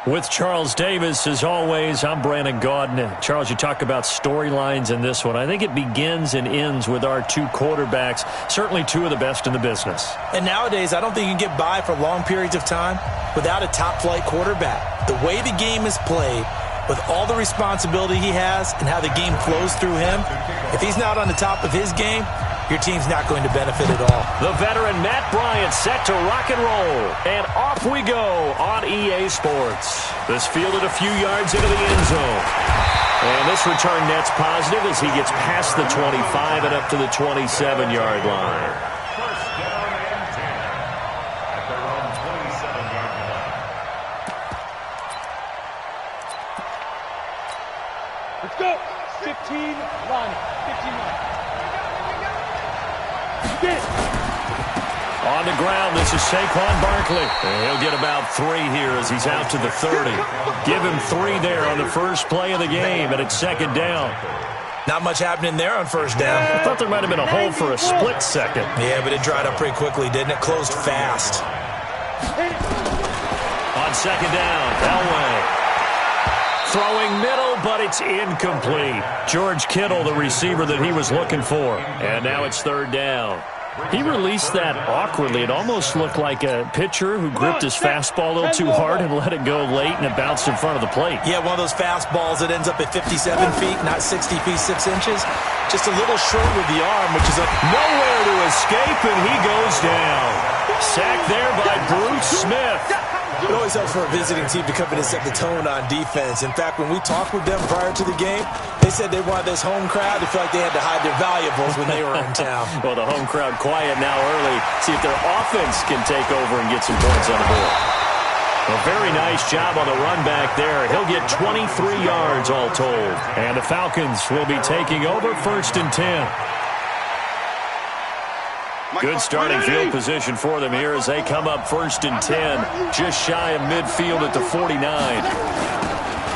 With Charles Davis, as always, I'm Brandon Gaudin. Charles, you talk about storylines in this one. I think it begins and ends with our two quarterbacks, certainly two of the best in the business. And nowadays, I don't think you can get by for long periods of time without a top-flight quarterback. The way the game is played, with all the responsibility he has and how the game flows through him, if he's not on the top of his game, your team's not going to benefit at all. The veteran Matt Bryant set to rock and roll. And off we go on EA Sports. This fielded a few yards into the end zone. And this return net's positive as he gets past the 25 and up to the 27-yard line. First down and 10 at their own 27-yard line. Let's go. 15, run. 15, run. On the ground, this is Saquon Barkley. And he'll get about 3 here as he's out to the 30. Give him 3 there on the first play of the game, and it's second down. Not much happening there on first down. I thought there might have been a hole for a split second. Yeah, but it dried up pretty quickly, didn't it? Closed fast. On second down, Elway. Throwing middle, but it's incomplete. George Kittle, the receiver that he was looking for. And now it's third down. He released that awkwardly. It almost looked like a pitcher who gripped his fastball a little too hard and let it go late, and it bounced in front of the plate. Yeah, one of those fastballs that ends up at 57 feet, not 60 feet, 6 inches. Just a little short with the arm, which is nowhere to escape, and he goes down. Sacked there by Bruce Smith. It always helps for a visiting team to come in and set the tone on defense. In fact, when we talked with them prior to the game, they said they wanted this home crowd to feel like they had to hide their valuables when they were in town. Well, the home crowd quiet now early. See if their offense can take over and get some points on the board. A very nice job on the run back there. He'll get 23 yards all told. And the Falcons will be taking over 1st and 10. Good starting field position for them here as they come up 1st and 10, just shy of midfield at the 49.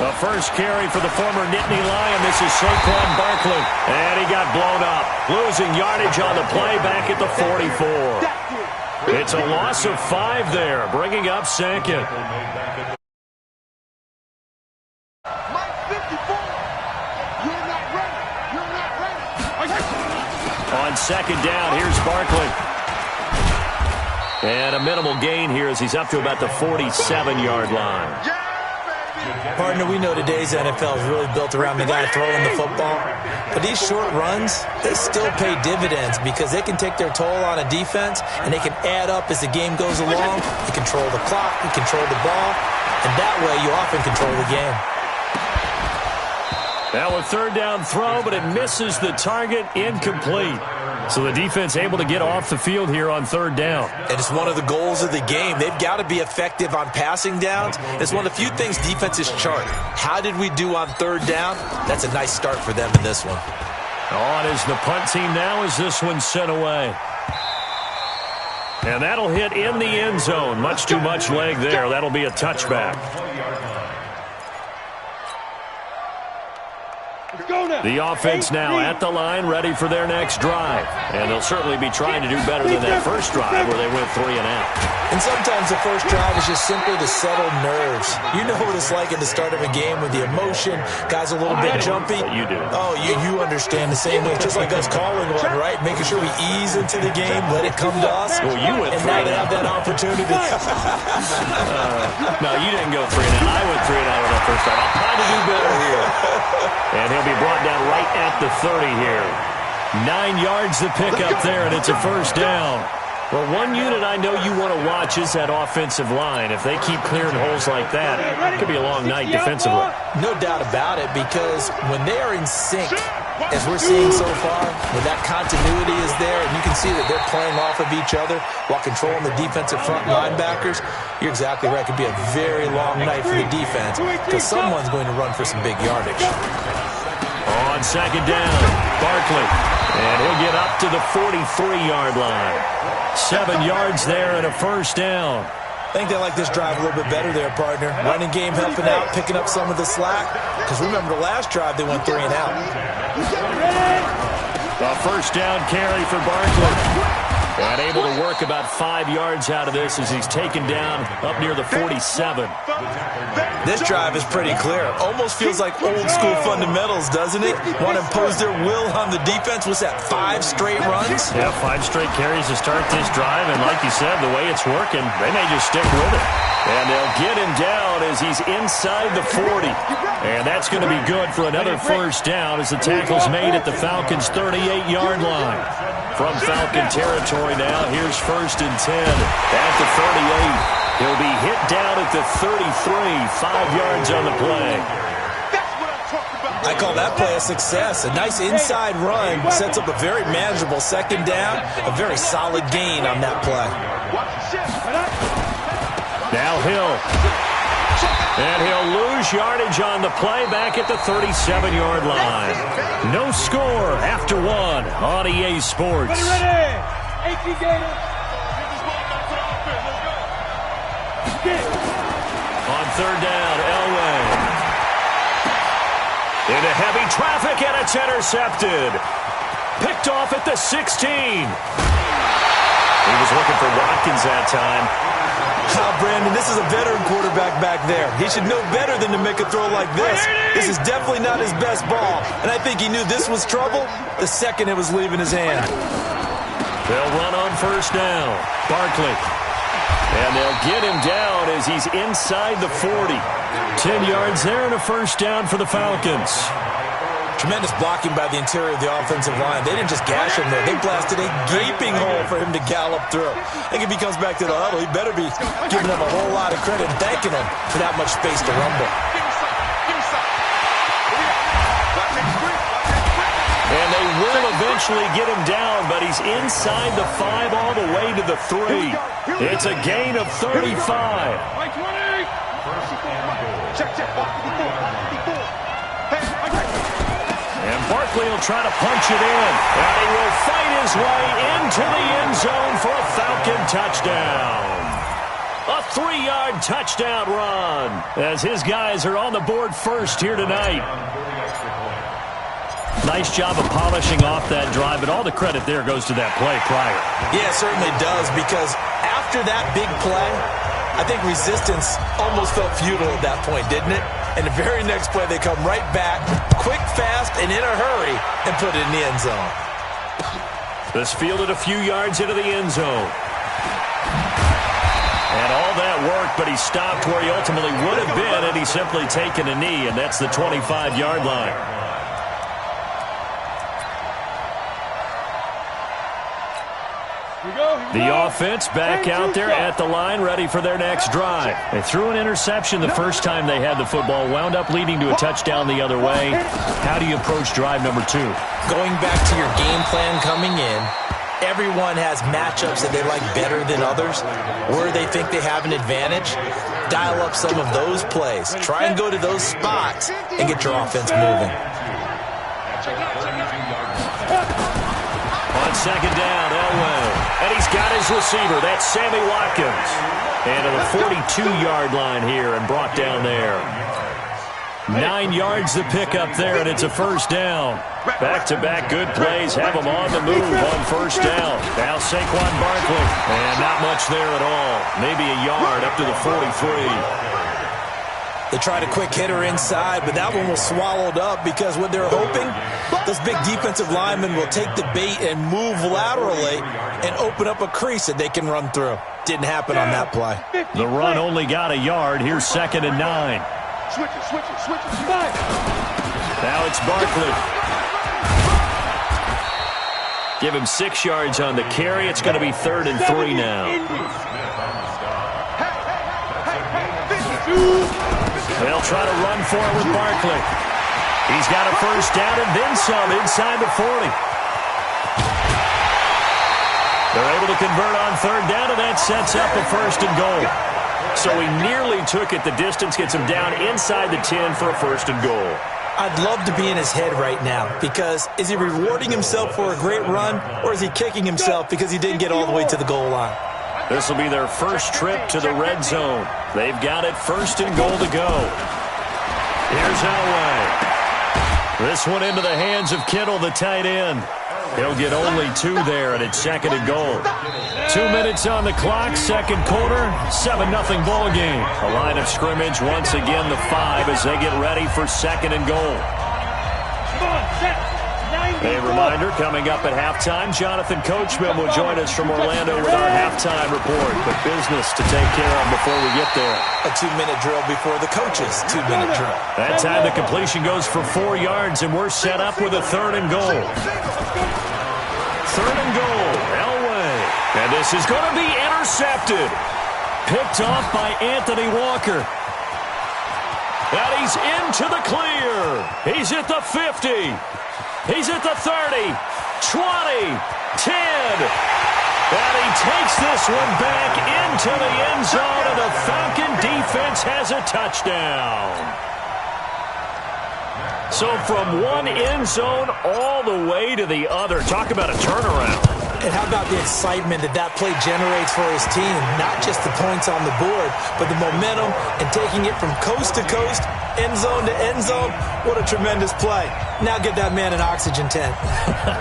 The first carry for the former Nittany Lion. This is Saquon Barkley, and he got blown up. Losing yardage on the play back at the 44. It's a loss of 5 there, bringing up 2nd. On 2nd down, here's Barkley. And a minimal gain here as he's up to about the 47-yard line. Partner, we know today's NFL is really built around the guy throwing the football. But these short runs, they still pay dividends because they can take their toll on a defense, and they can add up as the game goes along. You control the clock, you control the ball, and that way you often control the game. Now a 3rd down throw, but it misses the target, incomplete. So the defense able to get off the field here on 3rd down. And it's one of the goals of the game. They've got to be effective on passing downs. It's one of the few things defenses chart. How did we do on 3rd down? That's a nice start for them in this one. On is the punt team now as this one's sent away. And that'll hit in the end zone. Much too much leg there. That'll be a touchback. The offense now at the line, ready for their next drive. And they'll certainly be trying to do better than that first drive where they went 3 and out. And sometimes the first drive is just simply to settle nerves. You know what it's like at the start of a game with the emotion. Guys a little bit jumpy. You do. Oh, you understand the same way. Just like us calling one, right? Making sure we ease into the game, let it come to us. Well, you went 3 and now and they out. have that opportunity. No, you didn't go 3 and out. I went 3 and out on that first drive. I'll try to do better here. And he'll be brought down right at the 30 here. 9 yards to pick up there, and it's a 1st down. Well, one unit I know you want to watch is that offensive line. If they keep clearing holes like that, it could be a long night defensively. No doubt about it, because when they are in sync, as we're seeing so far, when that continuity is there, and you can see that they're playing off of each other while controlling the defensive front linebackers, you're exactly right. It could be a very long night for the defense because someone's going to run for some big yardage. On 2nd down, Barkley. And he'll get up to the 43-yard line. 7 yards there and a 1st down. I think they like this drive a little bit better there, partner. Running game helping out, picking up some of the slack. Because remember the last drive, they went 3 and out. A 1st down carry for Barkley. And able to work about 5 yards out of this as he's taken down up near the 47. This drive is pretty clear. Almost feels like old school fundamentals, doesn't it? Want to impose their will on the defense. What's that, 5 straight runs? Yeah, 5 straight carries to start this drive. And like you said, the way it's working, they may just stick with it. And they'll get him down as he's inside the 40. And that's going to be good for another 1st down as the tackle's made at the Falcons' 38-yard line. From Falcon territory now, here's 1st and 10 at the 38. He'll be hit down at the 33, 5 yards on the play. I call that play a success. A nice inside run sets up a very manageable 2nd down. A very solid gain on that play. Now Hill. And he'll lose yardage on the play back at the 37-yard line. No score after 1 on EA Sports. On 3rd down, Elway. Into heavy traffic, and it's intercepted. Picked off at the 16. He was looking for Watkins that time. Brandon, this is a veteran quarterback back there. He should know better than to make a throw like this. This is definitely not his best ball. And I think he knew this was trouble the second it was leaving his hand. They'll run on first down. Barkley. And they'll get him down as he's inside the 40. 10 yards there and a first down for the Falcons. Tremendous blocking by the interior of the offensive line. They didn't just gash him there. They blasted a gaping hole for him to gallop through. I think if he comes back to the huddle, he better be giving them a whole lot of credit and thanking them for that much space to rumble. And they will eventually get him down, but he's inside the 5 all the way to the 3. It's a gain of 35. And Barkley will try to punch it in. And he will fight his way into the end zone for a Falcon touchdown. A 3-yard touchdown run as his guys are on the board first here tonight. Nice job of polishing off that drive, but all the credit there goes to that play prior. Yeah, it certainly does, because after that big play, I think resistance almost felt futile at that point, didn't it? And the very next play, they come right back, quick, fast, and in a hurry, and put it in the end zone. This fielded a few yards into the end zone. And all that work, but he stopped where he ultimately would have been had he simply taken a knee, and that's the 25-yard line. The offense back out there at the line, ready for their next drive. They threw an interception the first time they had the football, wound up leading to a touchdown the other way. How do you approach drive number 2? Going back to your game plan coming in, everyone has matchups that they like better than others, where they think they have an advantage. Dial up some of those plays. Try and go to those spots and get your offense moving. On second down, Elway. And he's got his receiver. That's Sammy Watkins. And to the 42-yard line here and brought down there. 9 yards to pick up there, and it's a first down. Back-to-back good plays have him on the move on first down. Now Saquon Barkley. And not much there at all. Maybe a yard up to the 43. They tried a quick hitter inside, but that one was swallowed up because what they're hoping, those big defensive linemen will take the bait and move laterally and open up a crease that they can run through. Didn't happen on that play. The run only got a yard. Here's 2nd and 9. Switch it. Now it's Barkley. Give him 6 yards on the carry. It's going to be 3rd and 3 now. They'll try to run for it with Barkley. He's got a first down and then some inside the 40. They're able to convert on 3rd down, and that sets up a 1st and goal. So he nearly took it. The distance gets him down inside the 10 for a 1st and goal. I'd love to be in his head right now, because is he rewarding himself for a great run, or is he kicking himself because he didn't get all the way to the goal line? This will be their first trip to the red zone. They've got it 1st and goal to go. Here's Elway. This one into the hands of Kittle, the tight end. He'll get only 2 there, and it's 2nd and goal. 2 minutes on the clock, 2nd quarter, 7-0 ball game. A line of scrimmage, once again the 5 as they get ready for 2nd and goal. A reminder, coming up at halftime, Jonathan Coachman will join us from Orlando with our halftime report. But business to take care of before we get there. A 2-minute drill before the coach's 2-minute drill. That time the completion goes for 4 yards, and we're set up with a 3rd and goal. 3rd and goal, Elway. And this is going to be intercepted. Picked off by Anthony Walker. And he's into the clear. He's at the 50. He's at the 30, 20, 10. And he takes this one back into the end zone, and the Falcon defense has a touchdown. So from one end zone all the way to the other. Talk about a turnaround. And how about the excitement that play generates for his team? Not just the points on the board, but the momentum and taking it from coast to coast, end zone to end zone. What a tremendous play. Now get that man an oxygen tent.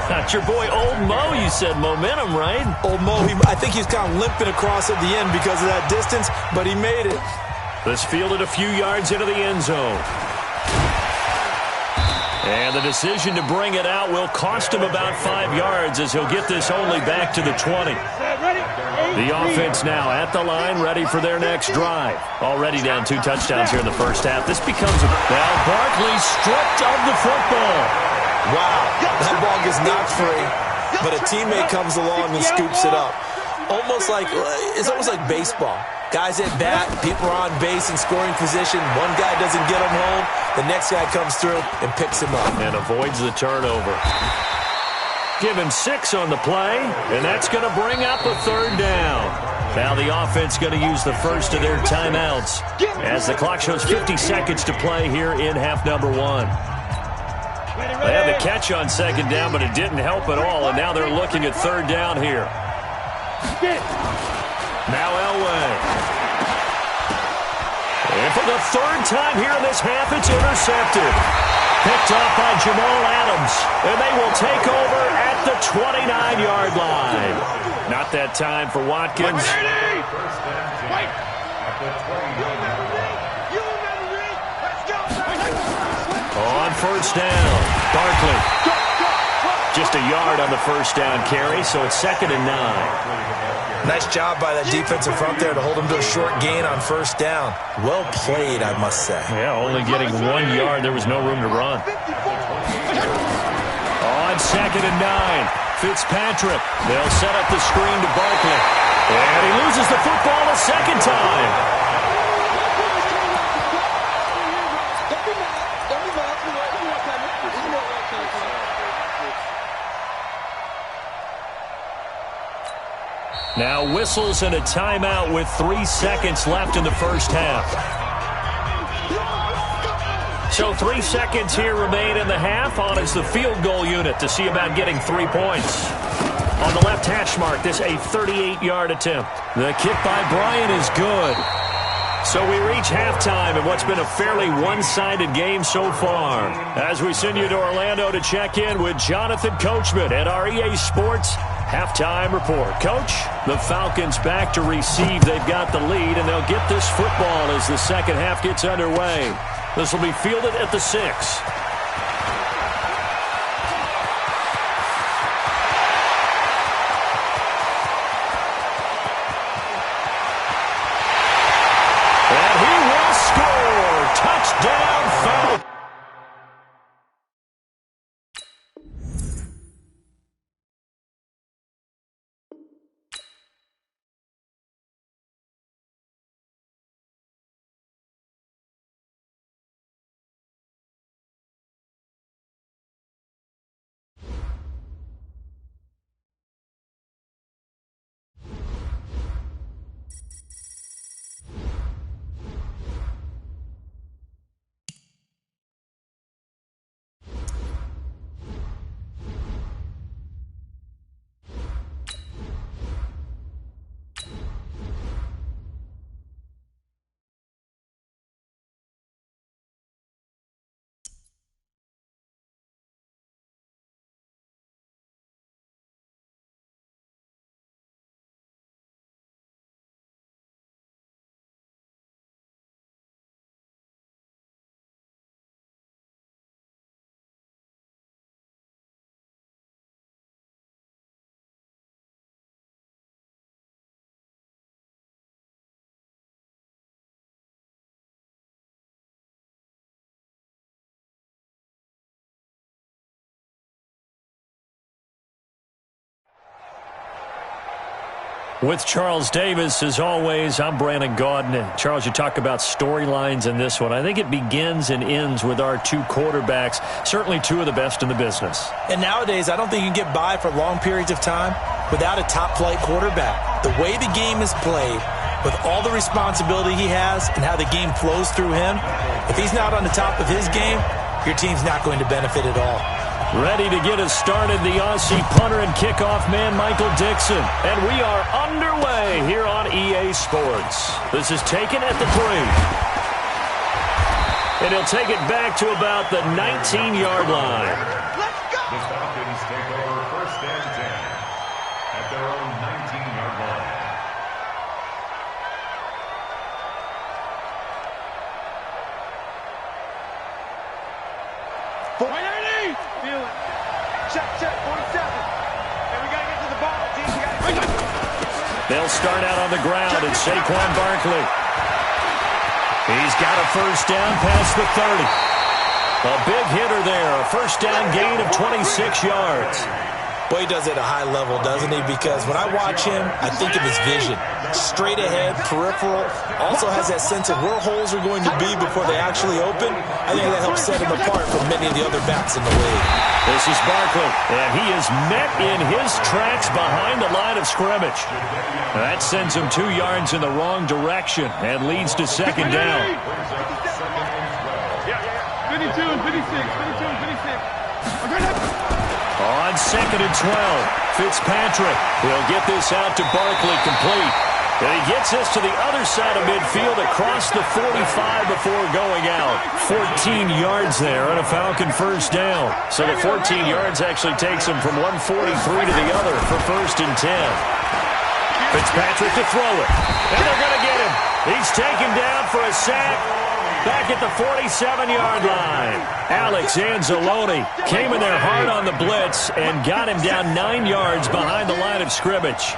That's your boy Old Mo, you said. Momentum, right? Old Mo, I think he's kind of limping across at the end because of that distance, but he made it. This fielded a few yards into the end zone. And the decision to bring it out will cost him about 5 yards as he'll get this only back to the 20. The offense now at the line, ready for their next drive. Already down 2 touchdowns here in the first half. This becomes a... Now Barkley stripped of the football. Wow, that ball gets knocked free, but a teammate comes along and scoops it up. It's almost like baseball. Guys at bat, people are on base in scoring position. One guy doesn't get him home. The next guy comes through and picks him up. And avoids the turnover. Give him 6 on the play, and that's going to bring up a 3rd down. Now the offense going to use the first of their timeouts as the clock shows 50 seconds to play here in half number 1. They had the catch on 2nd down, but it didn't help at all, and now they're looking at 3rd down here. Now Elway. And for the 3rd time here in this half, it's intercepted. Picked off by Jamal Adams. And they will take over at the 29-yard line. Not that time for Watkins. On 1st down, Barkley. Just a yard on the 1st down carry, so it's 2nd and 9. Nice job by that defensive front there to hold him to a short gain on 1st down. Well played, I must say. Yeah, only getting 1 yard. There was no room to run. On 2nd and 9, Fitzpatrick. They'll set up the screen to Barkley. And he loses the football a 2nd time. Now whistles and a timeout with 3 seconds left in the first half. So 3 seconds here remain in the half. On is the field goal unit to see about getting 3 points. On the left hash mark, this a 38-yard attempt. The kick by Bryant is good. So we reach halftime in what's been a fairly one-sided game so far. As we send you to Orlando to check in with Jonathan Coachman at our EA Sports Halftime Report. Coach, the Falcons back to receive. They've got the lead, and they'll get this football as the second half gets underway. This will be fielded at the 6. And he will score. Touchdown, Falcons. With Charles Davis, as always, I'm Brandon Gaudin. Charles, you talk about storylines in this one. I think it begins and ends with our 2 quarterbacks, certainly 2 of the best in the business. And nowadays, I don't think you can get by for long periods of time without a top-flight quarterback. The way the game is played, with all the responsibility he has and how the game flows through him, if he's not on the top of his game, your team's not going to benefit at all. Ready to get us started, the Aussie punter and kickoff man, Michael Dixon. And we are underway here on EA Sports. This is taken at the 3. And he'll take it back to about the 19-yard line. Let's go! The Falcons take over 1st and 10 at their own 19-yard line. Feel it. Check, 47. And we got to get to the ball, team. They'll start out on the ground, and Saquon Barkley. He's got a first down past the 30. A big hitter there, a first down gain of 26 yards. Boy, he does it at a high level, doesn't he? Because when I watch him, I think of his vision. Straight ahead, peripheral. Also has that sense of where holes are going to be before they actually open. I think that helps set him apart from many of the other backs in the league. This is Barkley, and he is met in his tracks behind the line of scrimmage. That sends him 2 yards in the wrong direction and leads to second down. 52 and 56. On second and 12, Fitzpatrick will get this out to Barkley complete. And he gets this to the other side of midfield across the 45 before going out. 14 yards there on a Falcon first down. So the 14 yards actually takes him from 143 to the other for first and 10. Fitzpatrick to throw it. And they're going to get him. He's taken down for a sack. Back at the 47-yard line. Alex Anzalone came in there hard on the blitz and got him down 9 yards behind the line of scrimmage.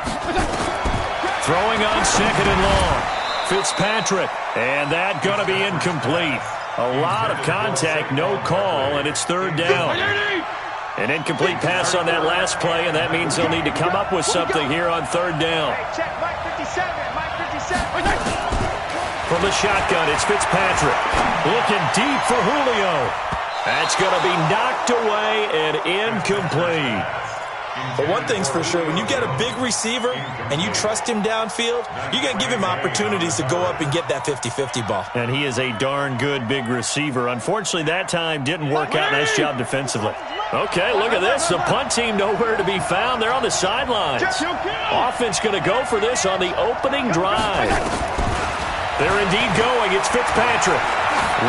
Throwing on second and long. Fitzpatrick. And that going to be incomplete. A lot of contact, no call, and it's third down. An incomplete pass on that last play, and that means they'll need to come up with something here on third down. Check, Mike 57. From the shotgun, it's Fitzpatrick. Looking deep for Julio. That's going to be knocked away and incomplete. But one thing's for sure, when you get a big receiver and you trust him downfield, you're going to give him opportunities to go up and get that 50-50 ball. And he is a darn good big receiver. Unfortunately, that time didn't work out. Nice job defensively. Okay, look at this. The punt team nowhere to be found. They're on the sidelines. Offense going to go for this on the opening drive. They're indeed going. It's Fitzpatrick.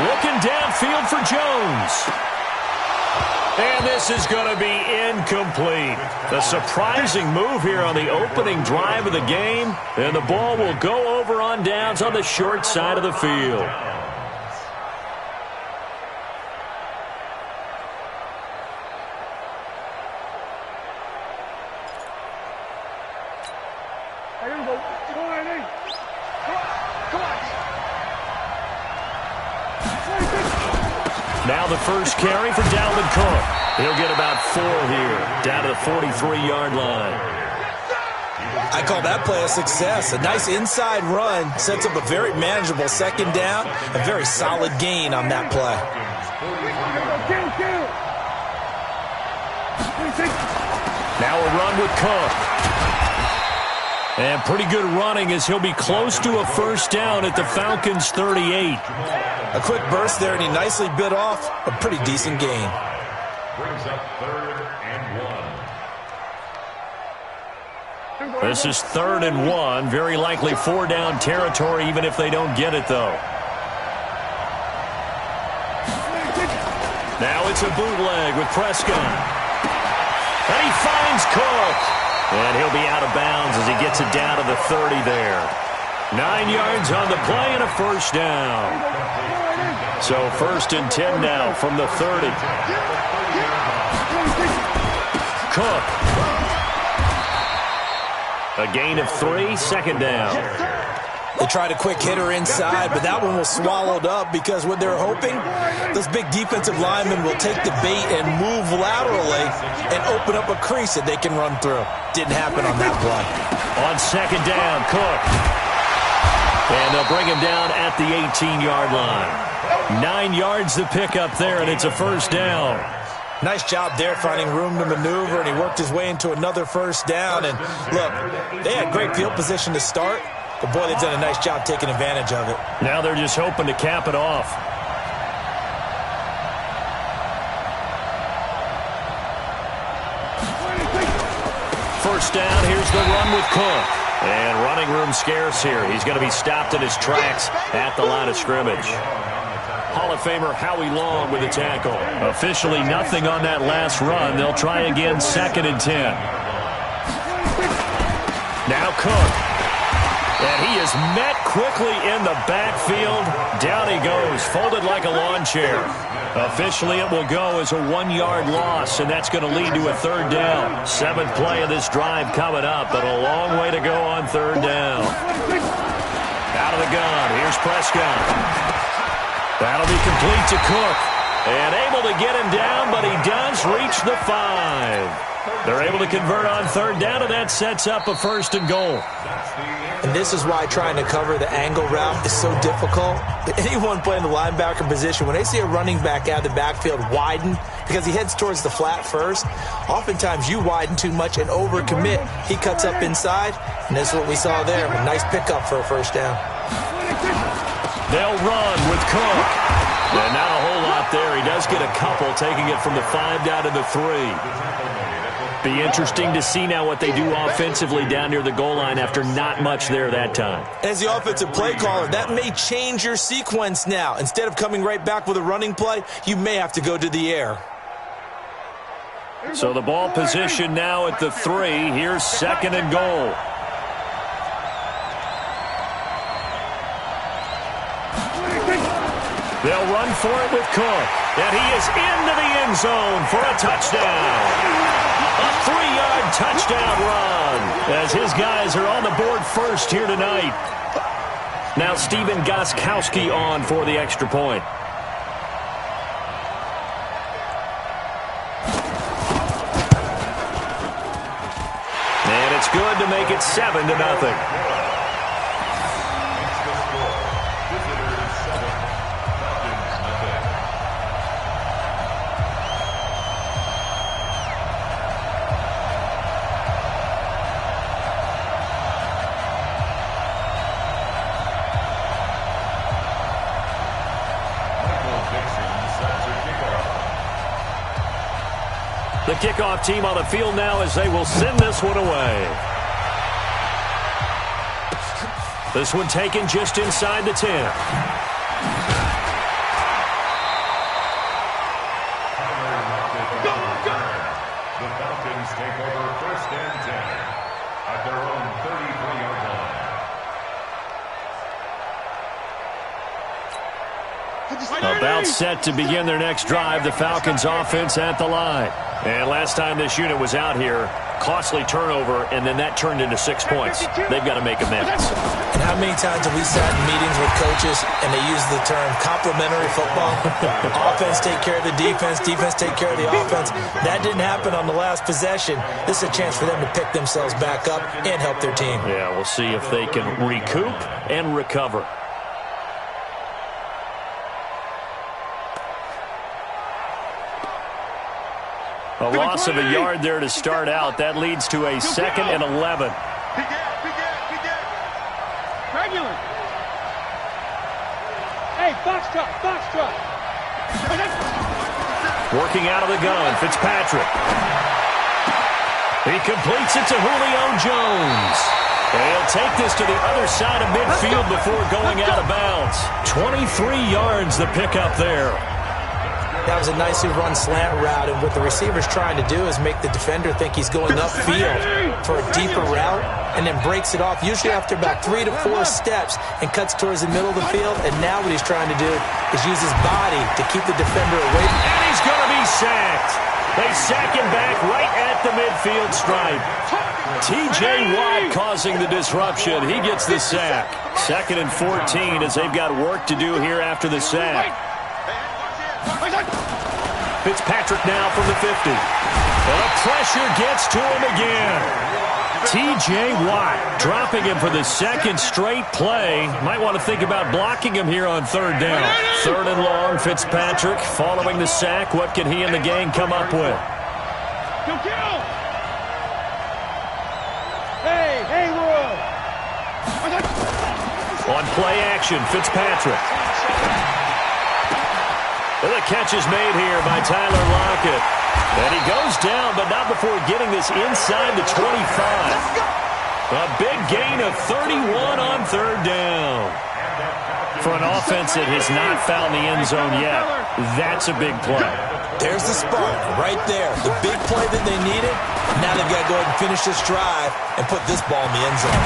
Looking downfield for Jones. And this is going to be incomplete. The surprising move here on the opening drive of the game. And the ball will go over on downs on the short side of the field. Now the first carry for Dalvin Cook. He'll get about 4 here, down to the 43-yard line. I call that play a success. A nice inside run sets up a very manageable second down. A very solid gain on that play. Now a run with Cook. And pretty good running as he'll be close to a first down at the Falcons' 38. A quick burst there, and he nicely bit off a pretty decent gain. Brings up 3rd and 1. This is 3rd and 1. Very likely 4-down territory, even if they don't get it, though. Now it's a bootleg with Prescott. And he finds Cook. And he'll be out of bounds as he gets it down to the 30 there. 9 yards on the play and a first down. So 1st and 10 now from the 30. Cook. A gain of 3, second down. They tried a quick hitter inside, but that one was swallowed up because what they're hoping, those big defensive linemen will take the bait and move laterally and open up a crease that they can run through. Didn't happen on that play. On second down, Cook. And they'll bring him down at the 18-yard line. 9 yards to pick up there, and it's a first down. Nice job there finding room to maneuver, and he worked his way into another first down. And look, they had great field position to start, but boy, they've done a nice job taking advantage of it. Now they're just hoping to cap it off. First down, here's the run with Cook. And running room scarce here. He's going to be stopped in his tracks at the line of scrimmage. Hall of Famer Howie Long with the tackle. Officially nothing on that last run. They'll try again 2nd and 10. Now Cook. And he is met quickly in the backfield. Down he goes, folded like a lawn chair. Officially, it will go as a 1-yard loss, and that's going to lead to a third down. 7th play of this drive coming up, but a long way to go on third down. Out of the gun, here's Prescott. That'll be complete to Cook. And able to get him down, but he does reach the 5. They're able to convert on third down, and that sets up a 1st and goal. And this is why trying to cover the angle route is so difficult. Anyone playing the linebacker position, when they see a running back out of the backfield widen, because he heads towards the flat first, oftentimes you widen too much and overcommit. He cuts up inside, and that's what we saw there. A nice pickup for a 1st down. They'll run with Cook. And not a whole lot there. He does get a couple, taking it from the 5 down to the 3. Be interesting to see now what they do offensively down near the goal line after not much there that time. As the offensive play caller, that may change your sequence now. Instead of coming right back with a running play, you may have to go to the air. So the ball position now at the 3. Here's 2nd and goal. They'll run for it with Cook. And he is into the end zone for a touchdown. A 3-yard touchdown run as his guys are on the board first here tonight. Now Stephen Gostkowski on for the extra point. And it's good to make it 7-0. The kickoff team on the field now as they will send this one away. This one taken just inside the 10. The Falcons take over 1st and 10 at their own 33-yard line. About set to begin their next drive, the Falcons offense at the line. And last time this unit was out here, costly turnover, and then that turned into 6 points. They've got to make amends. And how many times have we sat in meetings with coaches and they use the term complementary football? Offense take care of the defense, defense take care of the offense. That didn't happen on the last possession. This is a chance for them to pick themselves back up and help their team. Yeah, we'll see if they can recoup and recover. A loss of a yard there to start out. That leads to a 2nd and 11. Regular. Hey, foxtrot. Working out of the gun, Fitzpatrick. He completes it to Julio Jones. They'll take this to the other side of midfield before going out of bounds. 23 yards the pickup there. That was a nicely run slant route, and what the receiver's trying to do is make the defender think he's going upfield for a deeper route, and then breaks it off, usually after about 3 to 4 steps, and cuts towards the middle of the field. And now what he's trying to do is use his body to keep the defender away. And he's going to be sacked. They sack him back right at the midfield stripe. T.J. Watt causing the disruption. He gets the sack. 2nd and 14 as they've got work to do here after the sack. Fitzpatrick now from the 50. And the pressure gets to him again. T.J. Watt dropping him for the 2nd straight play. Might want to think about blocking him here on 3rd down. 3rd and long, Fitzpatrick following the sack. What can he and the gang come up with? Hey, Roy. On play action, Fitzpatrick. And the catch is made here by Tyler Lockett. And he goes down, but not before getting this inside the 25. A big gain of 31 on 3rd down. For an offense that has not found the end zone yet, that's a big play. There's the spark right there. The big play that they needed. Now they've got to go ahead and finish this drive and put this ball in the end zone.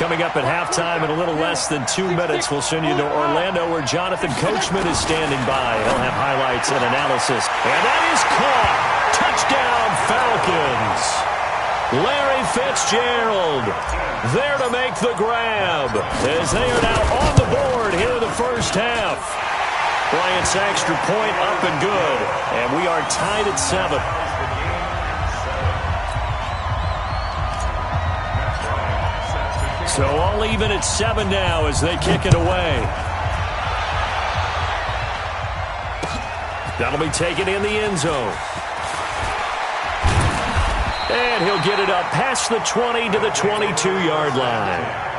Coming up at halftime in a little less than 2 minutes, we'll send you to Orlando where Jonathan Coachman is standing by. He'll have highlights and analysis. And that is caught. Touchdown, Falcons. Larry Fitzgerald there to make the grab as they are now on the board here in the first half. Bryant's extra point up and good, and we are tied at 7. So all even at 7 now as they kick it away. That'll be taken in the end zone. And he'll get it up past the 20 to the 22-yard line.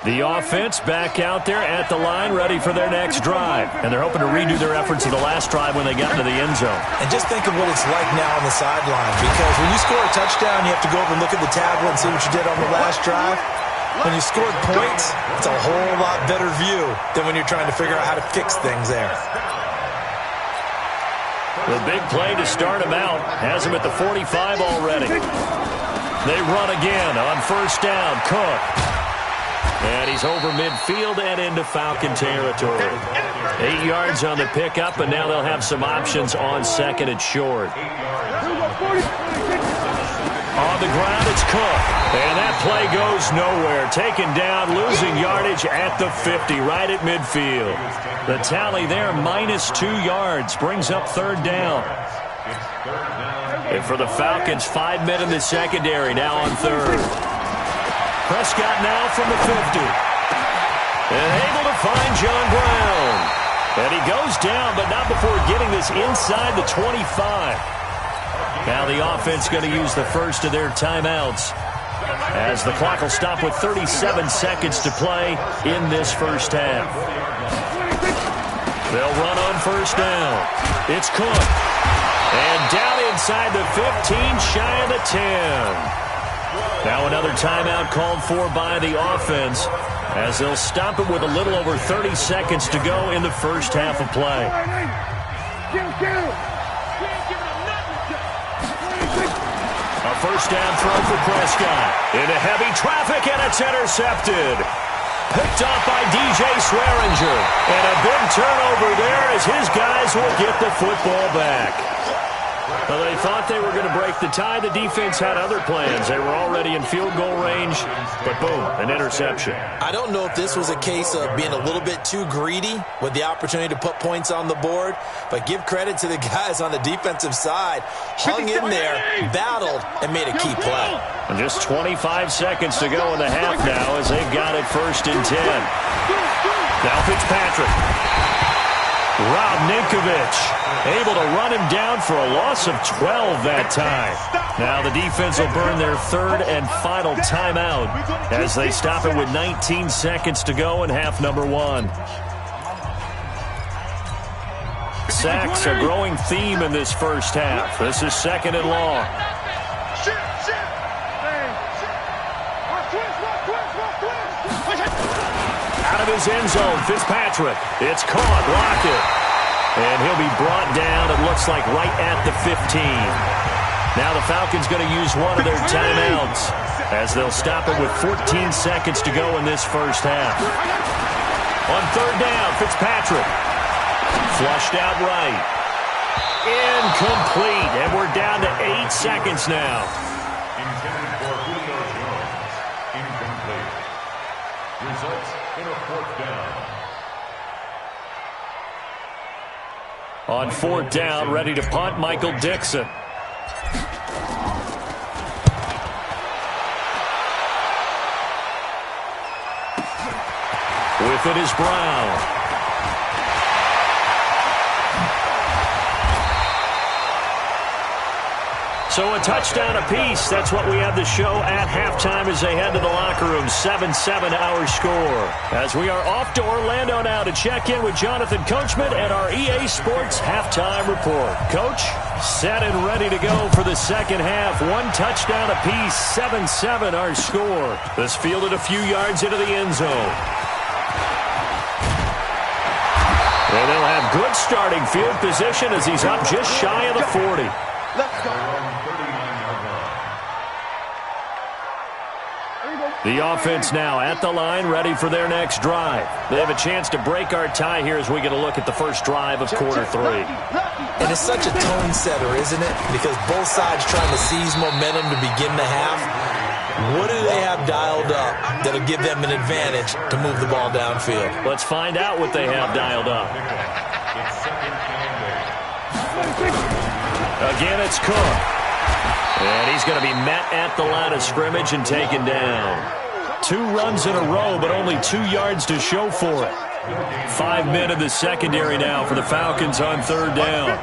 The offense back out there at the line, ready for their next drive. And they're hoping to redo their efforts of the last drive when they got into the end zone. And just think of what it's like now on the sideline, because when you score a touchdown, you have to go over and look at the tablet and see what you did on the last drive. When you scored points, it's a whole lot better view than when you're trying to figure out how to fix things there. The big play to start him out has him at the 45 already. They run again on first down. Cook. And he's over midfield and into Falcon territory. 8 yards on the pickup, and now they'll have some options on second and short. On the ground, it's Cook. And that play goes nowhere. Taken down, losing yardage at the 50, right at midfield. The tally there, -2 yards, brings up third down. And for the Falcons, 5 men in the secondary, now on third. Prescott now from the 50. And able to find John Brown. And he goes down, but not before getting this inside the 25. Now the offense going to use the first of their timeouts, as the clock will stop with 37 seconds to play in this first half. They'll run on first down. It's Cook. And down inside the 15, shy of the 10. Now another timeout called for by the offense, as they'll stop it with a little over 30 seconds to go in the first half of play. A first down throw for Prescott. Into heavy traffic, and it's intercepted. Picked off by DJ Swearinger. And a big turnover there as his guys will get the football back. Well, they thought they were going to break the tie. The defense had other plans. They were already in field goal range, but boom, an interception. I don't know if this was a case of being a little bit too greedy with the opportunity to put points on the board, but give credit to the guys on the defensive side. Hung in there, battled, and made a key play. And just 25 seconds to go in the half now as they've got it first and 10. Now Fitzpatrick. Rob Ninkovich able to run him down for a loss of 12 that time. Now the defense will burn their third and final timeout as they stop it with 19 seconds to go in half number 1. Sacks a growing theme in this first half. This is second and long. Out of his end zone, Fitzpatrick. It's caught, Lockett. And he'll be brought down, it looks like, right at the 15. Now the Falcons going to use one of their timeouts as they'll stop it with 14 seconds to go in this first half. On third down, Fitzpatrick. Flushed out right. Incomplete. And we're down to 8 seconds now. Intended for Julio Jones. Incomplete. Results in a fourth down. On fourth down, ready to punt, Michael Dixon. With it is Brown. So a touchdown apiece. That's what we have to show at halftime as they head to the locker room. 7-7 our score. As we are off to Orlando now to check in with Jonathan Coachman and our EA Sports halftime report. Coach, set and ready to go for the second half. One touchdown apiece. 7-7 our score. This fielded a few yards into the end zone. And they'll have good starting field position as he's up just shy of the 40. Let's go. The offense now at the line, ready for their next drive. They have a chance to break our tie here as we get a look at the first drive of quarter 3. And it's such a tone setter, isn't it? Because both sides trying to seize momentum to begin the half. What do they have dialed up that'll give them an advantage to move the ball downfield? Let's find out what they have dialed up. Again, it's Cook. And he's going to be met at the line of scrimmage and taken down. 2 runs in a row, but only 2 yards to show for it. 5 men in the secondary now for the Falcons on 3rd down.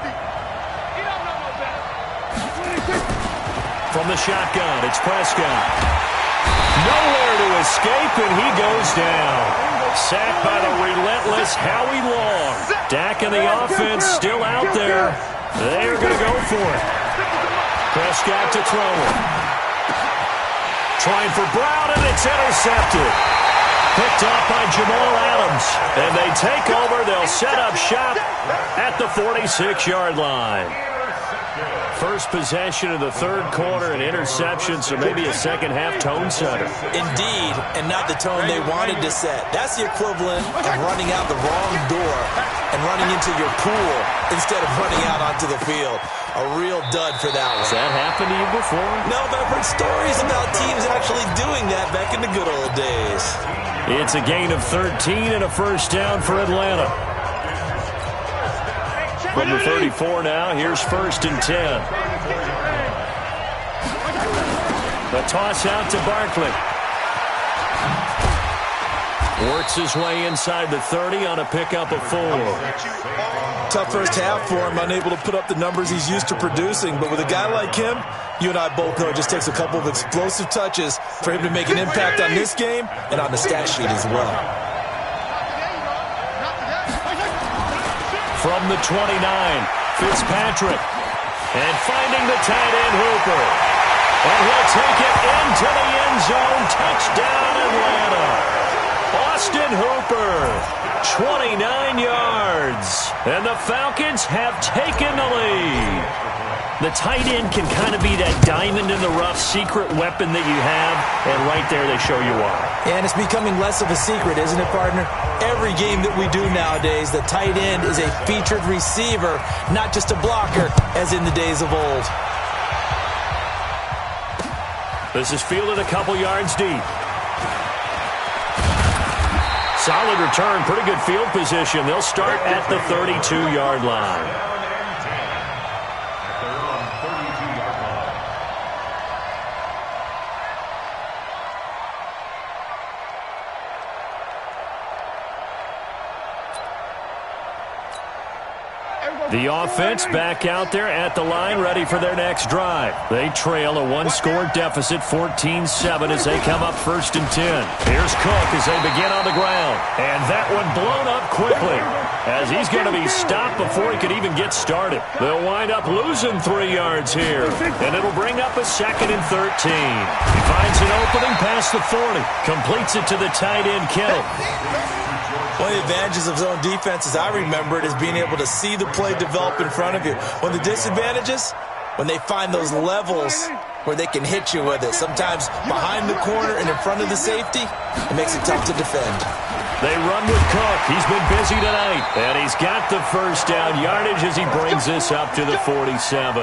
From the shotgun, it's Prescott. Nowhere to escape, and he goes down. Sacked by the relentless Howie Long. Dak and the offense still out there. They're going to go for it. Prescott to throw it. Trying for Brown, and it's intercepted. Picked up by Jamal Adams. And they take over. They'll set up shop at the 46-yard line. First possession of the 3rd quarter, an interception, so maybe a second-half tone setter. Indeed, and not the tone they wanted to set. That's the equivalent of running out the wrong door and running into your pool instead of running out onto the field. A real dud for that one. Has that happened to you before? No, but I've heard stories about teams actually doing that back in the good old days. It's a gain of 13 and a first down for Atlanta. From the 34 now, here's 1st and 10. The toss out to Barkley. Works his way inside the 30 on a pickup of 4. Tough first half for him, unable to put up the numbers he's used to producing. But with a guy like him, you and I both know it just takes a couple of explosive touches for him to make an impact on this game and on the stat sheet as well. From the 29, Fitzpatrick. And finding the tight end, Hooper. And he'll take it into the end zone. Touchdown, Atlanta. Austin Hooper, 29 yards. And the Falcons have taken the lead. The tight end can kind of be that diamond in the rough secret weapon that you have, and right there they show you why. And it's becoming less of a secret, isn't it, partner? Every game that we do nowadays, the tight end is a featured receiver, not just a blocker, as in the days of old. This is fielded a couple yards deep. Solid return, pretty good field position. They'll start at the 32-yard line. The offense back out there at the line, ready for their next drive. They trail a 1-score deficit, 14-7, as they come up 1st and 10. Here's Cook as they begin on the ground. And that one blown up quickly, as he's going to be stopped before he could even get started. They'll wind up losing 3 yards here, and it'll bring up a 2nd and 13. He finds an opening past the 40, completes it to the tight end, Kittle. One of the advantages of zone defense, as I remember it, is being able to see the play develop in front of you. One of the disadvantages, when they find those levels where they can hit you with it. Sometimes behind the corner and in front of the safety, it makes it tough to defend. They run with Cook. He's been busy tonight. And he's got the first down yardage as he brings this up to the 47.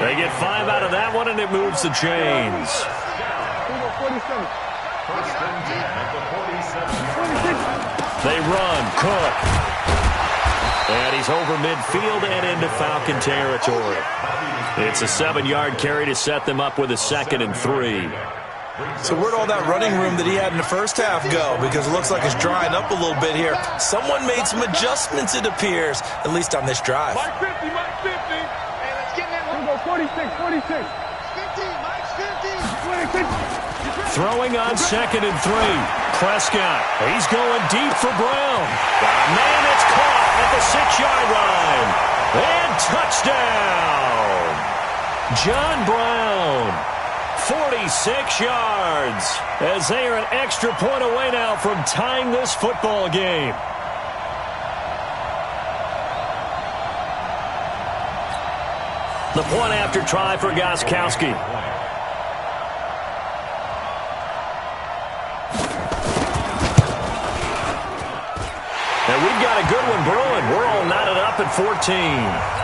They get 5 out of that one, and it moves the chains. They run, Cook. And he's over midfield and into Falcon territory. It's a 7-yard carry to set them up with a 2nd and 3. So where'd all that running room that he had in the first half go? Because it looks like it's drying up a little bit here. Someone made some adjustments, it appears, at least on this drive. Mike 50, Mike 50. Hey, let's get that one. Go 46, 46. 50, Mike's 50. Throwing on 2nd and 3. Prescott, he's going deep for Brown. Man, it's caught at the 6-yard line. And touchdown. John Brown, 46 yards, as they are an extra point away now from tying this football game. The point after try for Gostkowski. And we've got a good one brewing. We're all knotted up at 14.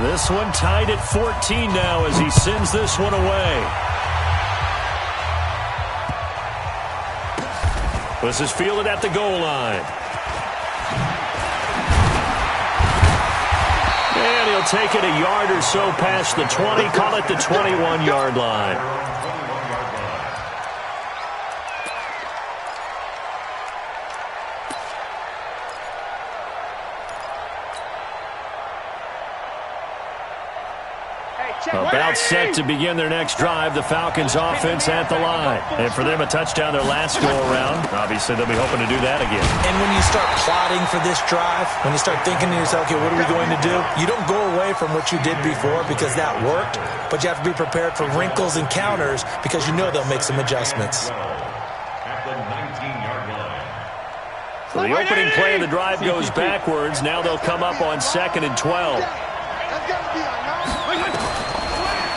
This one tied at 14 now as he sends this one away. This is fielded at the goal line. And he'll take it a yard or so past the 20, call it the 21-yard line. About set to begin their next drive, the Falcons offense at the line. And for them, a touchdown their last go-around. Obviously, they'll be hoping to do that again. And when you start plotting for this drive, when you start thinking to yourself, okay, what are we going to do? You don't go away from what you did before because that worked, but you have to be prepared for wrinkles and counters because you know they'll make some adjustments. At the 19-yard line. So the opening play of the drive goes backwards. Now they'll come up on 2nd and 12.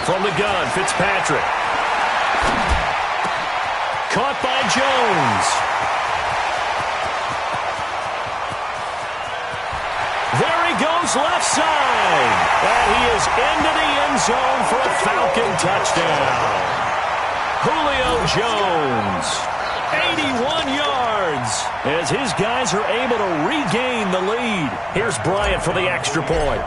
From the gun, Fitzpatrick. Caught by Jones. There he goes left side. And he is into the end zone for a Falcon touchdown. Julio Jones, 81 yards, as his guys are able to regain the lead. Here's Bryant for the extra point.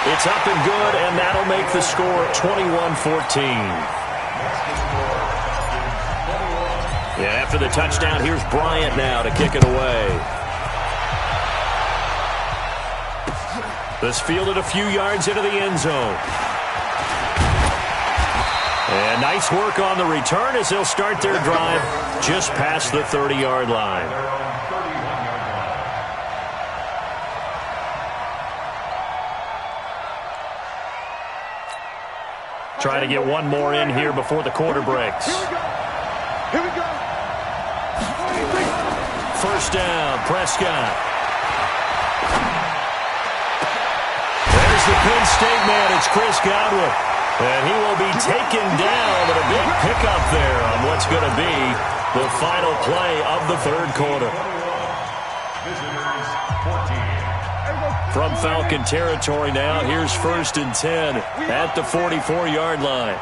It's up and good, and that'll make the score 21-14. Yeah, after the touchdown, here's Bryant now to kick it away. This fielded a few yards into the end zone. And nice work on the return as they'll start their drive just past the 30-yard line. Trying to get one more in here before the quarter breaks. Here we go. First down, Prescott. There's the Penn State man. It's Chris Godwin. And he will be taken down at a big pickup there on what's going to be the final play of the third quarter. From Falcon territory now, here's 1st and 10 at the 44-yard line.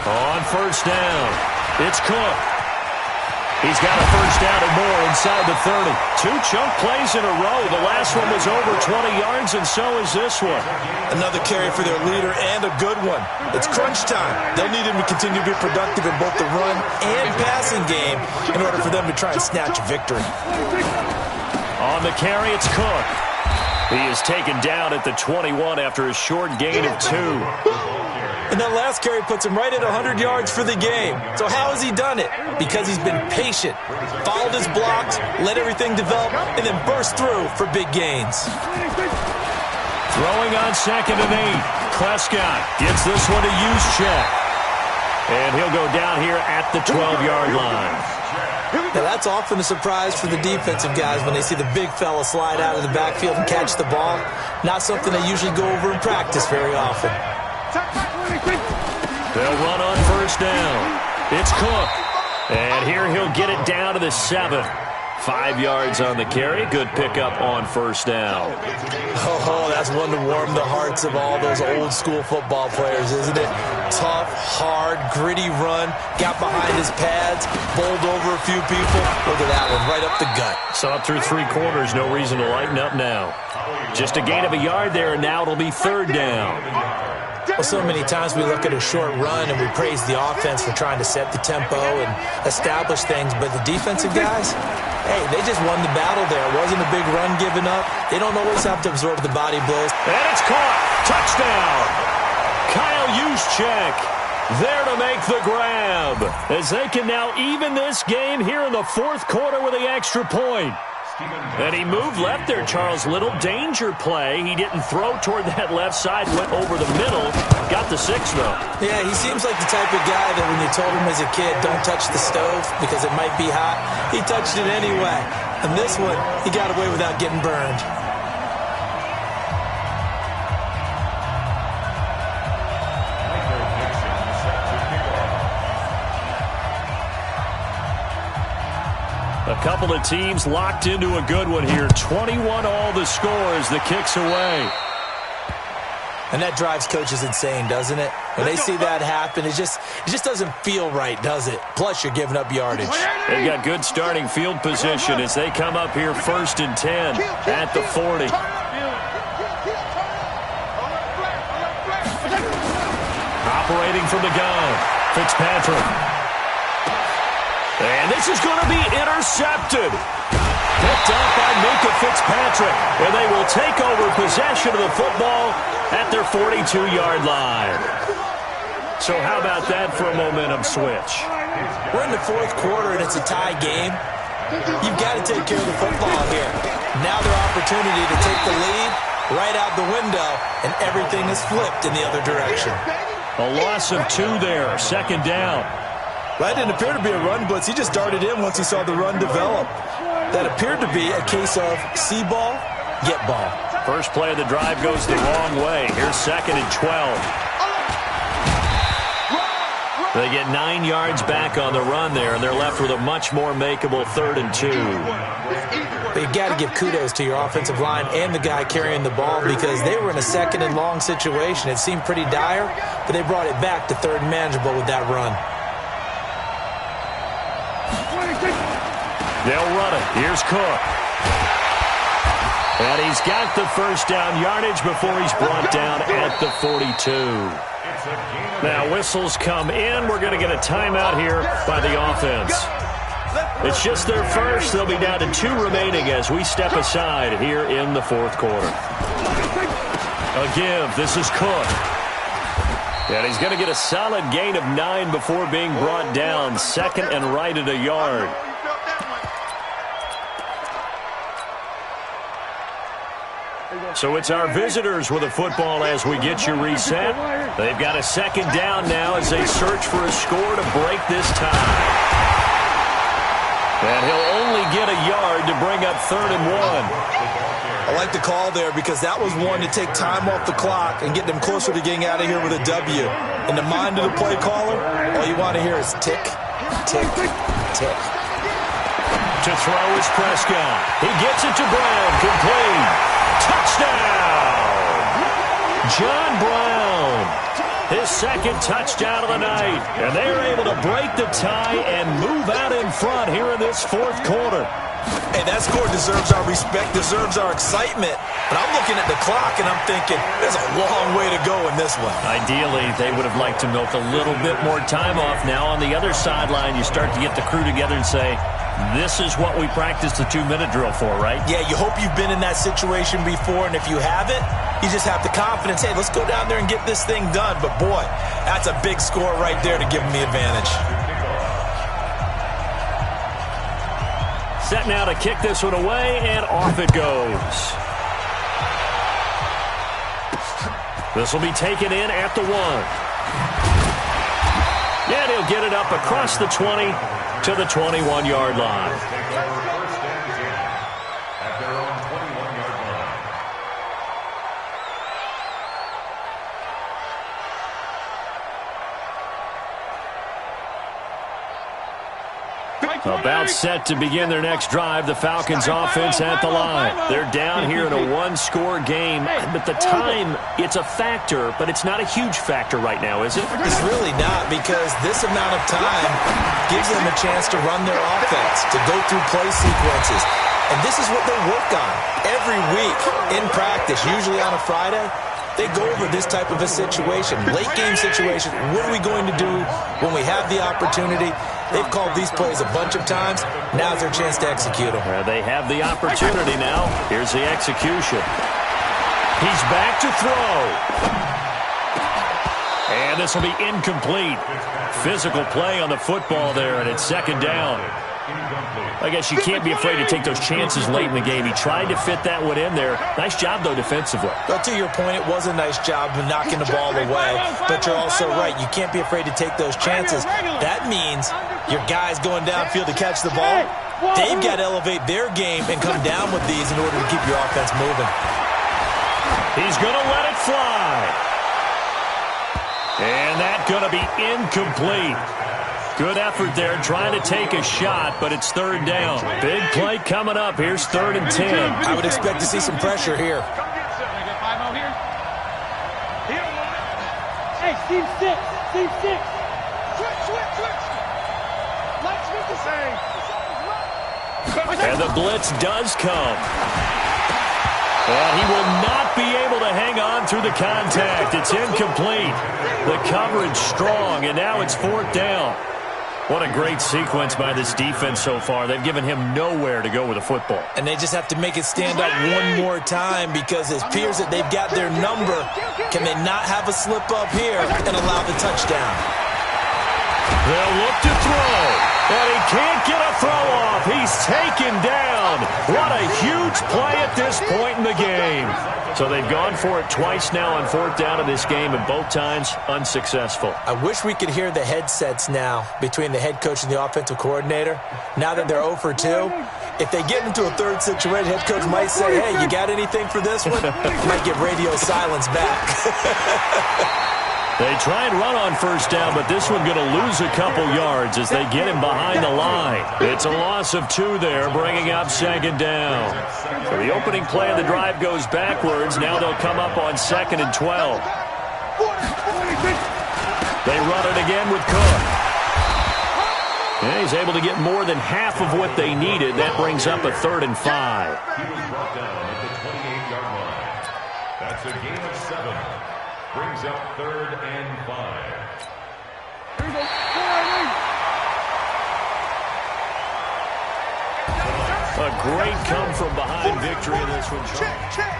On first down, it's Cook. He's got a first down and more inside the 30. 2 chunk plays in a row. The last one was over 20 yards, and so is this one. Another carry for their leader and a good one. It's crunch time. They'll need him to continue to be productive in both the run and passing game in order for them to try and snatch a victory. On the carry, it's Cook. He is taken down at the 21 after a short gain of 2. And that last carry puts him right at 100 yards for the game. So how has he done it? Because he's been patient, followed his blocks, let everything develop, and then burst through for big gains. Throwing on 2nd and 8. Prescott gets this one to use check. And he'll go down here at the 12-yard line. Now, that's often a surprise for the defensive guys when they see the big fella slide out of the backfield and catch the ball. Not something they usually go over in practice very often. They'll run on first down. It's Cook. And here he'll get it down to the 7. 5 yards on the carry. Good pickup on first down. Oh, that's one to warm the hearts of all those old school football players, isn't it? Tough, hard, gritty run. Got behind his pads, bowled over a few people. Look at that one, right up the gut. Saw it through 3 quarters. No reason to lighten up now. Just a gain of a yard there, and now it'll be 3rd down. Well, so many times we look at a short run and we praise the offense for trying to set the tempo and establish things, but the defensive guys, hey, they just won the battle there. It wasn't a big run given up. They don't always have to absorb the body blows. And it's caught. Touchdown. Kyle Juszczyk there to make the grab, as they can now even this game here in the fourth quarter with the extra point. And he moved left there, Charles. Little danger play. He didn't throw toward that left side, went over the middle. Got the 6, though. Yeah, he seems like the type of guy that when you told him as a kid, don't touch the stove because it might be hot, he touched it anyway. And this one, he got away without getting burned. A couple of teams locked into a good one here. 21 all the score as the kick's away. And that drives coaches insane, doesn't it? When they see that happen, it just doesn't feel right, does it? Plus, you're giving up yardage. They've got good starting field position as they come up here 1st and 10 at the 40. Operating from the gun, Fitzpatrick. And this is going to be intercepted. Picked up by Minkah Fitzpatrick. And they will take over possession of the football at their 42-yard line. So how about that for a momentum switch? We're in the fourth quarter, and it's a tie game. You've got to take care of the football here. Now their opportunity to take the lead right out the window, and everything is flipped in the other direction. A loss of 2 there, 2nd down. That didn't appear to be a run blitz. He just darted in once he saw the run develop. That appeared to be a case of see ball, get ball. First play of the drive goes the wrong way. Here's 2nd and 12. They get 9 yards back on the run there, and they're left with a much more makeable 3rd and 2. But you got to give kudos to your offensive line and the guy carrying the ball because they were in a 2nd and long situation. It seemed pretty dire, but they brought it back to 3rd and manageable with that run. They'll run it. Here's Cook. And he's got the first down yardage before he's brought down at the 42. Now, whistles come in. We're going to get a timeout here by the offense. It's just their first. They'll be down to 2 remaining as we step aside here in the fourth quarter. A give. This is Cook. And he's going to get a solid gain of 9 before being brought down. 2nd and right at a yard. So it's our visitors with the football as we get you reset. They've got a 2nd down now as they search for a score to break this tie. And he'll only get a yard to bring up 3rd and 1. I like the call there because that was one to take time off the clock and get them closer to getting out of here with a W. In the mind of the play caller, all you want to hear is tick, tick, tick. To throw is Prescott. He gets it to Brown. Complete. Touchdown! John Brown. His 2nd touchdown of the night. And they're able to break the tie and move out in front here in this fourth quarter. Hey, that score deserves our respect, deserves our excitement. But I'm looking at the clock and I'm thinking, there's a long way to go in this one. Ideally, they would have liked to milk a little bit more time off. Now on the other sideline, you start to get the crew together and say, this is what we practiced the 2-minute drill for, right? Yeah, you hope you've been in that situation before, and if you haven't, you just have the confidence, hey, let's go down there and get this thing done. But, boy, that's a big score right there to give them the advantage. Set now to kick this one away, and off it goes. This will be taken in at the 1. And he'll get it up across the 20 to the 21-yard line. At their own 21-yard line. About set to begin their next drive, the Falcons offense at the line. They're down here in a 1-score game, but the time, it's a factor, but it's not a huge factor right now, is it? It's really not, because this amount of time gives them a chance to run their offense, to go through play sequences. And this is what they work on every week in practice, usually on a Friday. They go over this type of a situation, late game situation. What are we going to do when we have the opportunity? They've called these plays a bunch of times. Now's their chance to execute them. They have the opportunity now. Here's the execution. He's back to throw. And And this will be incomplete. Physical play on the football there, and it's second down. I guess you can't be afraid to take those chances late in the game. He tried to fit that one in there. Nice job, though, defensively. But to your point, it was a nice job of knocking the ball away. But you're also right. You can't be afraid to take those chances. That means your guys going downfield to catch the ball, they've got to elevate their game and come down with these in order to keep your offense moving. He's going to let it fly. And that's going to be incomplete. Good effort there trying to take a shot, but it's third down. Big play coming up. Here's 3rd and 10. I would expect to see some pressure here. Hey, Steve 6. Steve 6. Switch. Let's get the same. And the blitz does come. And he will not be able to hang on through the contact. It's incomplete. The coverage strong, and now it's 4th down. What a great sequence by this defense so far. They've given him nowhere to go with the football. And they just have to make it stand up one more time because it appears that they've got their number. Can they not have a slip up here and allow the touchdown? They'll look to throw, and he can't get a throw off. He's taken down. What a huge play at this point in the game. So they've gone for it twice now on 4th down in this game, and both times unsuccessful. I wish we could hear the headsets now between the head coach and the offensive coordinator. Now that they're 0 for 2, if they get into a third situation, head coach might say, hey, you got anything for this one? Might get radio silence back. They try and run on 1st down, but this one going to lose a couple yards as they get him behind the line. It's a loss of 2 there, bringing up 2nd down. So the opening play of the drive goes backwards. Now they'll come up on 2nd and 12. They run it again with Cook. And he's able to get more than half of what they needed. That brings up a 3rd and 5. He was brought down at the 28-yard line. That's a gain of 7. Brings up 3rd and 5. Here we go. A great come-from-behind victory in this one. Check.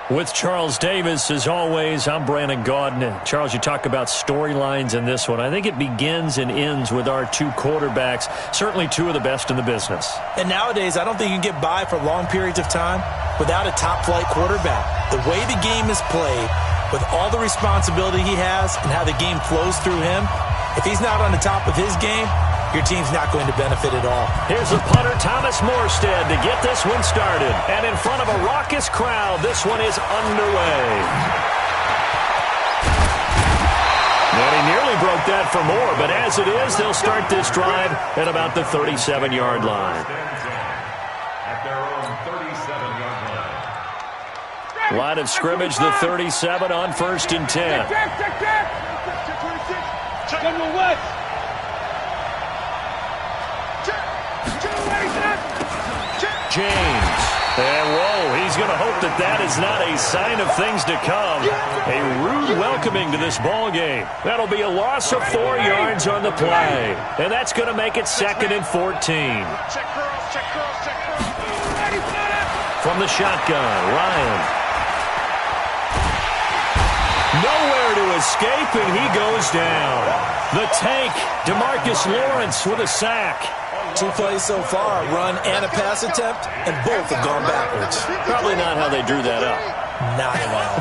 With Charles Davis, as always, I'm Brandon Gaudin. Charles, you talk about storylines in this one. I think it begins and ends with our two quarterbacks, certainly two of the best in the business. And nowadays, I don't think you can get by for long periods of time without a top-flight quarterback. The way the game is played, with all the responsibility he has and how the game flows through him, if he's not on the top of his game, your team's not going to benefit at all. Here's the punter, Thomas Morstead, to get this one started. And in front of a raucous crowd, this one is underway. And he nearly broke that for more, but as it is, they'll start this drive at about the 37-yard line. At their own 37-yard line. Line of scrimmage, the 37 on 1st and 10. James. And whoa, he's going to hope that that is not a sign of things to come. A rude welcoming to this ball game. That'll be a loss of 4 yards on the play. And that's going to make it 2nd and 14. From the shotgun, Ryan. Nowhere to escape, and he goes down. The tank, DeMarcus Lawrence with a sack. 2 plays so far, a run and a pass attempt, and both have gone backwards. Probably not how they drew that up. Not at all.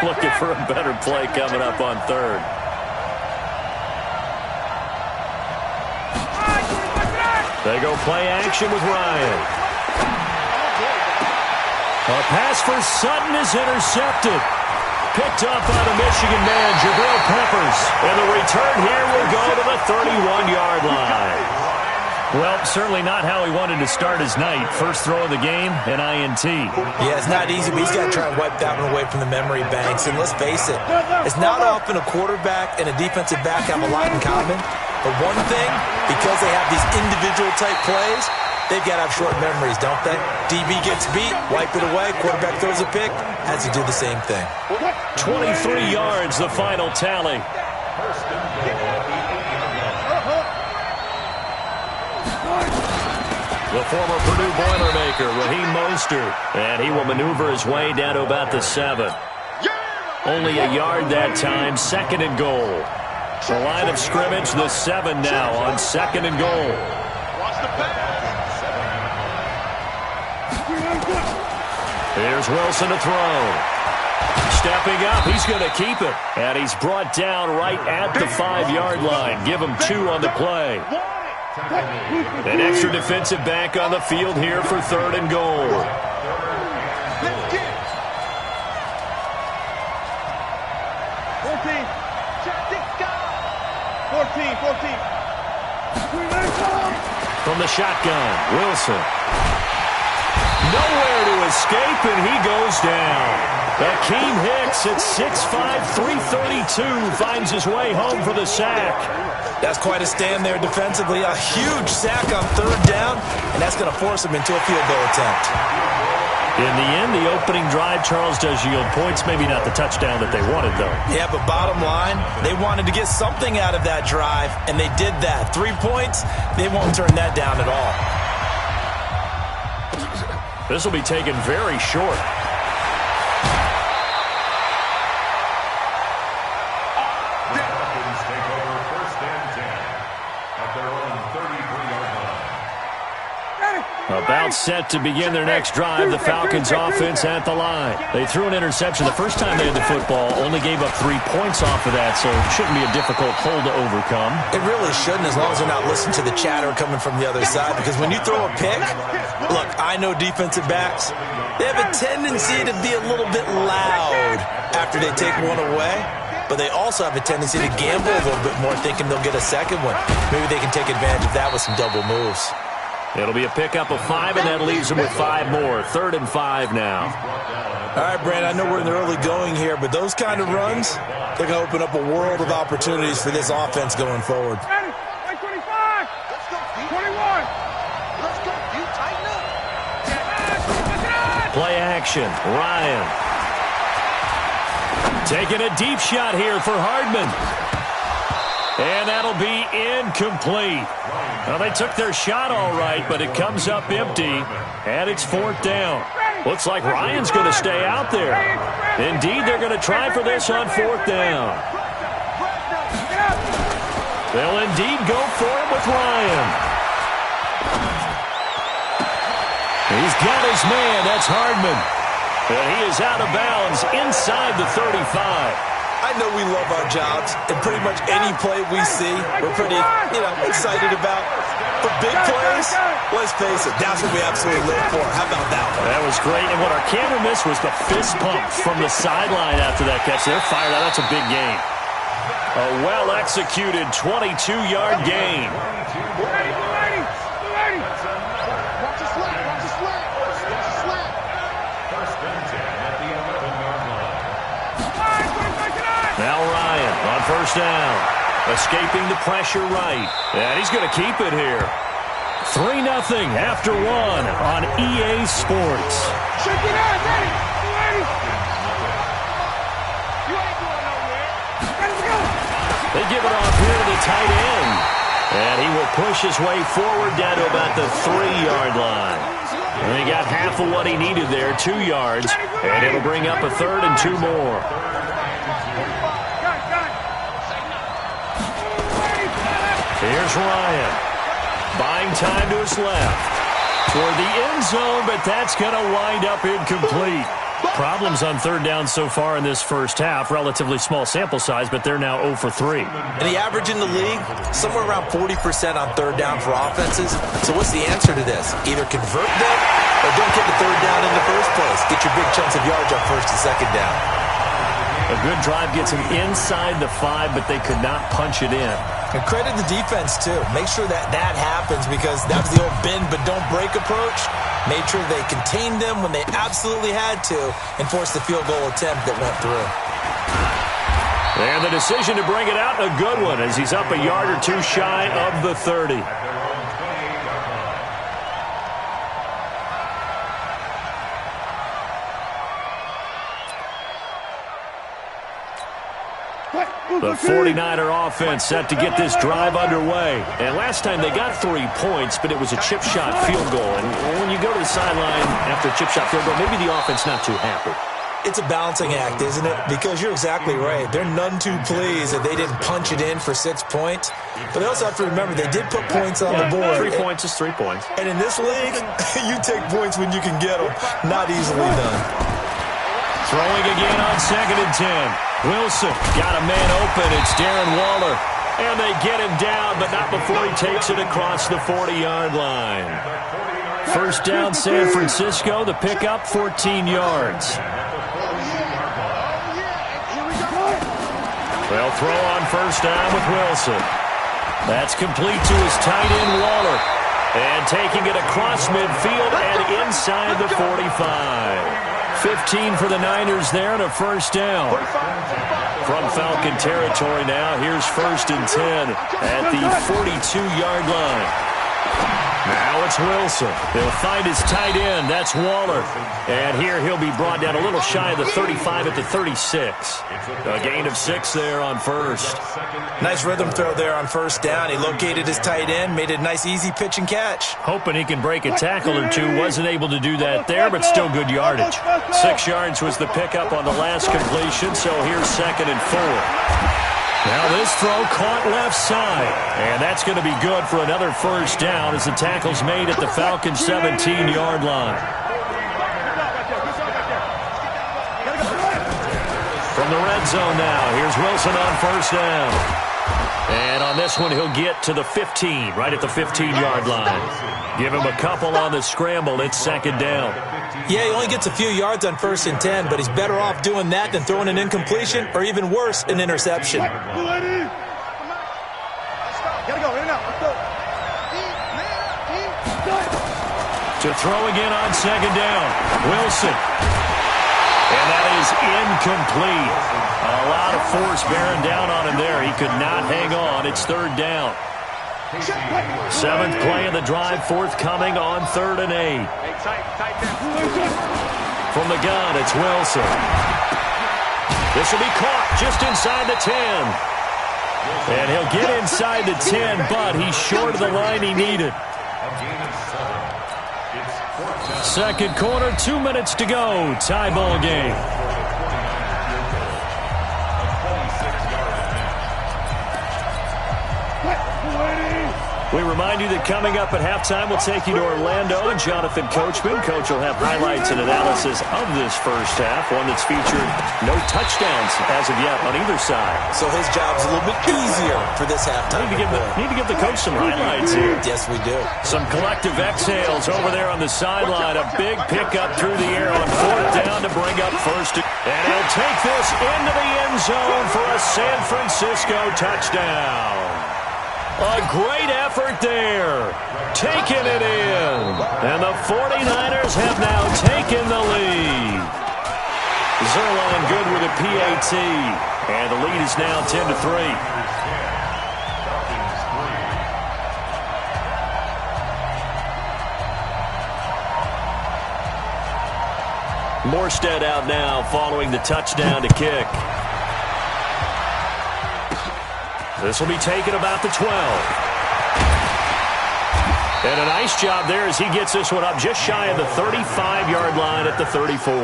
Looking for a better play coming up on 3rd. They go play action with Ryan. A pass for Sutton is intercepted. Picked up by the Michigan man, Jabril Peppers. And the return here will go to the 31-yard line. Well, certainly not how he wanted to start his night. First throw of the game, an INT. Yeah, it's not easy, but he's got to try and wipe that one away from the memory banks. And let's face it, it's not often a quarterback and a defensive back have a lot in common. But one thing, because they have these individual-type plays, they've got to have short memories, don't they? DB gets beat, wipe it away, quarterback throws a pick, has to do the same thing. 23 yards, the final tally. First and goal at the 8-yard line. The former Purdue Boilermaker, Raheem Mostert. And he will maneuver his way down to about the 7. Only a yard that time, 2nd and goal. The line of scrimmage, the 7 now on 2nd and goal. Here's Wilson to throw. Stepping up, he's going to keep it. And he's brought down right at the 5-yard line. Give him 2 on the play. An extra defensive back on the field here for 3rd and goal. From the shotgun, Wilson. Nowhere to escape, and he goes down. Akeem Hicks at 6'5", 332 finds his way home for the sack. That's quite a stand there defensively. A huge sack on 3rd down, and that's going to force him into a field goal attempt. In the end, the opening drive, Charles, does yield points. Maybe not the touchdown that they wanted, though. Yeah, but bottom line, they wanted to get something out of that drive, and they did that. 3 points, they won't turn that down at all. This will be taken very short. The Falcons take over 1st and 10 at their own 33-yard line. About set to begin their next drive, the Falcons offense at the line. They threw an interception the first time they had the football, only gave up 3 points off of that, so it shouldn't be a difficult hole to overcome. It really shouldn't, as long as they're not listening to the chatter coming from the other side, because when you throw a pick, look, I know defensive backs, they have a tendency to be a little bit loud after they take one away, but they also have a tendency to gamble a little bit more, thinking they'll get a second one. Maybe they can take advantage of that with some double moves. It'll be a pickup of 5, and that leaves them with 5 more. 3rd and 5 now. All right, Brandon, I know we're in the early going here, but those kind of runs, they're going to open up a world of opportunities for this offense going forward. 25. Let's go, 21. Let's go, you tighten up. Play action, Ryan. Taking a deep shot here for Hardman. And that'll be incomplete. Well, they took their shot all right, but it comes up empty, and it's 4th down. Looks like Ryan's going to stay out there. Indeed, they're going to try for this on 4th down. They'll indeed go for it with Ryan. He's got his man. That's Hardman. And he is out of bounds inside the 35. I know we love our jobs, and pretty much any play we see, we're pretty, excited about. For big plays, let's face it, that's what we absolutely live for. How about that one? That was great, and what our camera missed was the fist pump from the sideline after that catch. They're fired out. That's a big gain. A well-executed 22-yard gain. Now Ryan on 1st down. Escaping the pressure right. And he's going to keep it here. 3-0 after 1 on EA Sports. Check it out, ready. You ain't going nowhere. Let's go. They give it off here to the tight end. And he will push his way forward down to about the 3-yard line. And he got half of what he needed there, 2 yards. And it'll bring up a 3rd and 2 more. Here's Ryan. Buying time to his left. Toward the end zone, but that's going to wind up incomplete. Problems on 3rd down so far in this first half. Relatively small sample size, but they're now 0 for 3. And the average in the league, somewhere around 40% on 3rd down for offenses. So what's the answer to this? Either convert them or don't get the 3rd down in the first place. Get your big chunks of yards on 1st and 2nd down. A good drive gets him inside the 5, but they could not punch it in. And credit the defense, too. Make sure that happens because that was the old bend but don't break approach. Made sure they contained them when they absolutely had to and forced the field goal attempt that went through. And the decision to bring it out, a good one, as he's up a yard or 2 shy of the 30. The 49er offense set to get this drive underway. And last time they got 3 points, but it was a chip shot field goal. And when you go to the sideline after a chip shot field goal, maybe the offense not too happy. It's a balancing act, isn't it? Because you're exactly right. They're none too pleased that they didn't punch it in for 6 points. But they also have to remember they did put points on the board. 3 points is 3 points. And in this league, you take points when you can get them. Not easily done. Throwing again on 2nd and 10. Wilson got a man open. It's Darren Waller. And they get him down, but not before he takes it across the 40-yard line. 1st down, San Francisco. The pickup, 14 yards. They'll throw on 1st down with Wilson. That's complete to his tight end, Waller. And taking it across midfield and inside the 45. 15 for the Niners there and a 1st down. From Falcon territory now, here's 1st and 10 at the 42-yard line. Now it's Wilson. They'll find his tight end. That's Waller. And here he'll be brought down a little shy of the 35 at the 36. A gain of 6 there on 1st. Nice rhythm throw there on 1st down. He located his tight end, made a nice easy pitch and catch. Hoping he can break a tackle or two. Wasn't able to do that there, but still good yardage. 6 yards was the pickup on the last completion, so here's 2nd and 4. Now this throw caught left side. And that's going to be good for another 1st down as the tackle's made at the Falcons' 17-yard line. From the red zone now, here's Wilson on 1st down. And on this one, he'll get to the 15, right at the 15-yard line. Give him a couple on the scramble. It's 2nd down. Yeah, he only gets a few yards on 1st and 10, but he's better off doing that than throwing an incompletion or even worse, an interception. To throw again on 2nd down. Wilson. And that is incomplete. A lot of force bearing down on him there. He could not hang on. It's 3rd down. 7th play of the drive, forthcoming on 3rd and 8. From the gun, it's Wilson. This will be caught just inside the 10. And he'll get inside the 10, but he's short of the line he needed. Second quarter, 2 minutes to go. Tie ball game. We remind you that coming up at halftime, we'll take you to Orlando and Jonathan Coachman. Coach will have highlights and analysis of this first half, one that's featured no touchdowns as of yet on either side. So his job's a little bit easier for this halftime. Need to give the coach some highlights here. Yes, we do. Some collective exhales over there on the sideline. A big pickup through the air on fourth down to bring up first. And he'll take this into the end zone for a San Francisco touchdown. A great effort there. Taking it in. And the 49ers have now taken the lead. Zerline good with a PAT. And the lead is now 10-3. Morstead out now following the touchdown to kick. This will be taken about the 12. And a nice job there as he gets this one up just shy of the 35-yard line at the 34.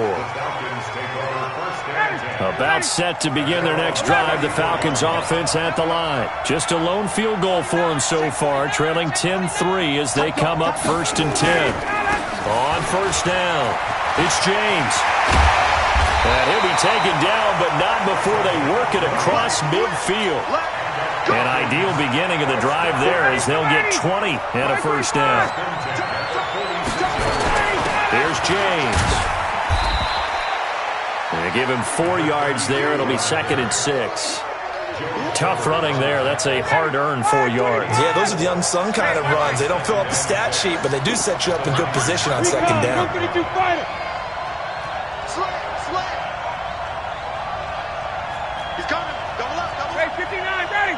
About set to begin their next drive. The Falcons offense at the line. Just a lone field goal for them so far, trailing 10-3 as they come up 1st and 10. On first down, it's James. And he'll be taken down, but not before they work it across midfield. An ideal beginning of the drive there as they'll get 20 and a first down. Here's James. They give him 4 yards there. It'll be 2nd and 6. Tough running there. That's a hard-earned 4 yards. Yeah, those are the unsung kind of runs. They don't fill up the stat sheet, but they do set you up in good position on 2nd down. He's coming. Double up. Hey, 59, ready.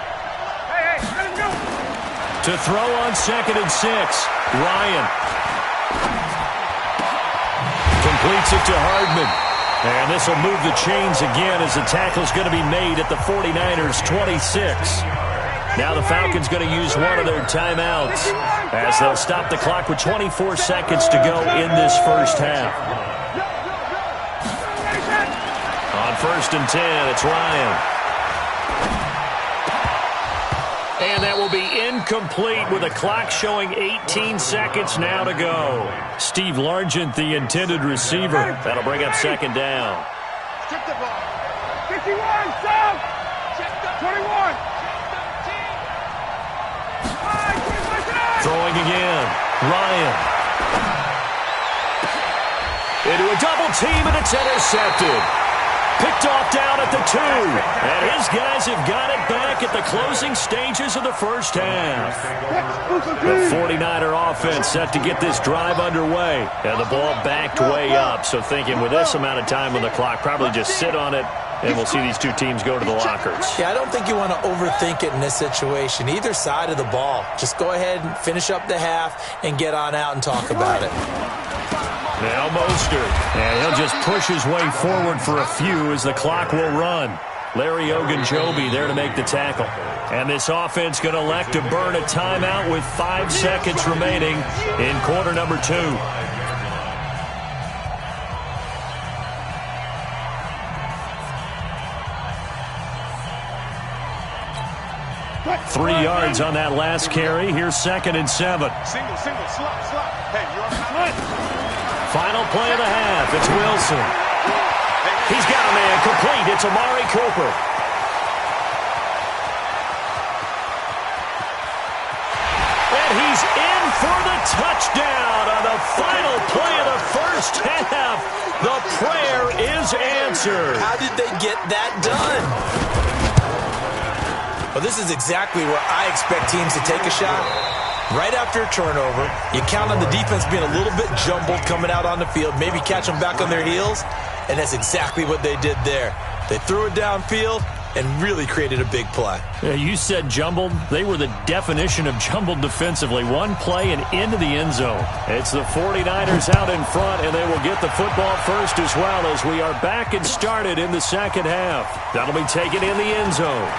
Hey, let him go. To throw on 2nd and 6. Ryan. Completes it to Hardman. And this will move the chains again as the tackle's going to be made at the 49ers' 26. Now the Falcons going to use one of their timeouts as they'll stop the clock with 24 seconds to go in this first half. On 1st and 10, it's Ryan. And that will be incomplete with a clock showing 18 seconds now to go. Steve Largent, the intended receiver. That'll bring up 2nd down. Check the ball. 51, stop. Check the 21. Throwing again. Ryan. Into a double team, and it's intercepted. Picked off down at the 2. And his guys have got it back at the closing stages of the first half. The 49er offense set to get this drive underway. And the ball backed way up. So thinking with this amount of time on the clock, probably just sit on it, and we'll see these two teams go to the lockers. Yeah, I don't think you want to overthink it in this situation. Either side of the ball. Just go ahead and finish up the half and get on out and talk about it. Now Mostert. And he'll just push his way forward for a few as the clock will run. Larry Ogunjobi there to make the tackle. And this offense going to elect to burn a timeout with 5 seconds remaining in quarter number 2. Three yards on that last carry. Here's 2nd and 7. Single, slot. Hey, you're on. Final play of the half. It's Wilson. He's got a man complete. It's Amari Cooper. And he's in for the touchdown on the final play of the first half. The prayer is answered. How did they get that done? Well, this is exactly where I expect teams to take a shot. Right after a turnover, you count on the defense being a little bit jumbled coming out on the field, maybe catch them back on their heels, and that's exactly what they did there. They threw it downfield and really created a big play. Yeah, you said jumbled. They were the definition of jumbled defensively. One play and into the end zone. It's the 49ers out in front, and they will get the football first as well as we are back and started in the second half. That'll be taken in the end zone.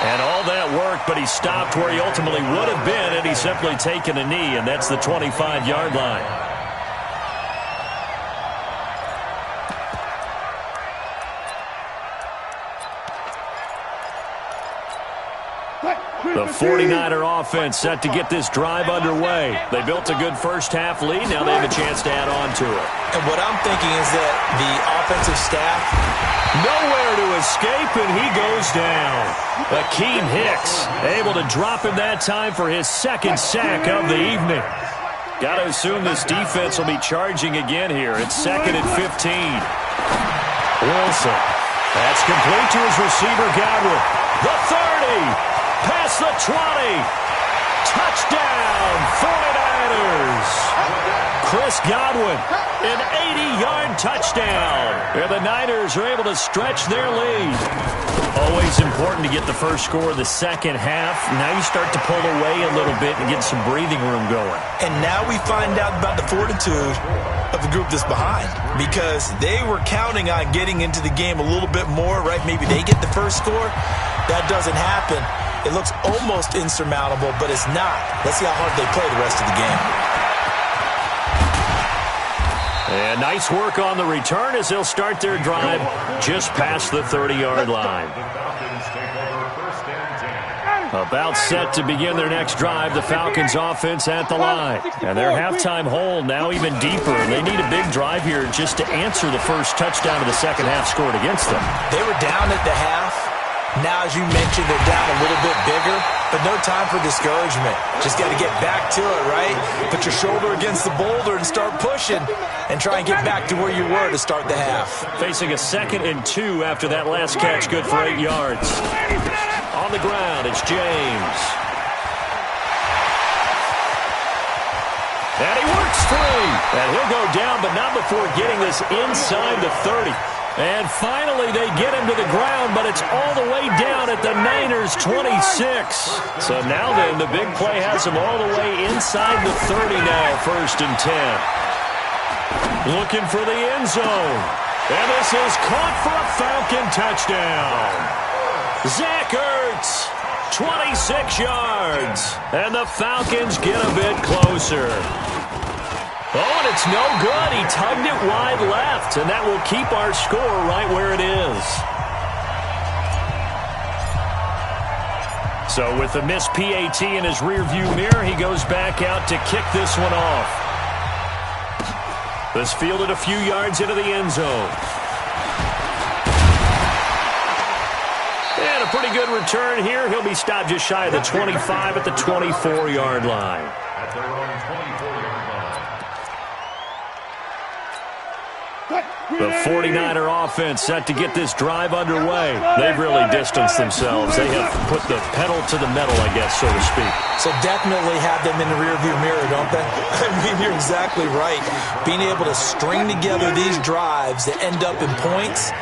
And all that work, but he stopped where he ultimately would have been had he simply taken a knee, and that's the 25-yard line. The 49er offense set to get this drive underway. They built a good first-half lead. Now they have a chance to add on to it. And what I'm thinking is that the offensive staff, nowhere to escape, and he goes down. Akeem Hicks able to drop him that time for his second sack of the evening. Got to assume this defense will be charging again here. It's 2nd and 15. Wilson. That's complete to his receiver, Godwin. The 30. Past the 20. Touchdown, 49ers. Chris Godwin, an 80-yard touchdown. And the Niners are able to stretch their lead. Always important to get the first score of the second half. Now you start to pull away a little bit and get some breathing room going. And now we find out about the fortitude of the group that's behind, because they were counting on getting into the game a little bit more, right? Maybe they get the first score. That doesn't happen. It looks almost insurmountable, but it's not. Let's see how hard they play the rest of the game. And nice work on the return as they'll start their drive just past the 30-yard line. About set to begin their next drive, the Falcons offense at the line. And their halftime hole now even deeper. They need a big drive here just to answer the first touchdown of the second half scored against them. They were down at the half. Now, as you mentioned, they're down a little bit bigger, but no time for discouragement. Just got to get back to it, right? Put your shoulder against the boulder and start pushing and try and get back to where you were to start the half. Facing a 2nd and 2 after that last catch, good for 8 yards. On the ground, it's James. And he works free. And he'll go down, but not before getting this inside the 30. And finally, they get him to the ground, but it's all the way down at the Niners' 26. So now then, the big play has him all the way inside the 30 now, 1st and 10. Looking for the end zone. And this is caught for a Falcon touchdown. Zach Ertz, 26 yards. And the Falcons get a bit closer. Oh, and it's no good. He tugged it wide left, and that will keep our score right where it is. So with the missed PAT in his rearview mirror, he goes back out to kick this one off. This fielded a few yards into the end zone. And a pretty good return here. He'll be stopped just shy of the 25 at the 24-yard line. At their own 24-yard line. The 49er offense set to get this drive underway. They've really distanced themselves. They have put the pedal to the metal, I guess, so to speak. So definitely have them in the rearview mirror, don't they? I mean, you're exactly right. Being able to string together these drives that end up in points,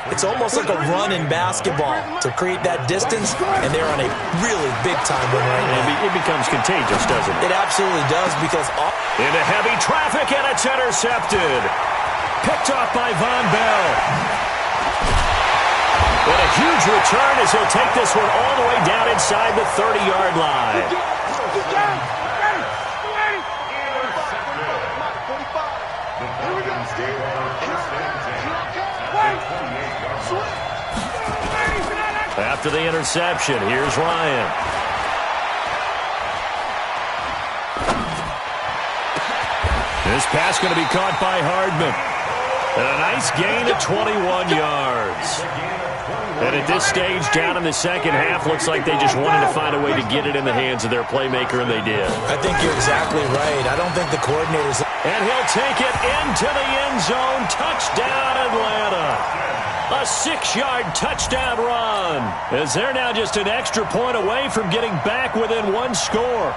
it's almost like a run in basketball to create that distance, and they're on a really big-time run right now. It becomes contagious, doesn't it? It absolutely does, because into heavy traffic, and it's intercepted. Picked off by Von Bell. What a huge return as he'll take this one all the way down inside the 30-yard line. After the interception, here's Ryan. This pass going to be caught by Hardman. And a nice gain of 21 yards. And at this stage, down in the second half, looks like they just wanted to find a way to get it in the hands of their playmaker, and they did. I think you're exactly right. I don't think the coordinators... And he'll take it into the end zone. Touchdown, Atlanta. A 6-yard touchdown run. As they're now just an extra point away from getting back within one score.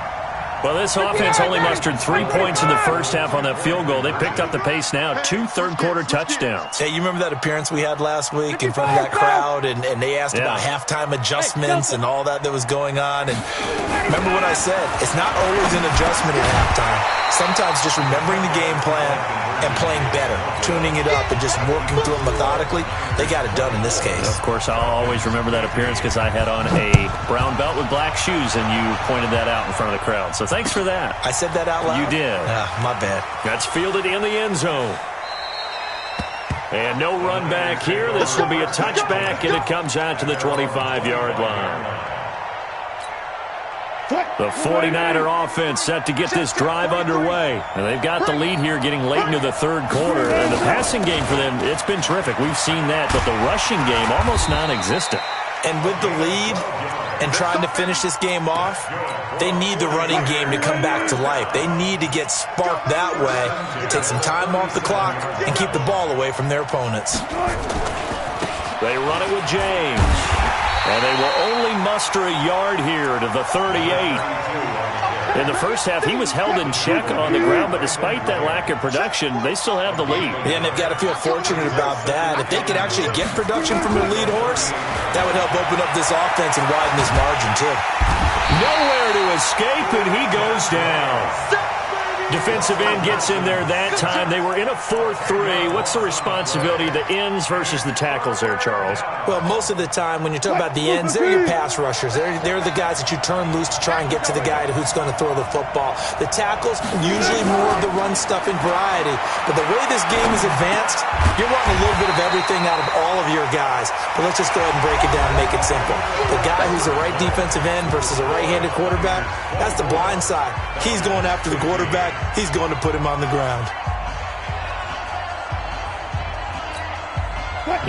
Well, this offense only mustered 3 points in the first half on that field goal. They picked up the pace now. 2 third-quarter touchdowns. Hey, you remember that appearance we had last week in front of that crowd, and they asked about halftime adjustments and all that was going on. And remember what I said. It's not always an adjustment at halftime. Sometimes just remembering the game plan and playing better, tuning it up and just working through it methodically. They got it done in this case. Of course, I'll always remember that appearance because I had on a brown belt with black shoes, and you pointed that out in front of the crowd. So thanks for that. I said that out loud? You did. My bad. That's fielded in the end zone. And no run back here. This will be a touchback, and it comes out to the 25-yard line. The 49er offense set to get this drive underway. And they've got the lead here getting late into the third quarter. And the passing game for them, it's been terrific. We've seen that. But the rushing game, almost non-existent. And with the lead and trying to finish this game off, they need the running game to come back to life. They need to get sparked that way, take some time off the clock, and keep the ball away from their opponents. They run it with James. And they will only muster a yard here to the 38. In the first half, he was held in check on the ground, but despite that lack of production, they still have the lead. Yeah, and they've got to feel fortunate about that. If they could actually get production from their lead horse, that would help open up this offense and widen this margin, too. Nowhere to escape, and he goes down. Defensive end gets in there that time. They were in a 4-3. What's the responsibility of the ends versus the tackles there, Charles? Well, most of the time when you talk about the ends, they're your pass rushers. They're the guys that you turn loose to try and get to the guy who's going to throw the football. The tackles, usually more of the run-stuffing variety. But the way this game is advanced, you're wanting a little bit of everything out of all of your guys. But let's just go ahead and break it down and make it simple. The guy who's the right defensive end versus a right-handed quarterback, that's the blind side. He's going after the quarterback. He's going to put him on the ground.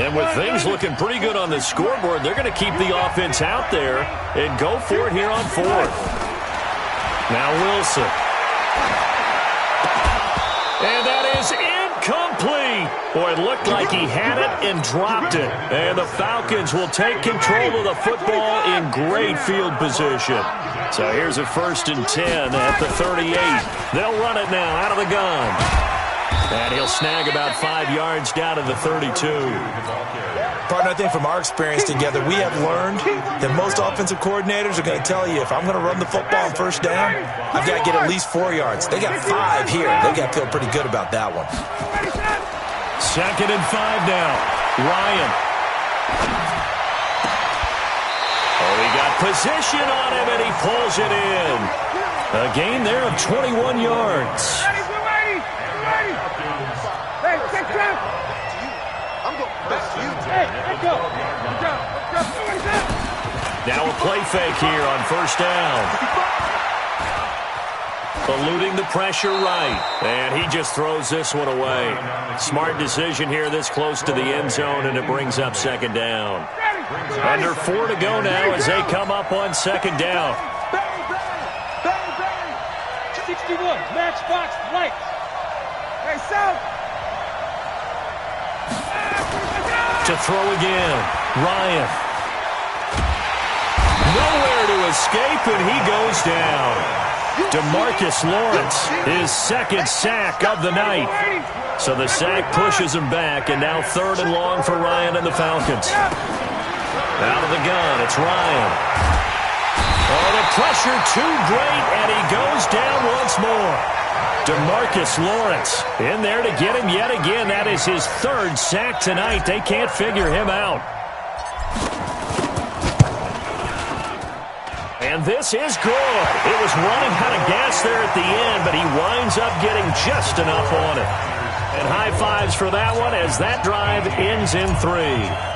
And with things looking pretty good on the scoreboard, they're going to keep the offense out there and go for it here on fourth. Now Wilson. And that is incomplete. Boy, it looked like he had it and dropped it. And the Falcons will take control of the football in great field position. So here's a 1st and 10 at the 38. They'll run it now out of the gun. And he'll snag about 5 yards down to the 32. Partner, I think from our experience together, we have learned that most offensive coordinators are going to tell you, if I'm going to run the football on first down, I've got to get at least 4 yards. They got 5 here. They've got to feel pretty good about that one. 2nd and 5 now. Ryan. Oh, he got position on him, and he pulls it in. A gain there of 21 yards. Hey, take time. Hey, let's go. Now a play fake here on first down. Eluding the pressure right. And he just throws this one away. Smart decision here this close to the end zone, and it brings up 2nd down. Under 4 to go now as they come up on 2nd down. 61, matchbox, right. Hey, south. To throw again. Ryan. Nowhere to escape, and he goes down. DeMarcus Lawrence, his 2nd sack of the night. So the sack pushes him back, and now 3rd and long for Ryan and the Falcons. Out of the gun, it's Ryan. Oh, the pressure too great, and he goes down once more. DeMarcus Lawrence in there to get him yet again. That is his 3rd sack tonight. They can't figure him out. And this is good. It was running out of gas there at the end, but he winds up getting just enough on it. And high fives for that one as that drive ends in 3.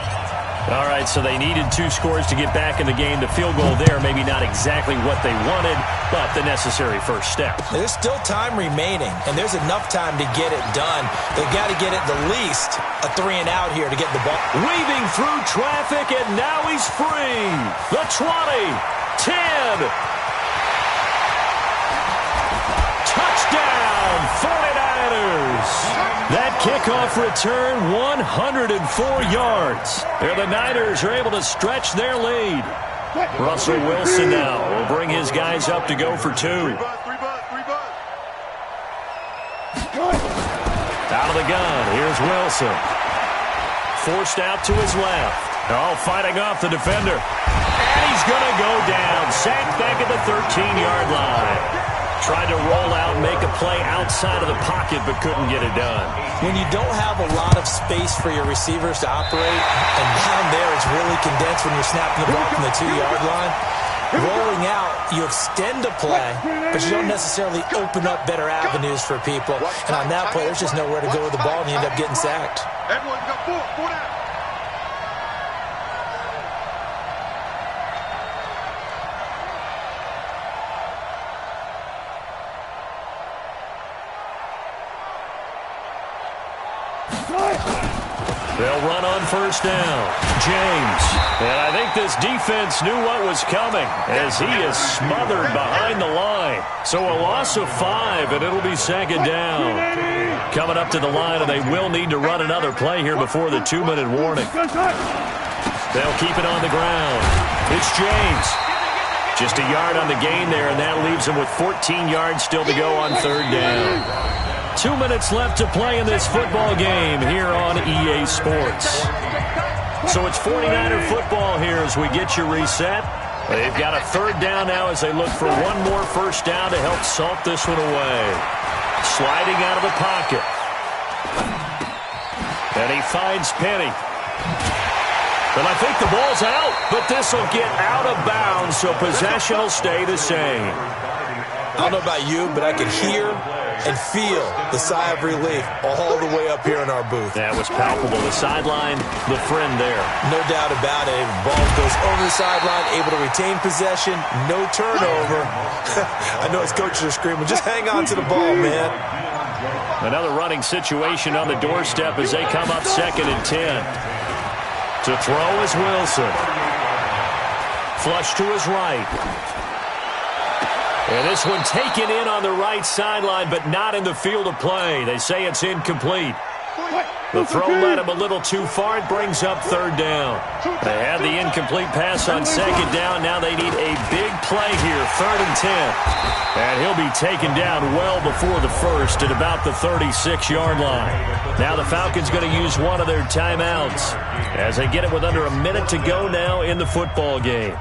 All right, so they needed 2 scores to get back in the game. The field goal there, maybe not exactly what they wanted, but the necessary first step. There's still time remaining, and there's enough time to get it done. They've got to get at the least a 3 and out here to get the ball. Weaving through traffic, and now he's free. The 20, 10. Touchdown, 49ers. That kickoff return, 104 yards. The Niners are able to stretch their lead. Russell Wilson now will bring his guys up to go for 2. Out of the gun, here's Wilson. Forced out to his left. Oh, fighting off the defender. And he's going to go down. Sacked back at the 13-yard line. Tried to roll out and make a play outside of the pocket, but couldn't get it done. When you don't have a lot of space for your receivers to operate, and down there it's really condensed when you're snapping the ball from the 2-yard line, rolling out, you extend a play, but you don't necessarily open up better avenues for people. And on that play, there's just nowhere to go with the ball, and you end up getting sacked. Everyone got four down. They'll run on first down. James. And I think this defense knew what was coming as he is smothered behind the line. So a loss of 5, and it'll be second down. Coming up to the line, and they will need to run another play here before the 2-minute warning. They'll keep it on the ground. It's James. Just a yard on the gain there, and that leaves him with 14 yards still to go on third down. 2 minutes left to play in this football game here on EA Sports. So it's 49er football here as we get you reset. They've got a third down now as they look for one more first down to help salt this one away. Sliding out of the pocket. And he finds Penny. And I think the ball's out, but this will get out of bounds, so possession will stay the same. I don't know about you, but I could hear and feel the sigh of relief all the way up here in our booth. That was palpable. The sideline, the friend there. No doubt about it. Ball goes over the sideline, able to retain possession, no turnover. I know his coaches are screaming, just hang on to the ball, man. Another running situation on the doorstep as they come up 2nd and 10. To throw is Wilson. Flush to his right. And this one taken in on the right sideline, but not in the field of play. They say it's incomplete. The throw led him a little too far. It brings up third down. They had the incomplete pass on second down. Now they need a big play here, 3rd and 10. And he'll be taken down well before the first at about the 36-yard line. Now the Falcons going to use one of their timeouts as they get it with under a minute to go now in the football game.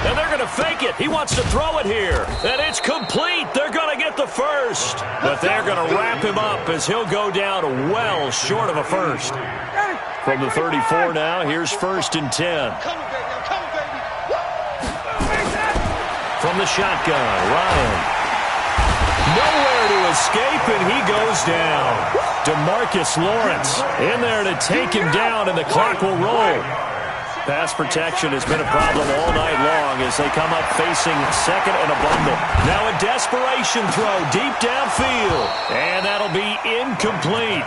And they're going to fake it. He wants to throw it here. And it's complete. They're going to get the first. But they're going to wrap him up as he'll go down well short of a first. From the 34 now, here's 1st and 10. From the shotgun, Ryan. Nowhere to escape, and he goes down. DeMarcus Lawrence in there to take him down, and the clock will roll. Pass protection has been a problem all night long as they come up facing 2nd and a bundle. Now a desperation throw deep downfield, and that'll be incomplete.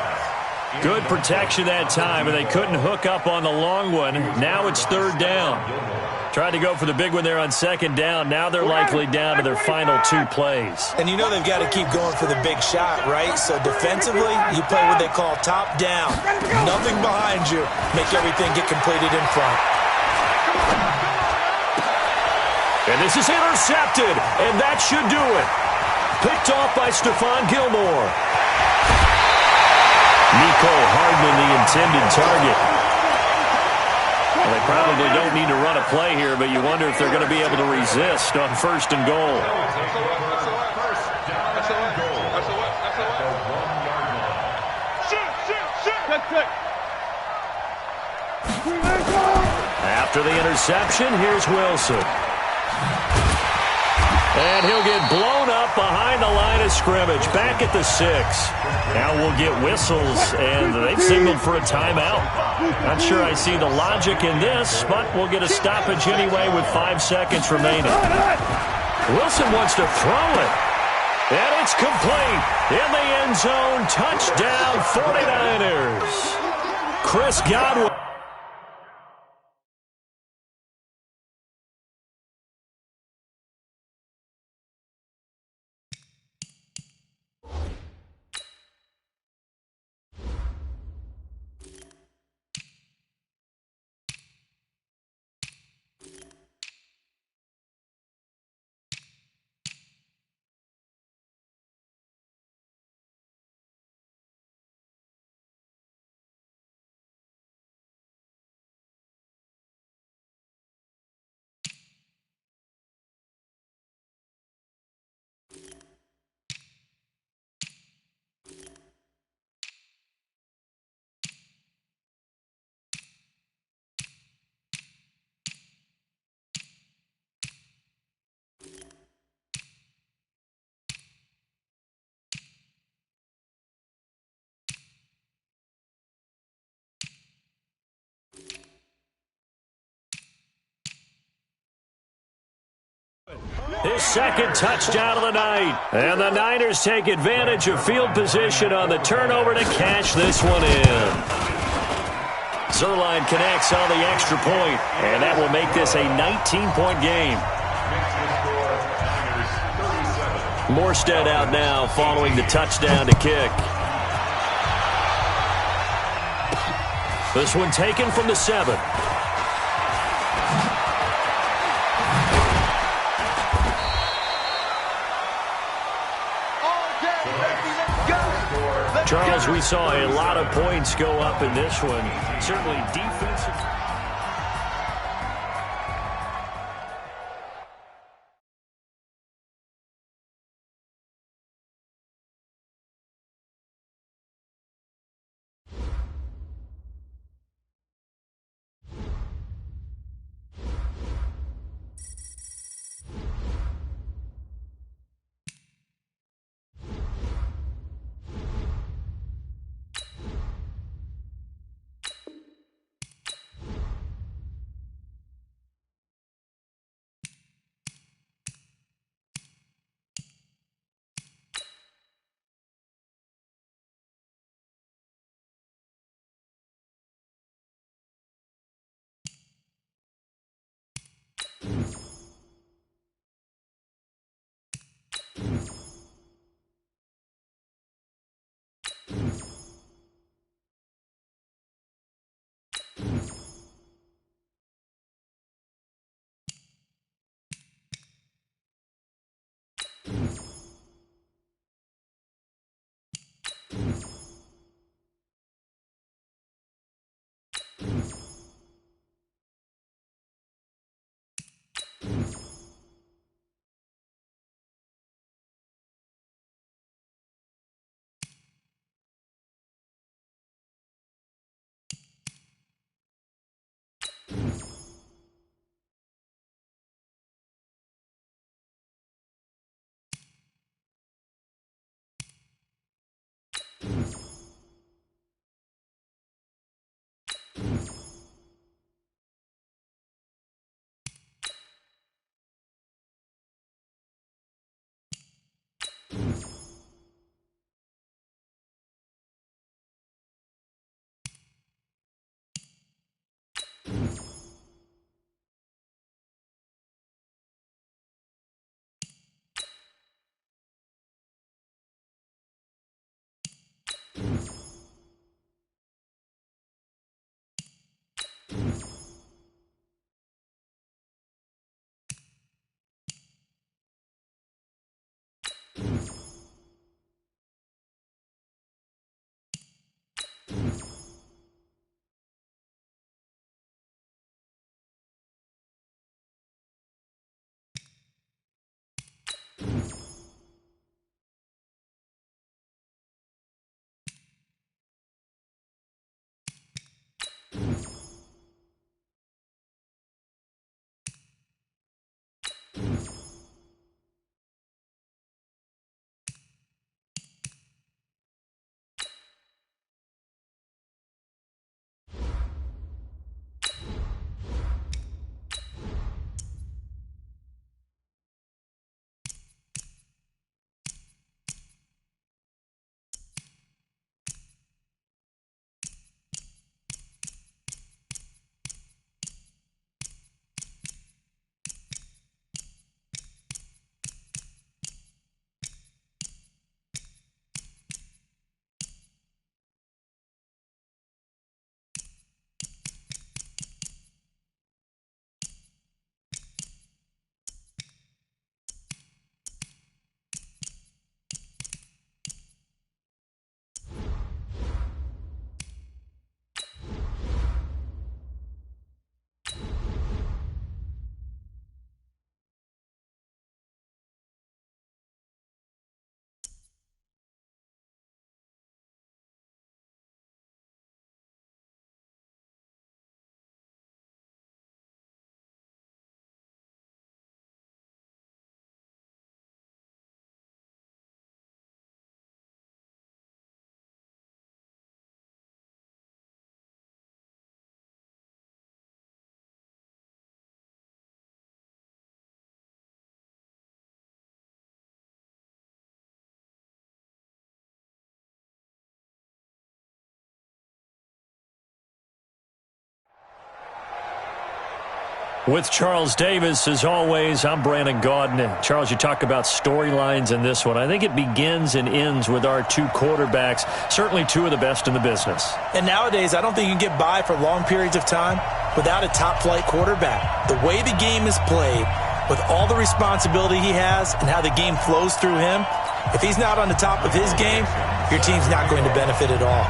Good protection that time, and they couldn't hook up on the long one. Now it's 3rd down. Tried to go for the big one there on 2nd down. Now they're likely down to their final 2 plays. And you know they've got to keep going for the big shot, right? So defensively, you play what they call top down. Nothing behind you. Make everything get completed in front. And this is intercepted, and that should do it. Picked off by Stephon Gilmore. Nico Hardman, the intended target. Well, they probably don't need to run a play here, but you wonder if they're going to be able to resist on 1st and goal. After the interception, here's Wilson. And he'll get blown up behind the line of scrimmage, back at the 6. Now we'll get whistles, and they've signaled for a timeout. Not sure I see the logic in this, but we'll get a stoppage anyway with 5 seconds remaining. Wilson wants to throw it. And it's complete. In the end zone, touchdown 49ers. Chris Godwin. His second touchdown of the night. And the Niners take advantage of field position on the turnover to cash this one in. Zerline connects on the extra point, and that will make this a 19-point game. Morstead out now following the touchdown to kick. This one taken from the 7. Charles, we saw a lot of points go up in this one. Certainly defensive. With Charles Davis, as always, I'm Brandon Gaudin. Charles, you talk about storylines in this one. I think it begins and ends with our two quarterbacks, certainly two of the best in the business. And nowadays, I don't think you can get by for long periods of time without a top-flight quarterback. The way the game is played, with all the responsibility he has and how the game flows through him, if he's not on the top of his game, your team's not going to benefit at all.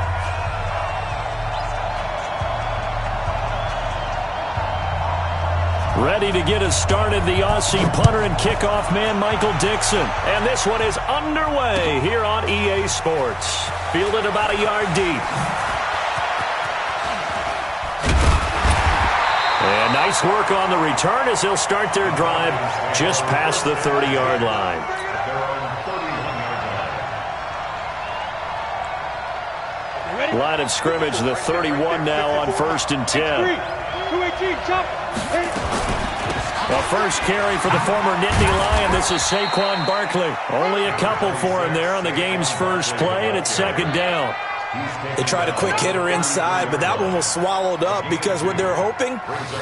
Ready to get us started, the Aussie punter and kickoff man, Michael Dixon. And this one is underway here on EA Sports. Fielded about a yard deep. And nice work on the return as they'll start their drive just past the 30-yard line. Line of scrimmage, the 31 now on 1st and 10. 218, chop. The first carry for the former Nittany Lion. This is Saquon Barkley. Only a couple for him there on the game's first play, and it's 2nd down. They tried a quick hitter inside, but that one was swallowed up because what they're hoping,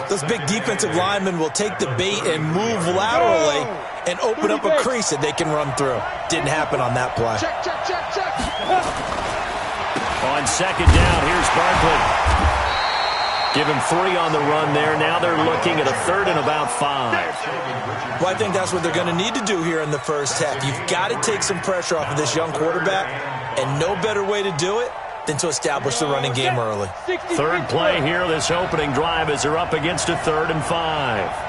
those big defensive linemen will take the bait and move laterally and open up a crease that they can run through. Didn't happen on that play. Check. On 2nd down, here's Barkley. Give him 3 on the run there. Now they're looking at a 3rd and about 5. Well, I think that's what they're going to need to do here in the first half. You've got to take some pressure off of this young quarterback, and no better way to do it than to establish the running game early. 3rd play here, this opening drive, as they're up against a 3rd and 5.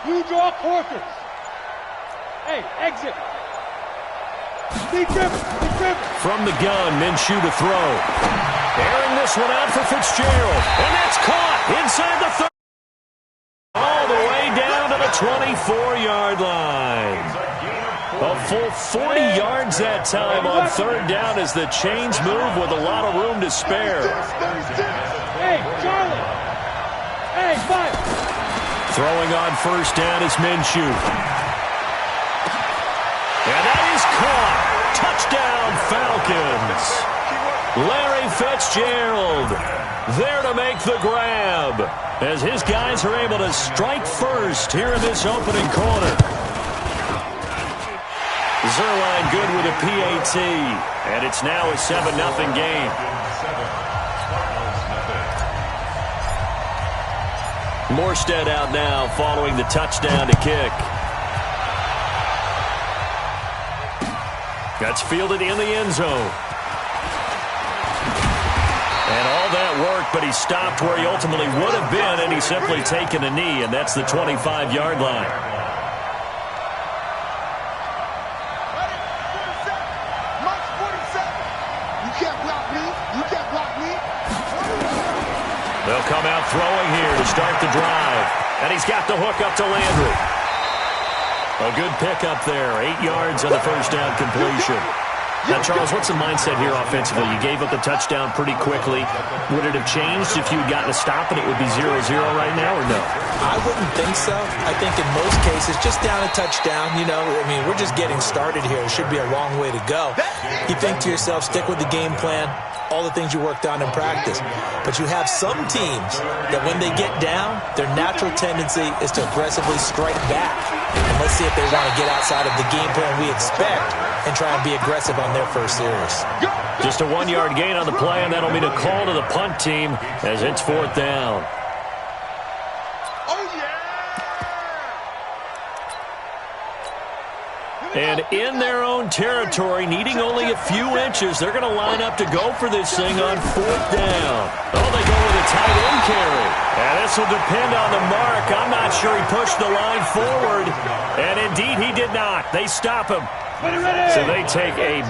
You draw quarters. Hey, exit. Be driven. From the gun, Minshew to throw. Airing this one out for Fitzgerald. And that's caught inside the 30. All the way down to the 24-yard line. A full 40 yards that time on 3rd down as the chains move with a lot of room to spare. Hey, Charlie. Hey, fight. Throwing on 1st down is Minshew. And that is caught. Touchdown, Falcons. Larry Fitzgerald there to make the grab as his guys are able to strike first here in this opening quarter. Zerline good with a PAT, and it's now a 7-0 game. Morstead out now following the touchdown to kick. That's fielded in the end zone. And all that work, but he stopped where he ultimately would have been, and he's simply taken a knee, and that's the 25-yard line. They'll come out throwing here to start the drive. And he's got the hook up to Landry. A good pickup there. 8 yards on the 1st down completion. Now, Charles, what's the mindset here offensively? You gave up the touchdown pretty quickly. Would it have changed if you had gotten a stop and it would be 0-0 right now, or no? I wouldn't think so. I think in most cases, just down a touchdown, you know, I mean, we're just getting started here. It should be a long way to go. You think to yourself, stick with the game plan, all the things you worked on in practice. But you have some teams that when they get down, their natural tendency is to aggressively strike back. And let's see if they want to get outside of the game plan we expect and try and be aggressive on their first series. Just a 1-yard gain on the play, and that'll mean a call to the punt team as it's 4th down. And in their own territory, needing only a few inches, they're going to line up to go for this thing on 4th down. Oh, they go with a tight end carry. And this will depend on the mark. I'm not sure he pushed the line forward. And indeed, he did not. They stop him. So they take a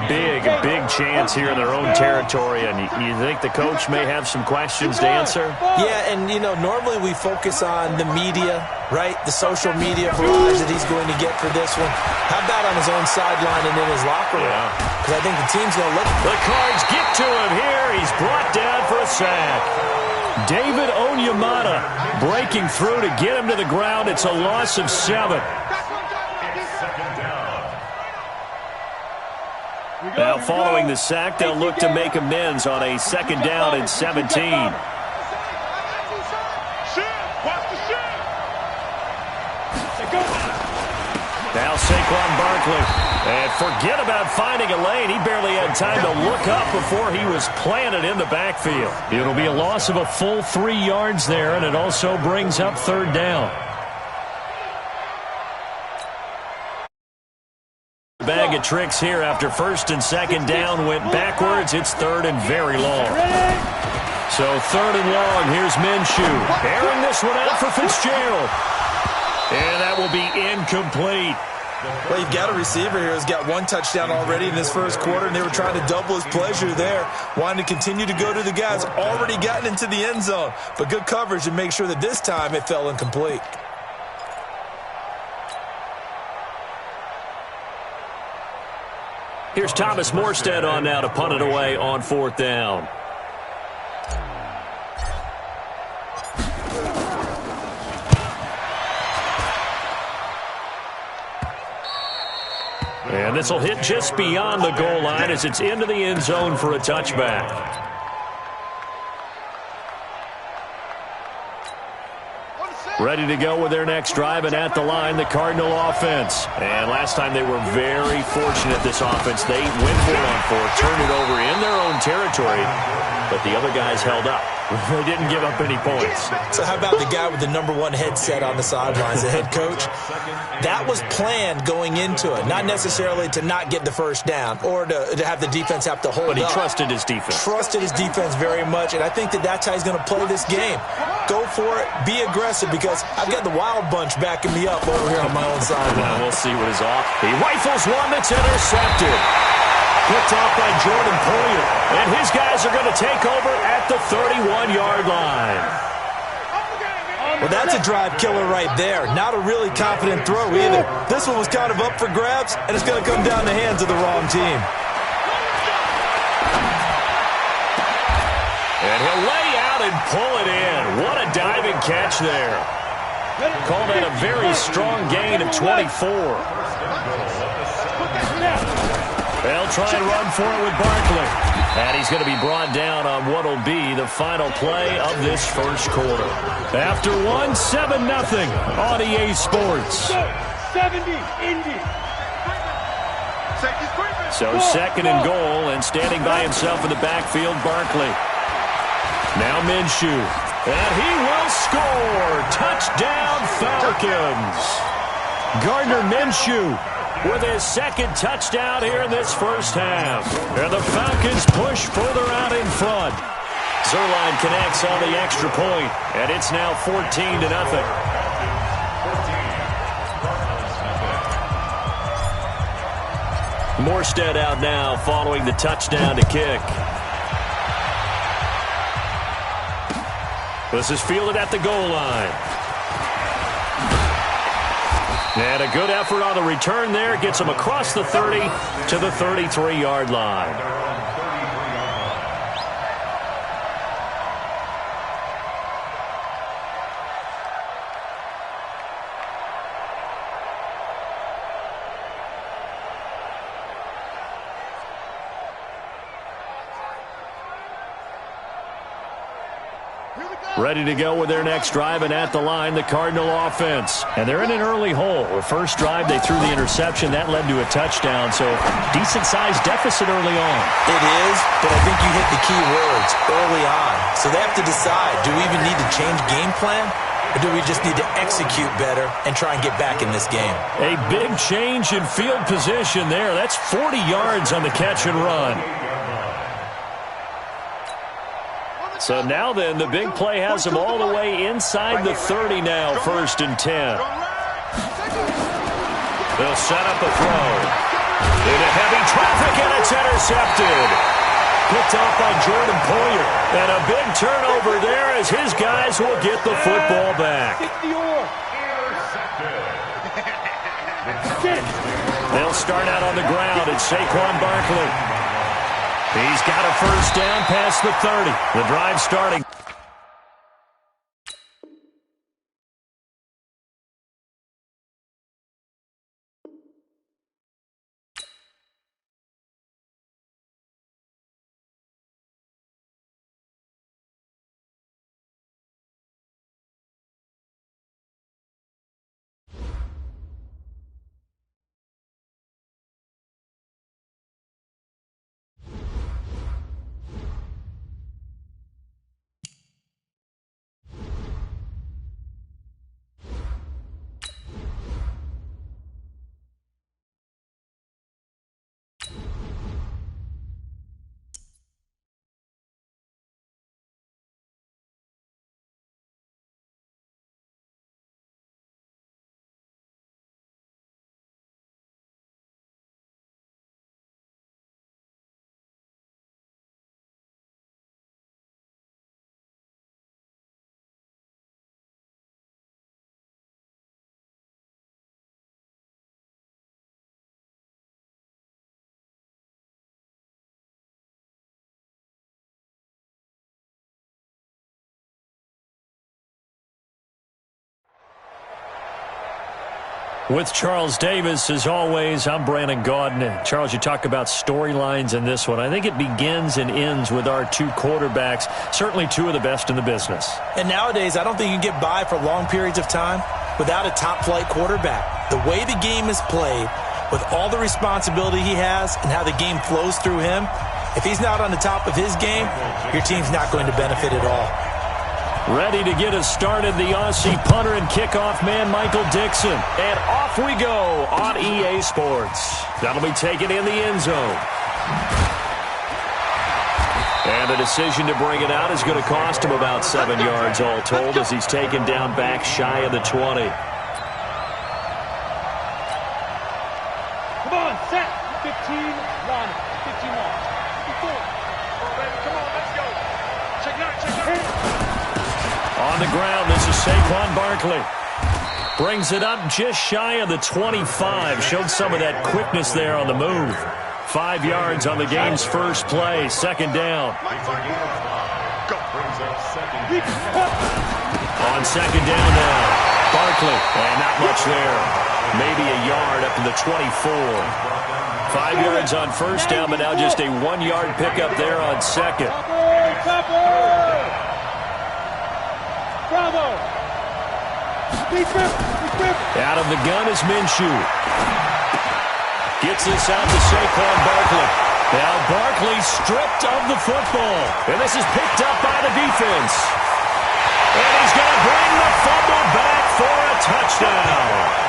big chance here in their own territory. And you think the coach may have some questions to answer? Yeah, and, you know, normally we focus on the media, right? The social media barrage that he's going to get for this one. How about on his own sideline and in his locker room? Because I think the team's going to look. The Cards get to him here. He's brought down for a sack. David Onyemata breaking through to get him to the ground. It's a loss of 7. It's 2nd down. Now following the sack, they'll look to make amends on a 2nd down and 17. Now Saquon Barkley. And forget about finding a lane. He barely had time to look up before he was planted in the backfield. It'll be a loss of a full 3 yards there, and it also brings up 3rd down. Bag of tricks here after 1st and 2nd down went backwards. It's 3rd and very long. So 3rd and long. Here's Minshew. Airing this one out for Fitzgerald. And that will be incomplete. Well, you've got a receiver here who's got 1 touchdown already in this 1st quarter, and they were trying to double his pleasure there, wanting to continue to go to the guys already gotten into the end zone. But good coverage to make sure that this time it fell incomplete. Here's Thomas Morstead on now to punt it away on 4th down. And this will hit just beyond the goal line as it's into the end zone for a touchback. Ready to go with their next drive, and at the line, the Cardinal offense. And last time they were very fortunate, this offense. They went for it on 4th, turned it over in their own territory, but the other guys held up. They didn't give up any points. So how about the guy with the #1 headset on the sidelines, the head coach? That was planned going into it, not necessarily to not get the 1st down or to have the defense have to hold up. But he trusted his defense. Trusted his defense very much, and I think that that's how he's going to play this game. Go for it, be aggressive, because I've got the Wild Bunch backing me up over here on my own sideline. We'll see what is off. He rifles one that's intercepted. Picked off by Jordan Poyer. And his guys are going to take over at the 31-yard line. Well, that's a drive killer right there. Not a really confident throw either. This one was kind of up for grabs, and it's going to come down the hands of the wrong team. And he'll lay out and pull it in. What a diving catch there. Call that a very strong gain of 24. They'll try and run for it with Barkley. And he's going to be brought down on what will be the final play of this 1st quarter. After 7-0 on EA Sports. 70, Indy. So 2nd and goal, and standing by himself in the backfield, Barkley. Now Minshew. And he will score. Touchdown, Falcons. Gardner Minshew with his 2nd touchdown here in this 1st half. And the Falcons push further out in front. Zerline connects on the extra point, and it's now 14-0. Morstead out now following the touchdown to kick. This is fielded at the goal line. And a good effort on the return there. Gets him across the 30 to the 33-yard line. Ready to go with their next drive, and at the line, the Cardinal offense. And they're in an early hole. The first drive, they threw the interception. That led to a touchdown, so decent-sized deficit early on. It is, but I think you hit the key words, early on. So they have to decide, do we even need to change game plan, or do we just need to execute better and try and get back in this game? A big change in field position there. That's 40 yards on the catch and run. So now then, the big play has them all the way inside the 30 now, 1st and 10. They'll set up a throw. Into heavy traffic, and it's intercepted. Picked off by Jordan Poyer. And a big turnover there as his guys will get the football back. They'll start out on the ground. It's Saquon Barkley. He's got a 1st down past the 30. The drive starting. With Charles Davis, as always, I'm Brandon Gaudin. Charles, you talk about storylines in this one. I think it begins and ends with our two quarterbacks, certainly two of the best in the business. And nowadays, I don't think you can get by for long periods of time without a top-flight quarterback. The way the game is played, with all the responsibility he has and how the game flows through him, if he's not on the top of his game, your team's not going to benefit at all. Ready to get us started, the Aussie punter and kickoff man, Michael Dixon. And off we go on EA Sports. That'll be taken in the end zone. And the decision to bring it out is going to cost him about 7 yards all told as he's taken down back shy of the 20. Come on, set. 15, 1, 15 more. 54. Come on, let's go. Check it out. On the ground, this is Saquon Barkley. Brings it up just shy of the 25. Showed some of that quickness there on the move. 5 yards on the game's first play. Second down. On second down now. Barkley. And not much there. Maybe a yard up to the 24. 5 yards on first down, but now just a 1 yard pickup there on second. Bravo! Out of the gun is Minshew. Gets this out to Saquon Barkley. Now Barkley stripped of the football. And this is picked up by the defense. And he's going to bring the fumble back for a touchdown.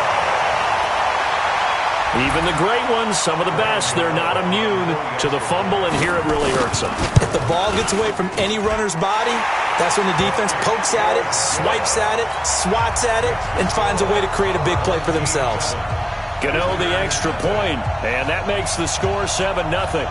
Even the great ones, some of the best, they're not immune to the fumble, and here it really hurts them. If the ball gets away from any runner's body, that's when the defense pokes at it, swipes at it, swats at it, and finds a way to create a big play for themselves. Gano the extra point, and that makes the score 7-0.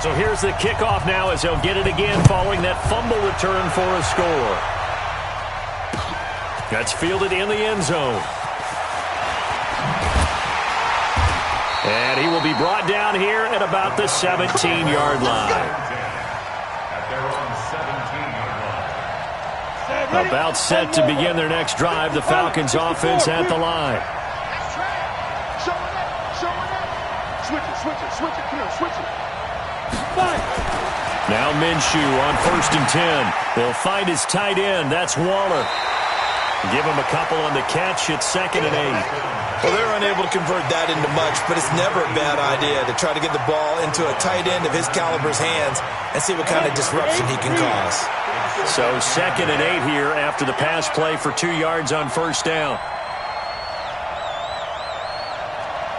So here's the kickoff now as they'll get it again following that fumble return for a score. That's fielded in the end zone. And he will be brought down here at about the 17-yard line. About set to begin their next drive. The Falcons offense at the line. Switch it. Come on, switch it. Now Minshew on 1st and 10. They'll find his tight end. That's Waller. Give him a couple on the catch. It's 2nd and 8. Well, they're unable to convert that into much, but it's never a bad idea to try to get the ball into a tight end of his caliber's hands and see what kind of disruption he can cause. So 2nd and 8 here after the pass play for 2 yards on first down.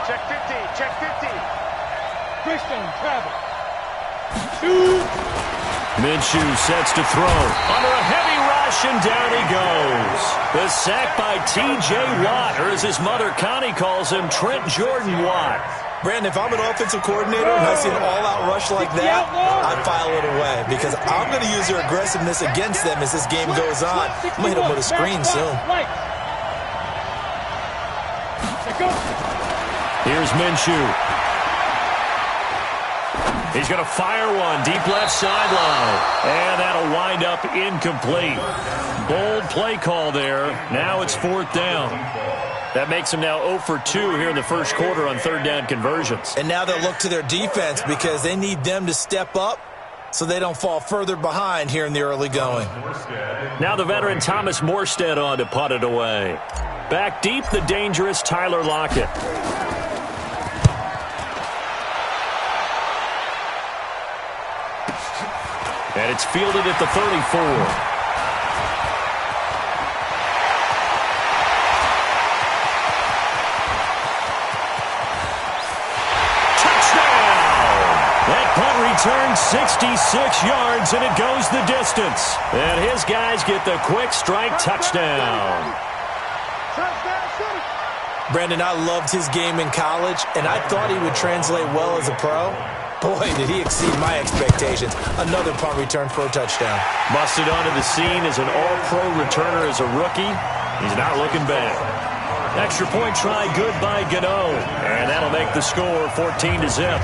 Check 50, check 50. Christian, travel. Minshew sets to throw. Under a heavy rush, and down he goes. The sack by T.J. Watt, or as his mother Connie calls him, Trent Jordan Watt. Brandon, if I'm an offensive coordinator and I see an all-out rush like that, I file it away because I'm going to use their aggressiveness against them as this game goes on. I'm going to hit them with a screen soon. Here's Minshew. He's going to fire one deep left sideline. And that'll wind up incomplete. Bold play call there. Now it's 4th down. That makes them now 0 for 2 here in the first quarter on 3rd down conversions. And now they'll look to their defense because they need them to step up so they don't fall further behind here in the early going. Now the veteran Thomas Morstead on to punt it away. Back deep, the dangerous Tyler Lockett. And it's fielded at the 34. That punt returns 66 yards, and it goes the distance. And his guys get the quick strike touchdown. Brandon, I loved his game in college, and I thought he would translate well as a pro. Boy, did he exceed my expectations. Another punt return for a touchdown. Busted onto the scene as an all-pro returner as a rookie. He's not looking back. Extra point try good by Gano. And that'll make the score 14-0.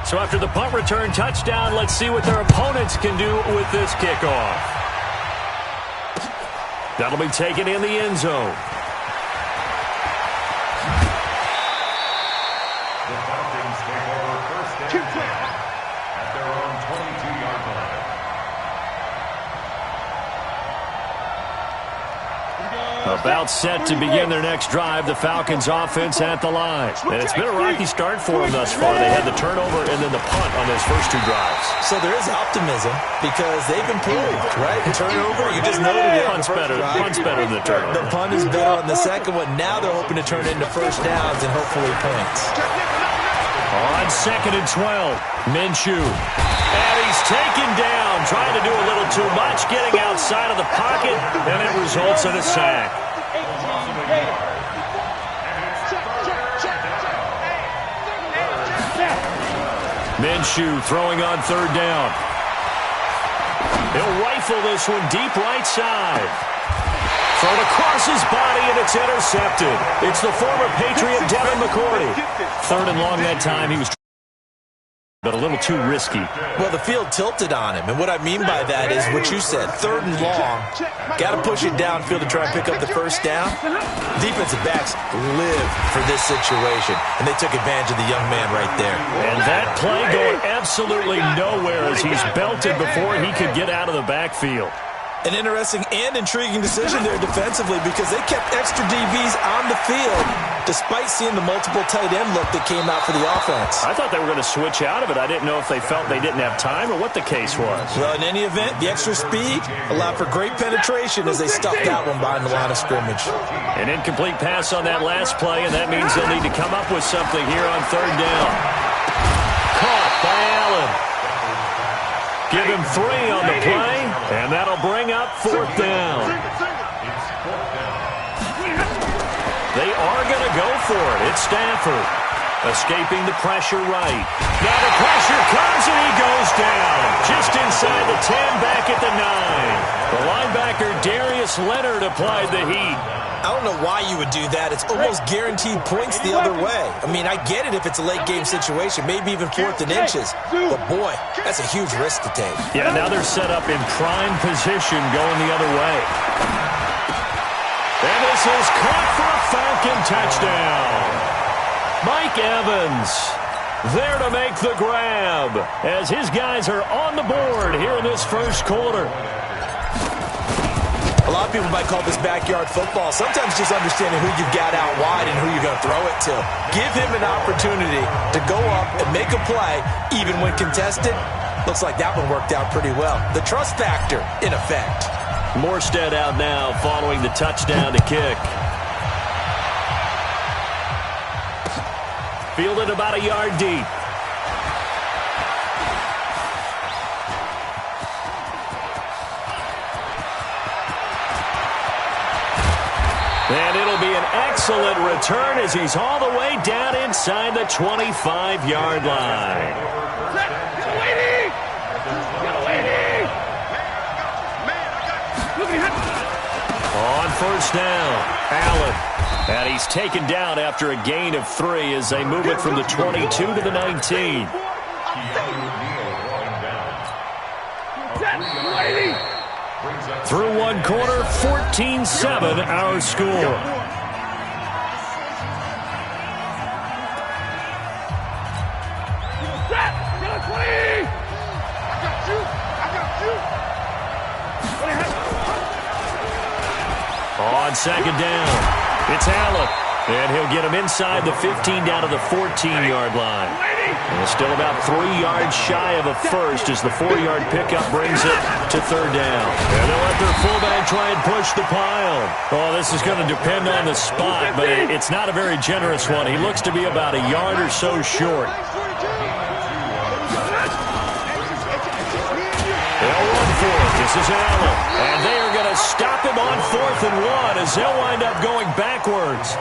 So after the punt return touchdown, let's see what their opponents can do with this kickoff. That'll be taken in the end zone. The Falcons take over first and 10 at their own 22-yard line. About set to begin their next drive, the Falcons offense at the line. And it's been a rocky start for them thus far. They had the turnover and then the punt on those first two drives. So there is optimism because they've improved, right? Turnover, you just noted it. Punt's better than the turnover. The punt is better on the second one. Now they're hoping to turn it into first downs and hopefully points. On 2nd and 12, Minshew. And he's taken down, trying to do a little too much, getting outside of the pocket, and it results in a sack. Minshew throwing on 3rd down. He'll rifle this one deep right side. Thrown across his body, and it's intercepted. It's the former Patriot Devin McCourty. 3rd and long that time. He was but a little too risky. Well, the field tilted on him, and what I mean by that is what you said, 3rd and long. Got to push it downfield to try and pick up the first down. Defensive backs live for this situation, and they took advantage of the young man right there. And that play going absolutely nowhere as he's belted before he could get out of the backfield. An interesting and intriguing decision there defensively because they kept extra DBs on the field despite seeing the multiple tight end look that came out for the offense. I thought they were going to switch out of it. I didn't know if they felt they didn't have time or what the case was. Well, in any event, the extra speed allowed for great penetration as they stuffed that one behind the line of scrimmage. An incomplete pass on that last play, and that means they'll need to come up with something here on 3rd down. Caught by Allen. Give him 3 on the play, and that'll bring up 4th down. They are going to go for it. It's Stafford. Escaping the pressure right. Now the pressure comes, and he goes down. Just inside the 10, back at the 9. The linebacker, Darius Leonard, applied the heat. I don't know why you would do that. It's almost guaranteed points the other way. I mean, I get it if it's a late-game situation, maybe even 4th and inches. But, boy, that's a huge risk to take. Yeah, now they're set up in prime position going the other way. And this is caught for a Falcon touchdown. Mike Evans there to make the grab as his guys are on the board here in this first quarter. A lot of people might call this backyard football. Sometimes just understanding who you've got out wide and who you're going to throw it to. Give him an opportunity to go up and make a play, even when contested. Looks like that one worked out pretty well. The trust factor, in effect. Morstead out now following the touchdown to kick. Fielded about a yard deep. And it'll be an excellent return as he's all the way down inside the 25-yard line. On 1st down, Allen. And he's taken down after a gain of 3 as they move it from the 22 to the 19. Through one quarter, 14-7 our score. On 2nd down, it's Allen. And he'll get him inside the 15 down to the 14-yard line. And still about 3 yards shy of a first as the 4-yard pickup brings it to 3rd down. And they'll let their fullback try and push the pile. Oh, this is going to depend on the spot, but it's not a very generous one. He looks to be about a yard or so short. They'll run for it. This is Allen. And they are going to stop him on 4th and 1 as they'll wind up going backwards.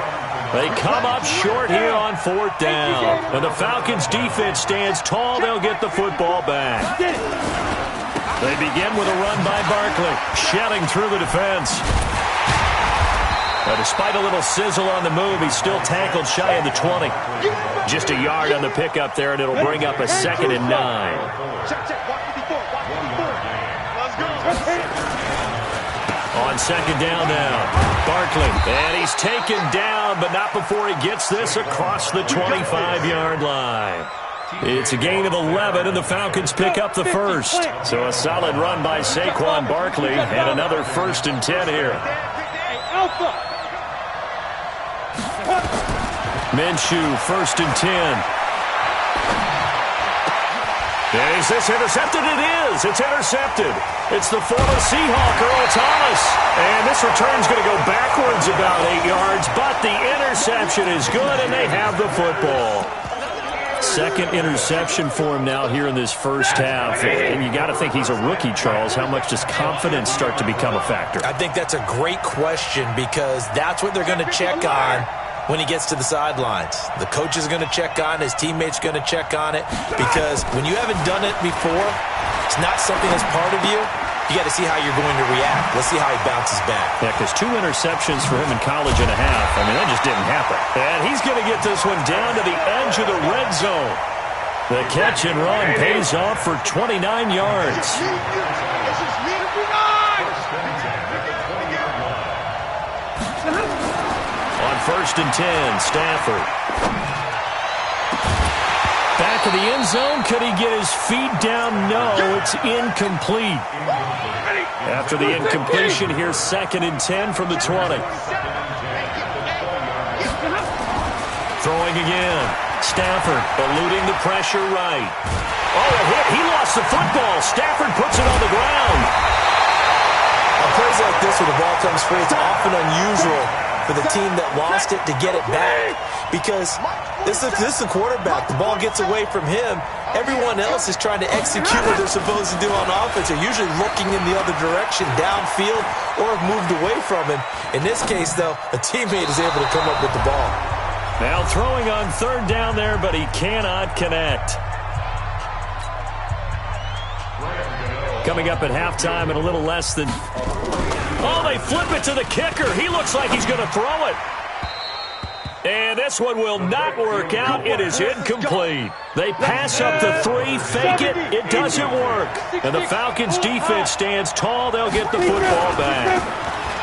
They come up short here on 4th down. And the Falcons' defense stands tall. They'll get the football back. They begin with a run by Barkley, shedding through the defense. Despite a little sizzle on the move, he's still tackled shy of the 20. Just a yard on the pickup there, and it'll bring up a 2nd and 9. On 2nd down now, Barkley. And he's taken down, but not before he gets this across the 25-yard line. It's a gain of 11, and the Falcons pick up the first. So a solid run by Saquon Barkley, and another 1st and 10 here. Minshew, 1st and 10. Is this intercepted? It is. It's intercepted. It's the former Seahawk, Earl Thomas. And this return's going to go backwards about 8 yards, but the interception is good, and they have the football. 2nd interception for him now here in this first half. And you got to think he's a rookie, Charles. How much does confidence start to become a factor? I think that's a great question because that's what they're going to check on when he gets to the sidelines. The coach is going to check on it. His teammates are going to check on it because when you haven't done it before, it's not something that's part of you. You got to see how you're going to react. Let's see how he bounces back. Yeah, because 2 interceptions for him in college and a half. I mean, that just didn't happen. And he's going to get this one down to the edge of the red zone. The catch and run pays off for 29 yards. On 1st and 10, Stafford. Back of the end zone. Could he get his feet down? No, it's incomplete. After the incompletion, here's 2nd and 10 from the 20. Throwing again. Stafford eluding the pressure right. Oh, a hit. He lost the football. Stafford puts it on the ground. On plays like this where the ball comes free, it's often unusual for the team that lost it to get it back because this is the quarterback. The ball gets away from him. Everyone else is trying to execute what they're supposed to do on offense. They're usually looking in the other direction, downfield, or have moved away from him. In this case, though, a teammate is able to come up with the ball. Now throwing on 3rd down there, but he cannot connect. Coming up at halftime in a little less than... Oh, they flip it to the kicker. He looks like he's going to throw it. And this one will not work out. It is incomplete. They pass up the 3, fake it. It doesn't work. And the Falcons' defense stands tall. They'll get the football back.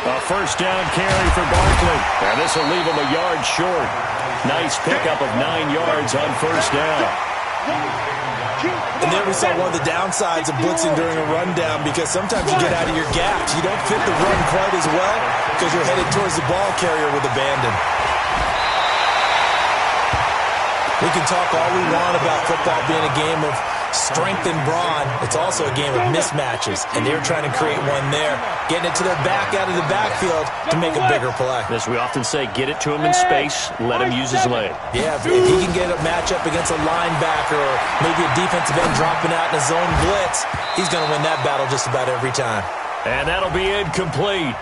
A 1st down carry for Barkley. And this will leave him a yard short. Nice pickup of 9 yards on 1st down. And there we saw one of the downsides of blitzing during a rundown because sometimes you get out of your gaps. You don't fit the run quite as well because you're headed towards the ball carrier with abandon. We can talk all we want about football being a game of strength and brawn. It's also a game of mismatches, and they're trying to create one there, getting it to their back out of the backfield to make a bigger play. As we often say, get it to him in space, let him use his leg. Yeah, if he can get a matchup against a linebacker or maybe a defensive end dropping out in a zone blitz, he's going to win that battle just about every time. And that'll be incomplete.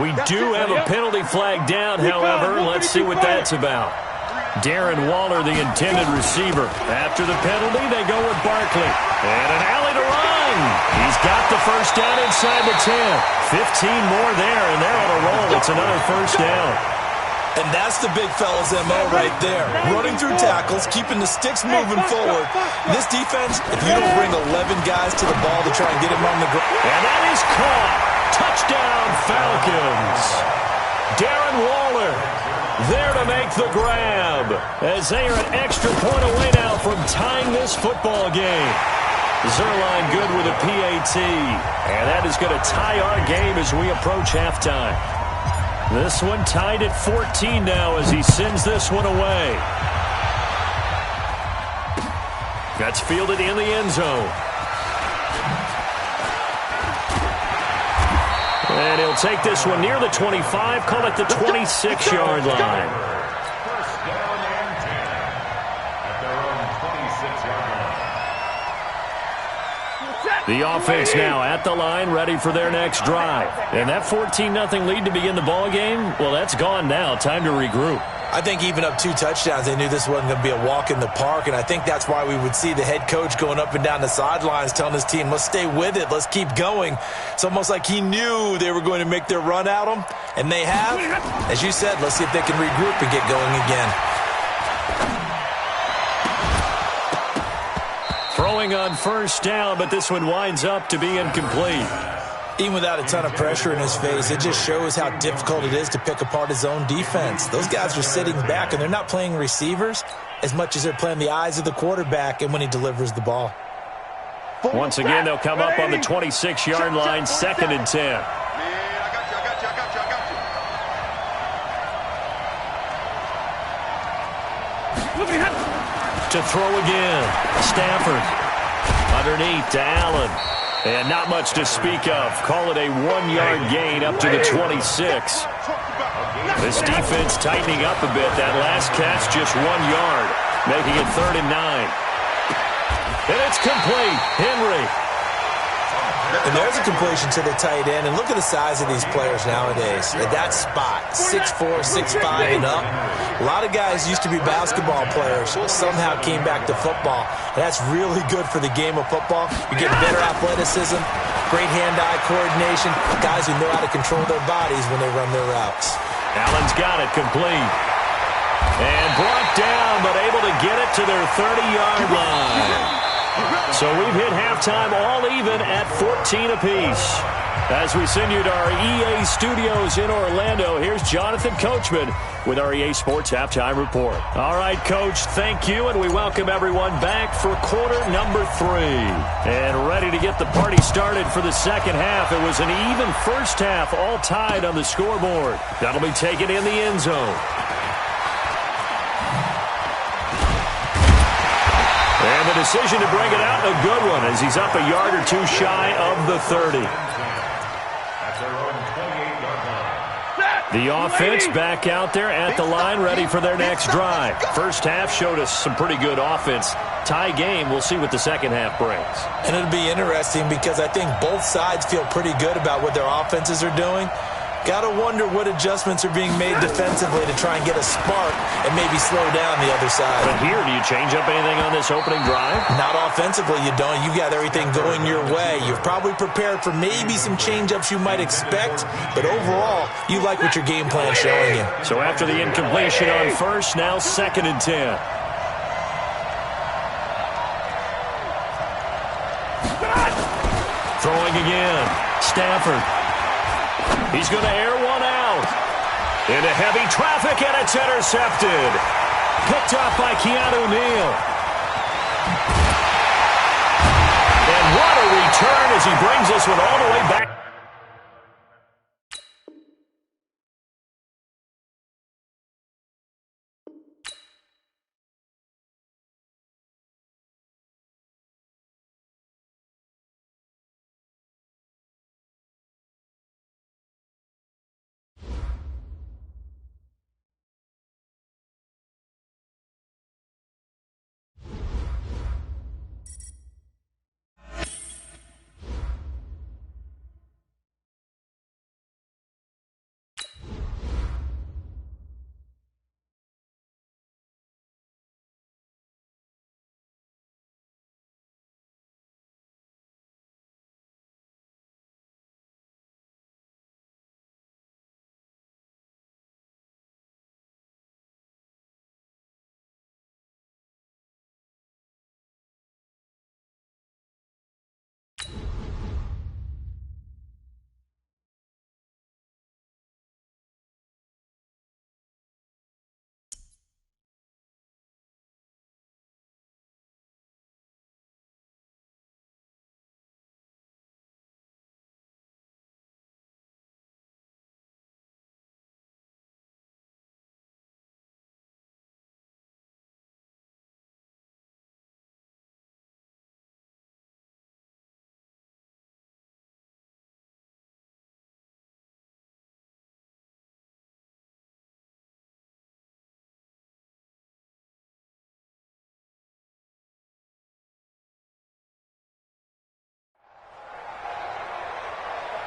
We do have a penalty flag down, however. Let's see what that's about. Darren Waller, the intended receiver. After the penalty, they go with Barkley. And an alley to run. He's got the 1st down inside the 10. 15 more there, and they're on a roll. It's another 1st down. And that's the big fella's MO right there. Running through tackles, keeping the sticks moving forward. This defense, if you don't bring 11 guys to the ball to try and get him on the ground. And that is caught. Touchdown, Falcons. Darren Waller there to make the grab as they are an extra point away now from tying this football game. Zerline good with a PAT. And that is going to tie our game as we approach halftime. This one tied at 14 now as he sends this one away. That's fielded in the end zone. And he'll take this one near the 25, call it the 26-yard line. First down and 10 at their own 26-yard line. The offense now at the line, ready for their next drive. And that 14-0 lead to begin the ball game, well, that's gone now. Time to regroup. I think even up 2 touchdowns, they knew this wasn't going to be a walk in the park, and I think that's why we would see the head coach going up and down the sidelines telling his team, let's stay with it, let's keep going. It's almost like he knew they were going to make their run at him, And they have. As you said, let's see if they can regroup and get going again. Throwing on first down, but this one winds up to be incomplete. Even without a ton of pressure in his face, it just shows how difficult it is to pick apart his own defense. Those guys are sitting back, and they're not playing receivers as much as they're playing the eyes of the quarterback and when he delivers the ball. Once again, they'll come up on the 26-yard line, 2nd and 10. To throw again, Stafford. Underneath to Allen. And not much to speak of. Call it a 1-yard gain up to the 26. This defense tightening up a bit. That last catch just 1 yard, making it 3rd and 9. And it's complete. Henry. And there's a completion to the tight end. And look at the size of these players nowadays. At that spot, 6'4", 6'5", and up. A lot of guys used to be basketball players, somehow came back to football. And that's really good for the game of football. You get better athleticism, great hand-eye coordination, guys who know how to control their bodies when they run their routes. Allen's got it complete. And brought down, but able to get it to their 30-yard line. So we've hit halftime all even at 14 apiece. As we send you to our EA studios in Orlando, here's Jonathan Coachman with our EA Sports Halftime Report. All right, Coach, thank you, and we welcome everyone back for quarter number 3. And ready to get the party started for the second half. It was an even first half, all tied on the scoreboard. That'll be taken in the end zone. And the decision to bring it out, a good one, as he's up a yard or two shy of the 30. The offense back out there at the line, ready for their next drive. First half showed us some pretty good offense. Tie game, we'll see what the second half brings. And it'll be interesting because I think both sides feel pretty good about what their offenses are doing. Got to wonder what adjustments are being made defensively to try and get a spark and maybe slow down the other side. But here, do you change up anything on this opening drive? Not offensively, you don't. You got everything going your way. You've probably prepared for maybe some change-ups you might expect, but overall, you like what your game plan's showing you. So after the incompletion on first, now 2nd and 10. Throwing again. Stafford. He's going to air one out. Into heavy traffic, and it's intercepted. Picked up by Keanu Neal. And what a return as he brings this one all the way back.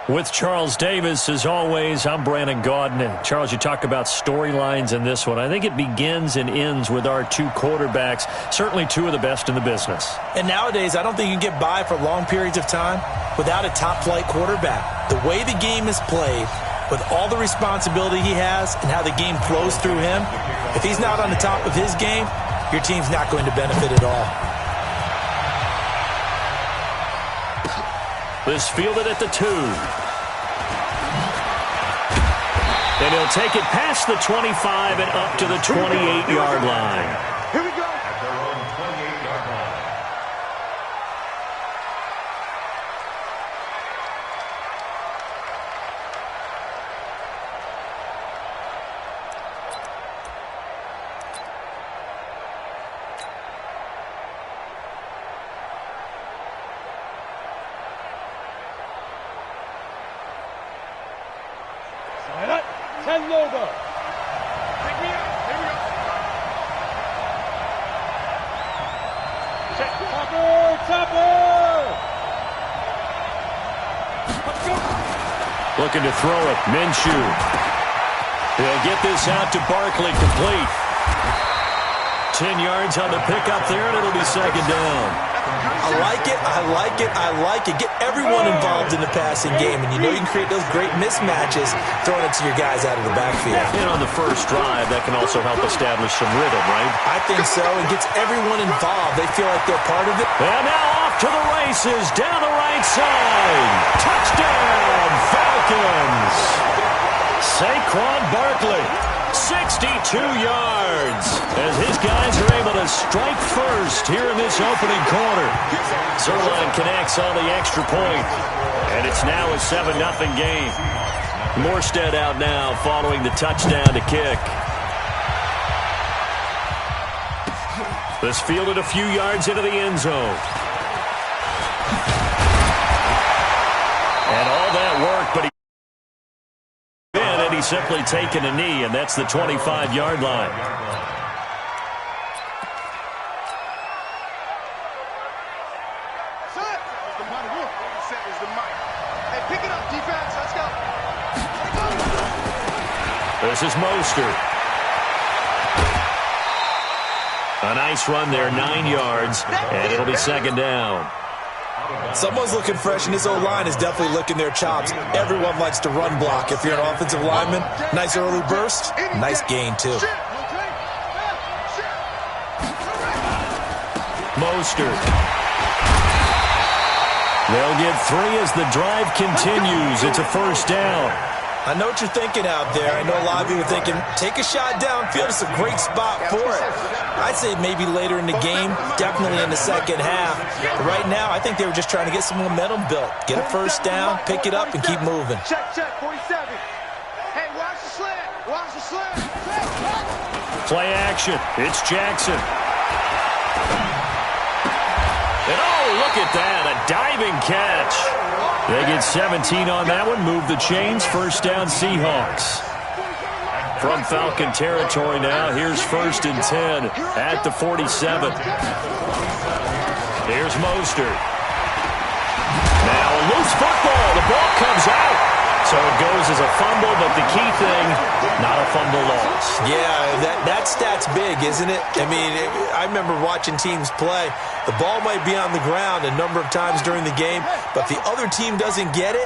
With Charles Davis, as always, I'm Brandon Gaudin. And Charles, you talk about storylines in this one. I think it begins and ends with our two quarterbacks, certainly two of the best in the business. And nowadays, I don't think you can get by for long periods of time without a top-flight quarterback. The way the game is played, with all the responsibility he has and how the game flows through him, if he's not on the top of his game, your team's not going to benefit at all. This fielded at the 2. And he'll take it past the 25 and up to the 28-yard line. Here we go. At their own 28-yard line. Sign up. 10 logo. Pick me up. Here we go. Check. Topper. Let's go. Looking to throw it. Minshew. He'll get this out to Barkley, complete. 10 yards on the pickup there, and it'll be second down. I like it, I like it, I like it. Get everyone involved in the passing game, and you know you can create those great mismatches throwing it to your guys out of the backfield. And on the first drive, that can also help establish some rhythm, right? I think so. It gets everyone involved. They feel like they're part of it. And now off to the races, down the right side. Touchdown, Falcons! Saquon Barkley, 62 yards, as his guys are able to strike first here in this opening quarter. Zerline connects on the extra point, and it's now a 7-0 game. Morstead out now following the touchdown to kick. This fielded a few yards into the end zone. And all that work, but he's simply taken a knee, and that's the 25-yard line. Hey, pick it up, defense. Let's go. This is Mostert. A nice run there, 9 yards, and it'll be second down. Someone's looking fresh, and this O-line is definitely licking their chops. Everyone likes to run block. If you're an offensive lineman, nice early burst, nice gain, too. Mostert. They'll get 3 as the drive continues. It's a first down. I know what you're thinking out there. I know a lot of you are thinking, take a shot downfield. It's a great spot for it. I'd say maybe later in the game, definitely in the second half. But right now, I think they were just trying to get some momentum built. Get a first down, pick it up, and keep moving. Check, 47. Hey, watch the slant. Watch the slant. Play action. It's Jackson. And oh, look at that. A diving catch. They get 17 on that one. Move the chains. First down, Seahawks. From Falcon territory now. Here's first and 10 at the 47. Here's Mostert. Now a loose football. The ball comes out. So it goes as a fumble, but the key thing, not a fumble loss. Yeah, that stat's big, isn't it? I mean, I remember watching teams play. The ball might be on the ground a number of times during the game, but if the other team doesn't get it,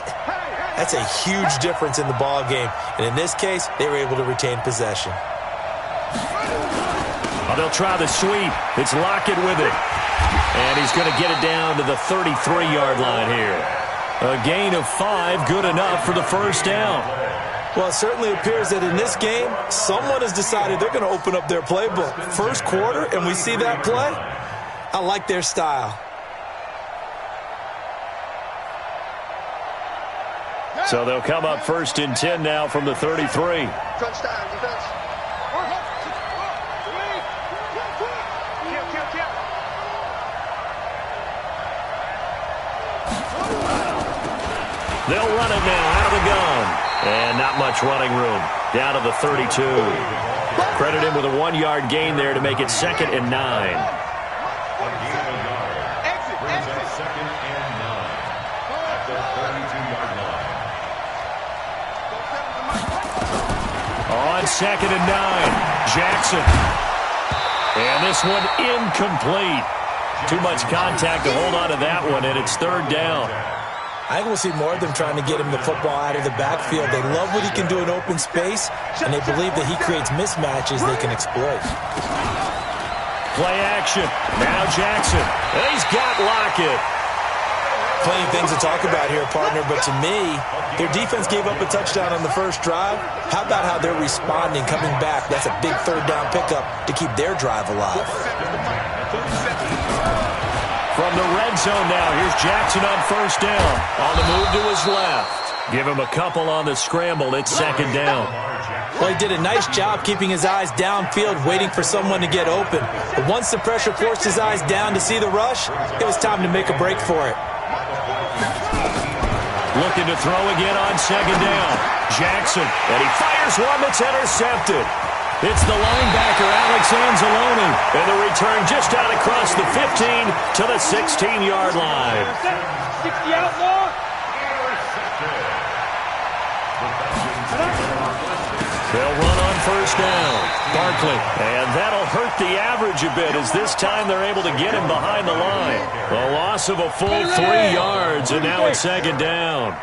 that's a huge difference in the ball game. And in this case, they were able to retain possession. Well, they'll try the sweep. It's Lockett with it. And he's going to get it down to the 33-yard line here. A gain of 5, good enough for the first down. Well, it certainly appears that in this game, someone has decided they're going to open up their playbook. First quarter, and we see that play. I like their style. So they'll come up first and 10 now from the 33. Crunch time, defense. They'll run it now out of the gun. And not much running room. Down to the 32. Credit him with a 1-yard gain there to make it second and 9. A gain of a yard. Brings up second and 9 at the 32-yard line. On second and 9, Jackson. And this one incomplete. Too much contact to hold on to that one, and it's third down. I think we'll see more of them trying to get him the football out of the backfield. They love what he can do in open space, and they believe that he creates mismatches they can exploit. Play action. Now Jackson. And he's got Lockett. Plenty of things to talk about here, partner, but to me, their defense gave up a touchdown on the first drive. How about how they're responding, coming back? That's a big third down pickup to keep their drive alive. From the red zone now, here's Jackson on first down. On the move to his left. Give him a couple on the scramble. It's second down. Well, he did a nice job keeping his eyes downfield, waiting for someone to get open. But once the pressure forced his eyes down to see the rush, it was time to make a break for it. Looking to throw again on second down. Jackson, and he fires one that's intercepted. It's the linebacker, Alex Anzalone. And the return just out across the 15 to the 16-yard line. 60 outlaw. They'll run on first down. Barkley. And that'll hurt the average a bit as this time they're able to get him behind the line. A loss of a full 3 yards, and now it's second down.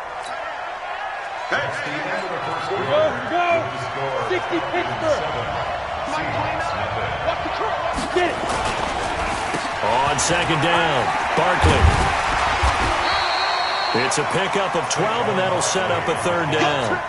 Here we go. 60 Pittsburgh. Get it. On second down, Barkley. It's a pickup of 12, and that'll set up a third down.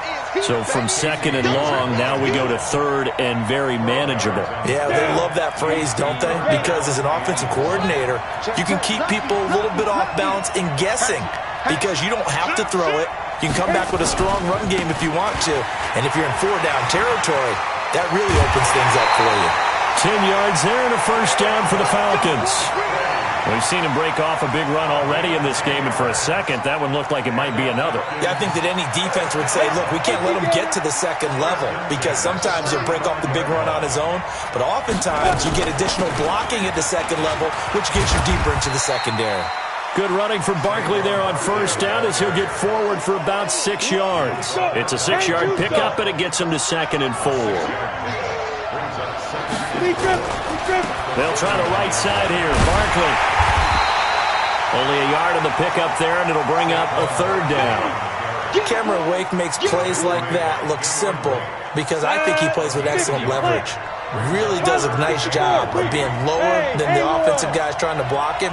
So from second and long, now we go to third and very manageable. Yeah, they love that phrase, don't they? Because as an offensive coordinator, you can keep people a little bit off balance and guessing because you don't have to throw it. You can come back with a strong run game if you want to. And if you're in 4-down territory, that really opens things up for you. 10 yards there and a first down for the Falcons. We've seen him break off a big run already in this game, and for a second, that one looked like it might be another. Yeah, I think that any defense would say, look, we can't let him get to the second level because sometimes he'll break off the big run on his own, but oftentimes you get additional blocking at the second level, which gets you deeper into the secondary. Good running from Barkley there on first down as he'll get forward for about 6 yards. It's a 6-yard pickup, and it gets him to second and 4. They'll try the right side here. Barkley. Only a yard on the pickup there, and it'll bring up a third down. Cameron Wake makes plays like that look simple because I think he plays with excellent leverage. Really does a nice job of being lower than the offensive guys trying to block him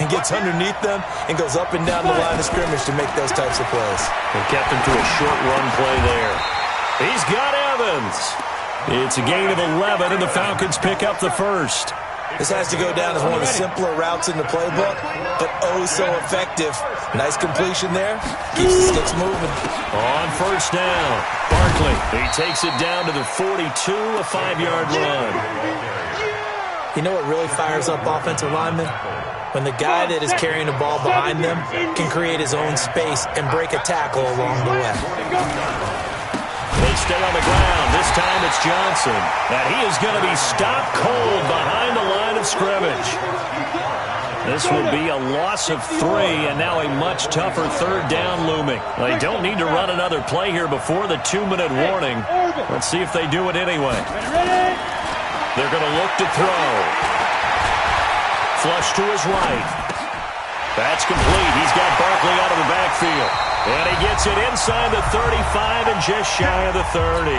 and gets underneath them and goes up and down the line of scrimmage to make those types of plays. They kept him to a short run play there. He's got Evans. It's a gain of 11, and the Falcons pick up the first. This has to go down as one of the simpler routes in the playbook, but oh so effective. Nice completion there. Keeps the sticks moving. On first down, Barkley. He takes it down to the 42, a 5-yard run. You know what really fires up offensive linemen? When the guy that is carrying the ball behind them can create his own space and break a tackle along the way. They stay on the ground. This time it's Johnson. And he is going to be stopped cold behind the line of scrimmage. This will be a loss of 3, and now a much tougher third down looming. They don't need to run another play here before the 2-minute warning. Let's see if they do it anyway. They're going to look to throw. Flush to his right. That's complete. He's got Barkley out of the backfield. And he gets it inside the 35 and just shy of the 30.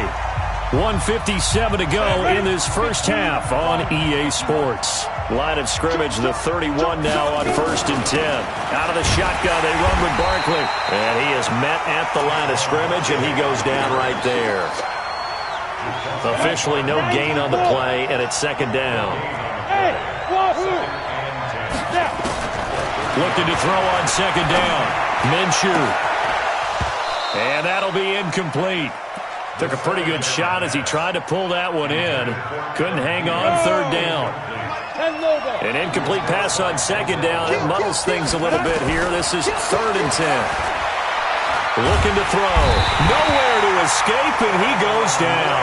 1:57 to go in this first half on EA Sports. Line of scrimmage, the 31 now on 1st and 10. Out of the shotgun, they run with Barkley. And he is met at the line of scrimmage, and he goes down right there. Officially no gain on the play, and it's second down. Looking to throw on second down. Minshew. And that'll be incomplete. Took a pretty good shot as he tried to pull that one in. Couldn't hang on third down. An incomplete pass on second down. It muddles things a little bit here. This is 3rd and 10. Looking to throw. Nowhere to escape, and he goes down.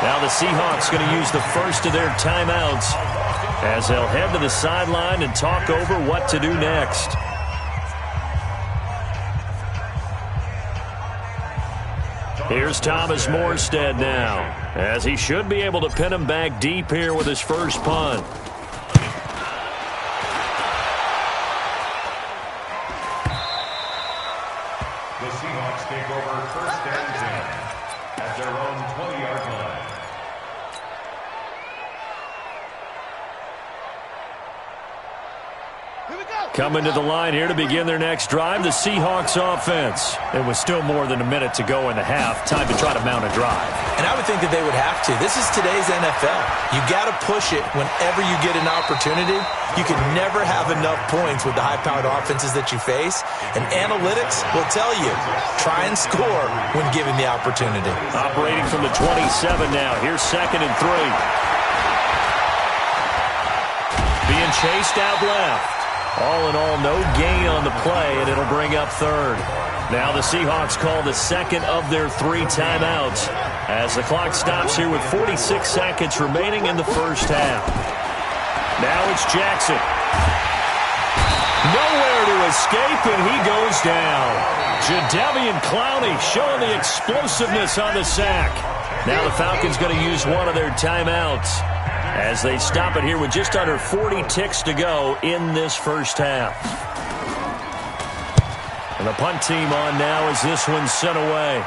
Now the Seahawks going to use the first of their timeouts as they'll head to the sideline and talk over what to do next. Here's Thomas Morstead now, as he should be able to pin him back deep here with his first punt. first and 10 at their own 20-yard line. Coming to the line here to begin their next drive, the Seahawks offense. It was still more than a minute to go in the half. Time to try to mount a drive. And I would think that they would have to. This is today's NFL. You got to push it whenever you get an opportunity. You can never have enough points with the high-powered offenses that you face. And analytics will tell you, try and score when given the opportunity. Operating from the 27 now. Here's 2nd and 3. Being chased out left. All in all, no gain on the play, and it'll bring up 3rd. Now the Seahawks call the 2nd of their 3 timeouts as the clock stops here with 46 seconds remaining in the first half. Now it's Jackson. Nowhere to escape, and he goes down. Jadeveon Clowney showing the explosiveness on the sack. Now the Falcons going to use one of their timeouts as they stop it here with just under 40 ticks to go in this first half. And the punt team on now as this one's sent away.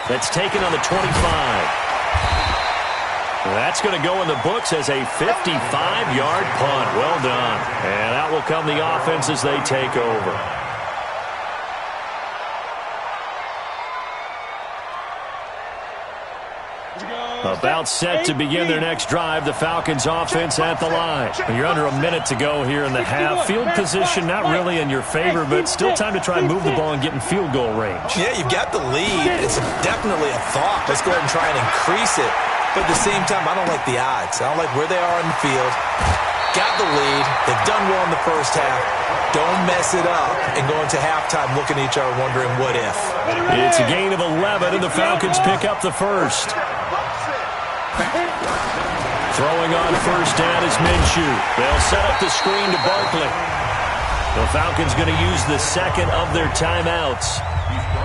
That's taken on the 25. That's going to go in the books as a 55-yard punt. Well done. And out will come the offense as they take over. About set to begin their next drive, the Falcons offense at the line. You're under a minute to go here in the half. Field position not really in your favor, but still time to try and move the ball and get in field goal range. Yeah, you've got the lead. It's definitely a thought. Let's go ahead and try and increase it. But at the same time, I don't like the odds. I don't like where they are in the field. Got the lead. They've done well in the first half. Don't mess it up and go into halftime looking at each other wondering what if. It's a gain of 11, and the Falcons pick up the first. Throwing on first down is Minshew. They'll set up the screen to Barkley. The Falcons going to use the 2nd of their timeouts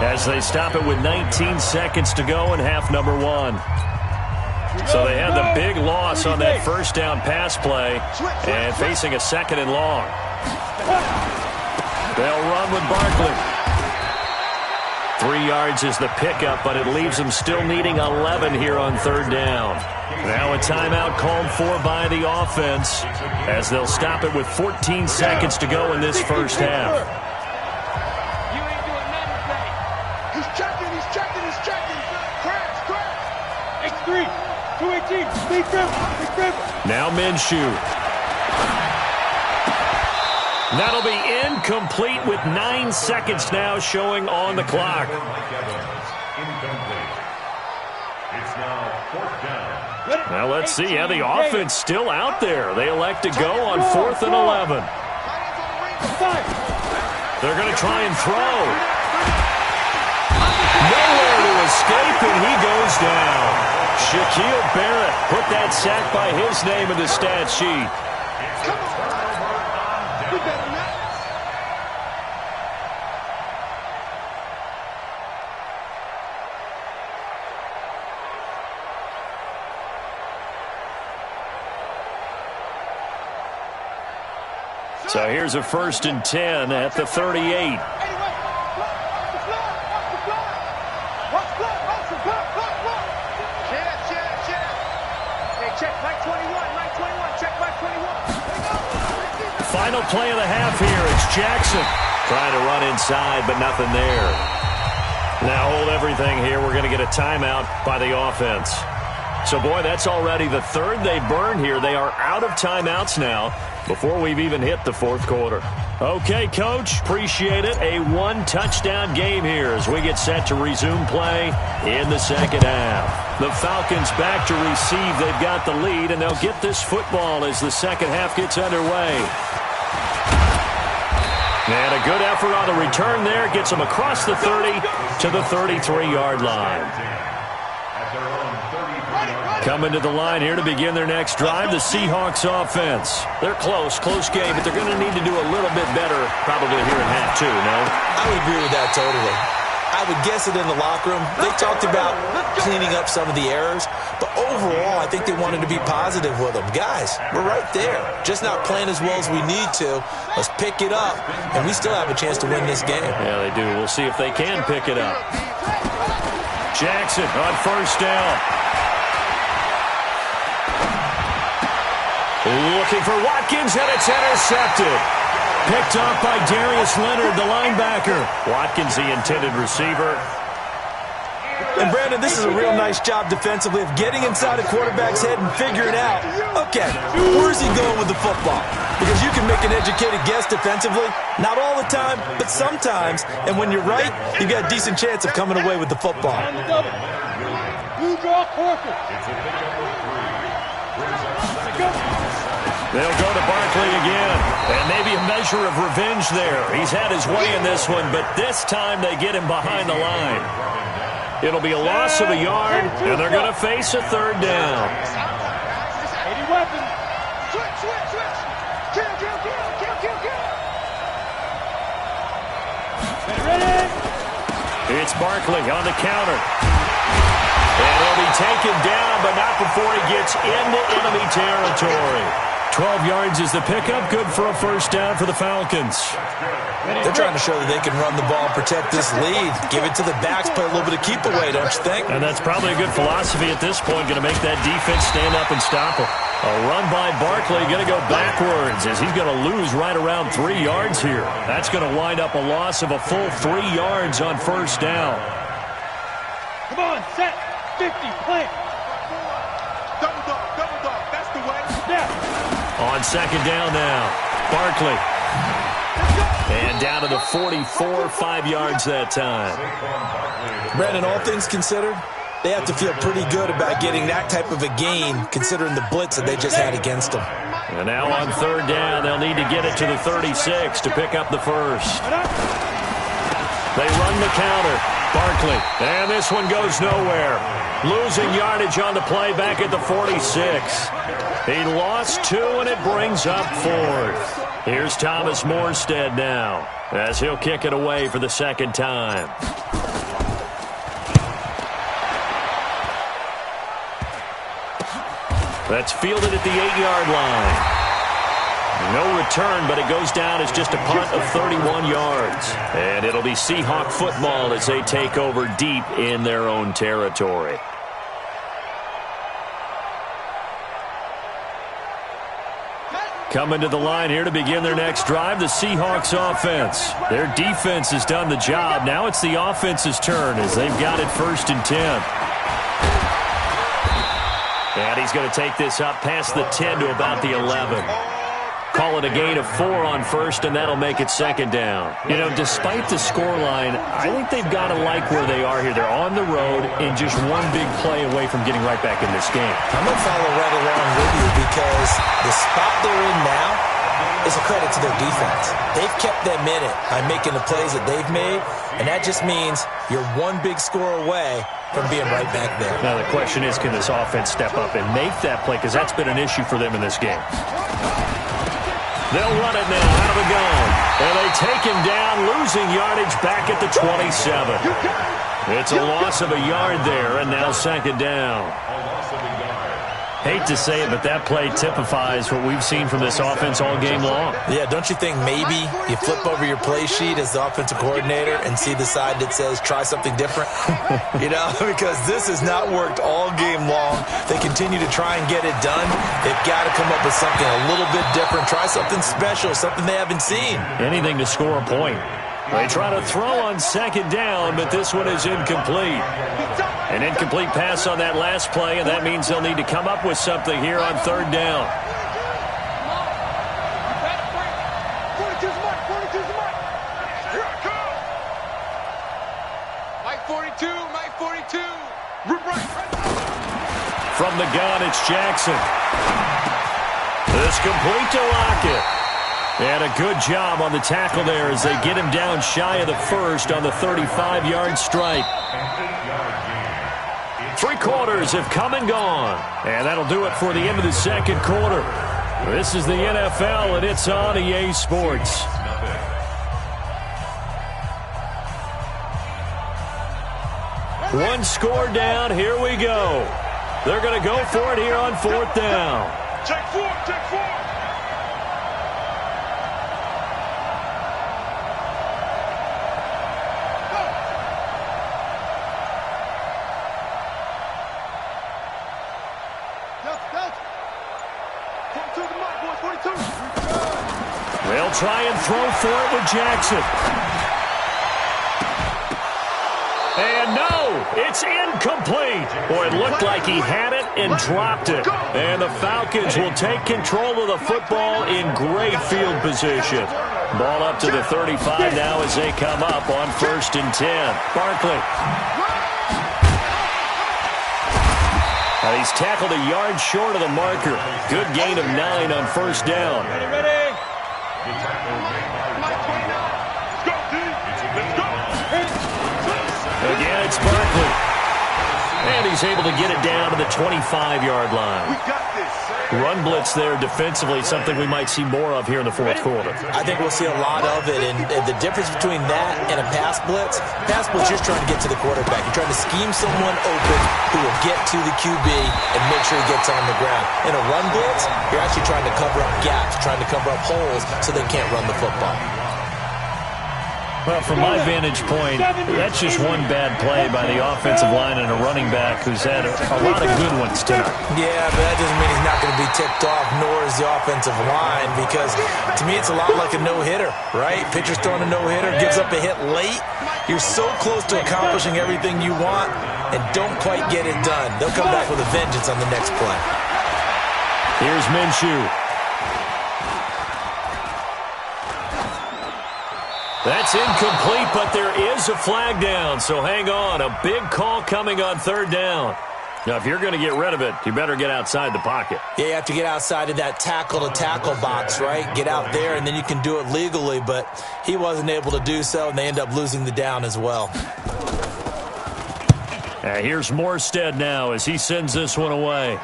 as they stop it with 19 seconds to go in half number 1. So they had the big loss on that first down pass play and facing a 2nd and long. They'll run with Barkley. 3 yards is the pickup, but it leaves them still needing 11 here on 3rd down. Now a timeout called for by the offense as they'll stop it with 14 seconds to go in this first half. You ain't doing nothing today. He's checking. Crash. X3, 218, big grip. Now Minshew. That'll be incomplete with 9 seconds now showing on the clock. It's now 4th down. Now let's see. Yeah, the offense still out there. They elect to go on 4th and 11. They're going to try and throw. Nowhere to escape, and he goes down. Shaquille Barrett put that sack by his name in the stat sheet. So here's a 1st and 10 at the 38. Final play of the half here. It's Jackson trying to run inside, but nothing there. Now hold everything here. We're going to get a timeout by the offense. So, boy, that's already the 3rd they burned here. They are out of timeouts now before we've even hit the 4th quarter. Okay, Coach, appreciate it. A 1-touchdown game here as we get set to resume play in the 2nd half. The Falcons back to receive. They've got the lead, and they'll get this football as the 2nd half gets underway. And a good effort on the return there. Gets them across the 30 to the 33-yard line. Coming to the line here to begin their next drive, the Seahawks offense. They're close game, but they're going to need to do a little bit better probably here in half 2, no? I would agree with that totally. I I would guess it in the locker room. They talked about cleaning up some of the errors, but overall, I think they wanted to be positive with them. Guys, we're right there. Just not playing as well as we need to. Let's pick it up, and we still have a chance to win this game. Yeah, they do. We'll see if they can pick it up. Jackson on first down. Looking for Watkins, and it's intercepted. Picked off by Darius Leonard, the linebacker. Watkins, the intended receiver. And, Brandon, this is a real nice job defensively of getting inside a quarterback's head and figuring out, okay, where's he going with the football? Because you can make an educated guess defensively. Not all the time, but sometimes. And when you're right, you've got a decent chance of coming away with the football. They'll go to Barkley again. And maybe a measure of revenge there. He's had his way in this one, but this time they get him behind the line. It'll be a loss of a yard, and they're going to face a third down. 80 weapons. Switch. Kill. Ready? It's Barkley on the counter. And he'll be taken down, but not before he gets into enemy territory. 12 yards is the pickup. Good for a first down for the Falcons. They're trying to show that they can run the ball and protect this lead. Give it to the backs, play a little bit of keep away, don't you think? And that's probably a good philosophy at this point. Going to make that defense stand up and stop him. A run by Barkley, going to go backwards as he's going to lose right around 3 yards here. That's going to wind up a loss of a full 3 yards on first down. Come on, set. 50, play. Double dog, that's the way. Snap. On second down now, Barkley. And down to the 44, 5 yards that time. Brandon, all things considered, they have to feel pretty good about getting that type of a gain considering the blitz that they just had against them. And now on third down, they'll need to get it to the 36 to pick up the first. They run the counter. Barkley. And this one goes nowhere. Losing yardage on the play back at the 46. He lost 2, and it brings up 4th. Here's Thomas Morstead now as he'll kick it away for the second time. That's fielded at the 8-yard line. No return, but it goes down as just a punt of 31 yards. And it'll be Seahawk football as they take over deep in their own territory. Coming to the line here to begin their next drive, the Seahawks offense. Their defense has done the job. Now it's the offense's turn as they've got it 1st and 10. And he's going to take this up past the 10 to about the 11. Call it a gain of 4 on first, and that'll make it second down. You know, despite the scoreline, I think they've got to like where they are here. They're on the road and just one big play away from getting right back in this game. I'm going to follow right along with you because the spot they're in now is a credit to their defense. They've kept them in it by making the plays that they've made, and that just means you're one big score away from being right back there. Now the question is, can this offense step up and make that play? Because that's been an issue for them in this game. They'll run it now out of the gun. And they take him down, losing yardage back at the 27. It's a loss of a yard there, and now second down. Hate to say it, but that play typifies what we've seen from this offense all game long. Yeah, don't you think maybe you flip over your play sheet as the offensive coordinator and see the side that says try something different? You know, because this has not worked all game long. They continue to try and get it done. They've got to come up with something a little bit different. Try something special, something they haven't seen. Anything to score a point. They try to throw on second down, but this one is incomplete. An incomplete pass on that last play, and that means they'll need to come up with something here on third down. 42's mark. Here I come. Mike 42. Right. From the gun, it's Jackson. It's complete to Lockett. And a good job on the tackle there as they get him down shy of the first on the 35-yard strike. 3 quarters have come and gone. And that'll do it for the end of the second quarter. This is the NFL, and it's on EA Sports. One score down. Here we go. They're going to go for it here on 4th down. Check 4, check 4. They'll try and throw for it with Jackson. And no, it's incomplete. Boy, it looked like he had it and dropped it. And the Falcons will take control of the football in great field position. Ball up to the 35 now as they come up on 1st and 10. Barkley. He's tackled a yard short of the marker. Good gain of 9 on 1st down. Ready. Again, it's Barkley. And he's able to get it down to the 25-yard line. We got this. Run blitz there defensively, something we might see more of here in the 4th quarter. I think we'll see a lot of it, and the difference between that and a pass blitz you're trying to get to the quarterback. You're trying to scheme someone open who will get to the QB and make sure he gets on the ground. In a run blitz, you're actually trying to cover up gaps, trying to cover up holes so they can't run the football. Well, from my vantage point, that's just one bad play by the offensive line and a running back who's had a lot of good ones tonight. Yeah, but that doesn't mean he's not going to be ticked off, nor is the offensive line, because to me it's a lot like a no-hitter, right? Pitcher's throwing a no-hitter, gives up a hit late. You're so close to accomplishing everything you want and don't quite get it done. They'll come back with a vengeance on the next play. Here's Minshew. That's incomplete, but there is a flag down, so hang on. A big call coming on 3rd down. Now, if you're going to get rid of it, you better get outside the pocket. Yeah, you have to get outside of that tackle-to-tackle box, right? Get out there, and then you can do it legally, but he wasn't able to do so, and they end up losing the down as well. Here's Morstead now as he sends this one away.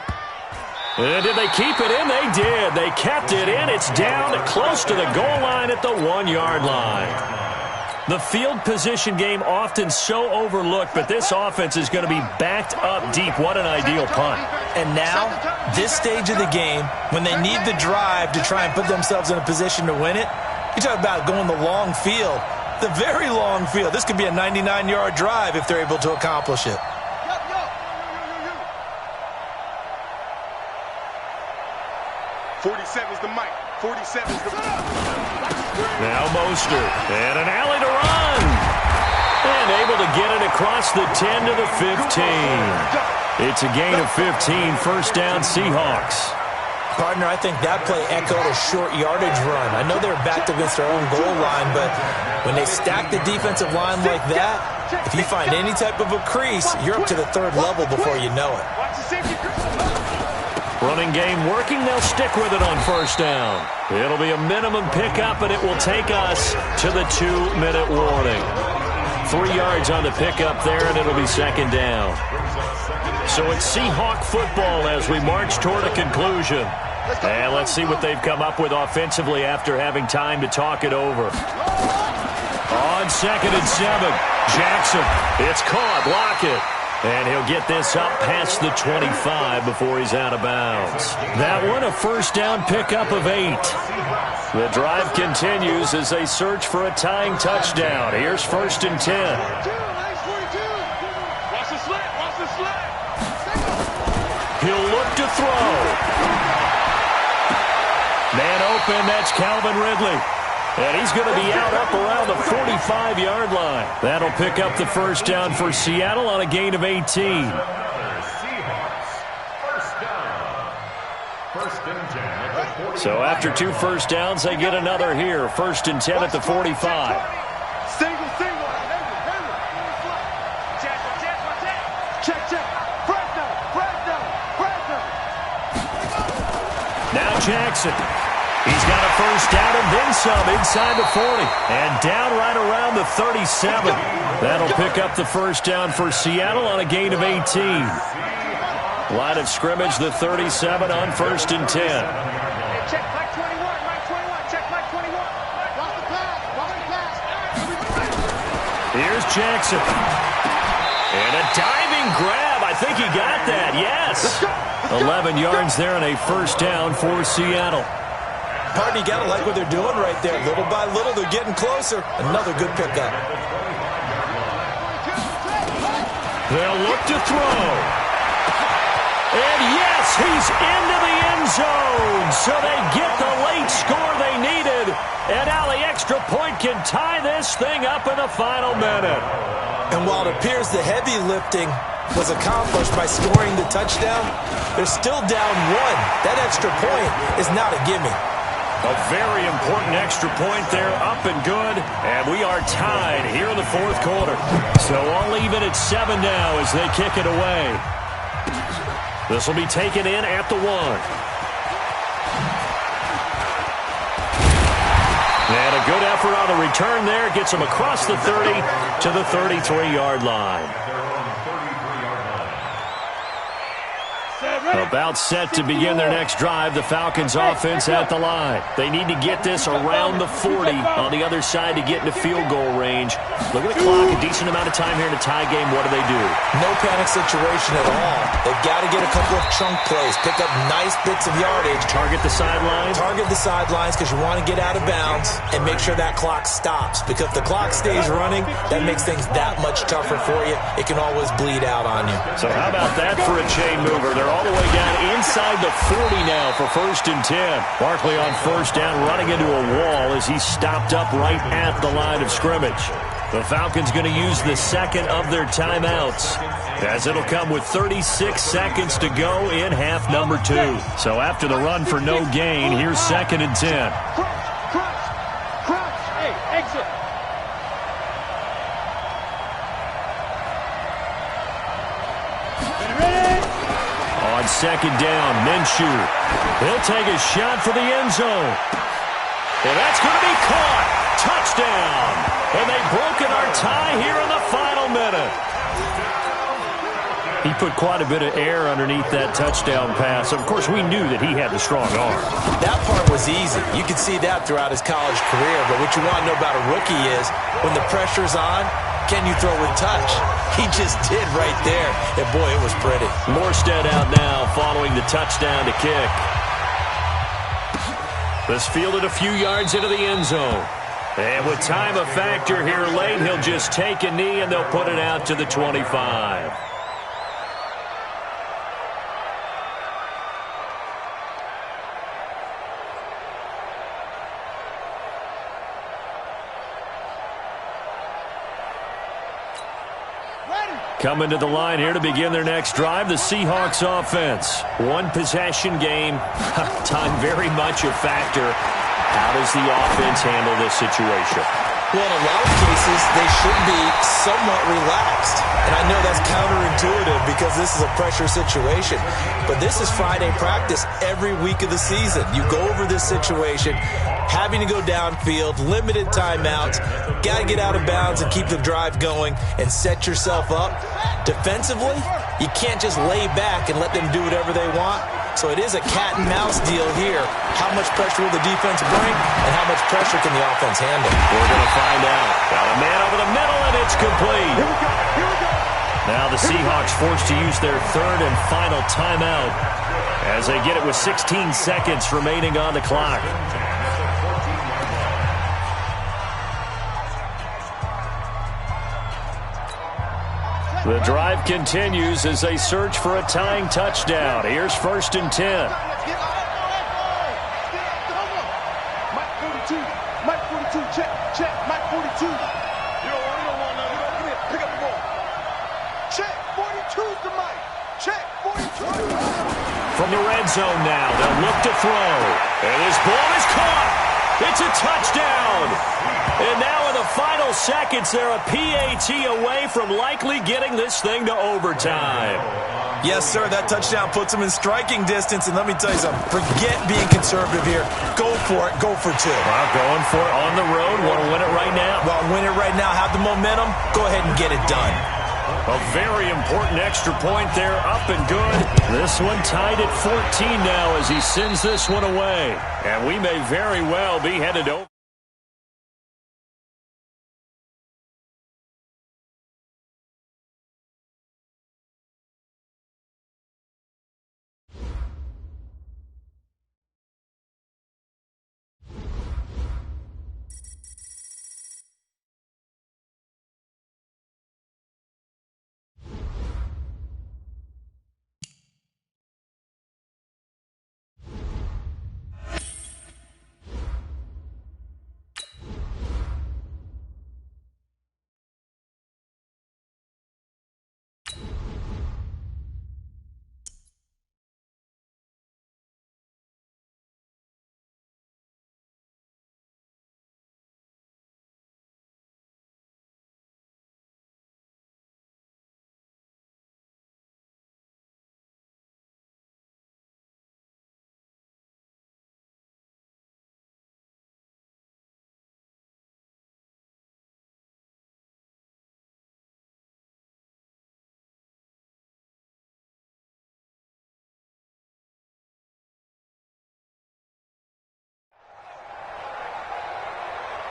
And did they keep it in? They did. They kept it in. It's down close to the goal line at the 1-yard line. The field position game often so overlooked, but this offense is going to be backed up deep. What an ideal punt. And now, this stage of the game, when they need the drive to try and put themselves in a position to win it, you talk about going the long field, the very long field. This could be a 99-yard drive if they're able to accomplish it. 47's the mic. 47's the Now Mostert. And an alley to run. And able to get it across the 10 to the 15. It's a gain of 15. 1st down, Seahawks. Partner, I think that play echoed a short yardage run. I know they were backed against their own goal line, but when they stack the defensive line like that, if you find any type of a crease, you're up to the 3rd level before you know it. Running game working. They'll stick with it on 1st down. It'll be a minimum pickup, and it will take us to the 2-minute warning. 3 yards on the pickup there, and it'll be 2nd down. So it's Seahawk football as we march toward a conclusion. And let's see what they've come up with offensively after having time to talk it over. On 2nd and 7, Jackson. It's caught. Lockett. And he'll get this up past the 25 before he's out of bounds. That one, a 1st down pickup of 8. The drive continues as they search for a tying touchdown. Here's 1st and 10. He'll look to throw. Man open, that's Calvin Ridley. And he's going to be out up around the 45-yard line. That'll pick up the 1st down for Seattle on a gain of 18. Seahawks, 1st down. 1st and 10 at the 45. So after 2 1st downs, they get another here. 1st and 10 at the 45. Single. Check. Press down. Now Jackson. He's got a 1st down and then some inside the 40. And down right around the 37. That'll pick up the 1st down for Seattle on a gain of 18. Line of scrimmage, the 37 on 1st and 10. Check Mike 21, Mike 21, check Mike 21. Lost the pass. Here's Jackson. And a diving grab. I think he got that. Yes. 11 yards there and a first down for Seattle. Partner, you got to like what they're doing right there. Little by little, they're getting closer. Another good pickup. They'll look to throw. And yes, he's into the end zone. So they get the late score they needed. And now the extra point can tie this thing up in the final minute. And while it appears the heavy lifting was accomplished by scoring the touchdown, they're still down one. That extra point is not a gimme. A very important extra point there, up and good. And we are tied here in the fourth quarter. So all even at 7 now as they kick it away. This will be taken in at the 1. And a good effort on the return there. Gets them across the 30 to the 33-yard line. About set to begin their next drive. The Falcons offense at the line. They need to get this around the 40 on the other side to get into field goal range. Look at the clock. A decent amount of time here in a tie game. What do they do? No panic situation at all. They've got to get a couple of chunk plays. Pick up nice bits of yardage. Target the sidelines? Target the sidelines because you want to get out of bounds and make sure that clock stops. Because if the clock stays running, that makes things that much tougher for you. It can always bleed out on you. So how about that for a chain mover? They're all the way down inside the 40 now for 1st and 10. Barkley on first down running into a wall as he's stopped up right at the line of scrimmage. The Falcons going to use the second of their timeouts as it'll come with 36 seconds to go in half number 2. So after the run for no gain, here's 2nd and 10. Crouch. Hey, exit. On 2nd down, Minshew. He'll take a shot for the end zone. And that's going to be caught. Touchdown. And they've broken our tie here in the final minute. He put quite a bit of air underneath that touchdown pass. Of course, we knew that he had the strong arm. That part was easy. You could see that throughout his college career. But what you want to know about a rookie is when the pressure's on, can you throw with touch? He just did right there. And, boy, it was pretty. Morstead out now following the touchdown to kick. This fielded a few yards into the end zone. And with time a factor here late, he'll just take a knee and they'll put it out to the 25. Coming to the line here to begin their next drive, the Seahawks offense. One possession game. Time very much a factor. How does the offense handle this situation? Well, in a lot of cases, they should be somewhat relaxed. And I know that's counterintuitive because this is a pressure situation. But this is Friday practice every week of the season. You go over this situation, having to go downfield, limited timeouts, got to get out of bounds and keep the drive going and set yourself up. Defensively, you can't just lay back and let them do whatever they want. So it is a cat and mouse deal here. How much pressure will the defense bring and how much pressure can the offense handle? We're going to find out. Got a man over the middle and it's complete. Here we go. Here we go. Now the Seahawks forced to use their third and final timeout as they get it with 16 seconds remaining on the clock. The drive continues as they search for a tying touchdown. Here's 1st and 10. Mike 42. Mike 42. Check. Mike 42. You don't want none. Come here. Pick up the ball. Check. 42's the Mike. Check. 42. From the red zone now, they'll look to throw. And this ball is caught. It's a touchdown. And now in the final seconds, they're a PAT away from likely getting this thing to overtime. Yes, sir, that touchdown puts them in striking distance. And let me tell you something, forget being conservative here. Go for it. Go for 2. Well, going for it on the road. Want to win it right now? Well, win it right now. Have the momentum. Go ahead and get it done. A very important extra point there, up and good. This one tied at 14 now as he sends this one away. And we may very well be headed over.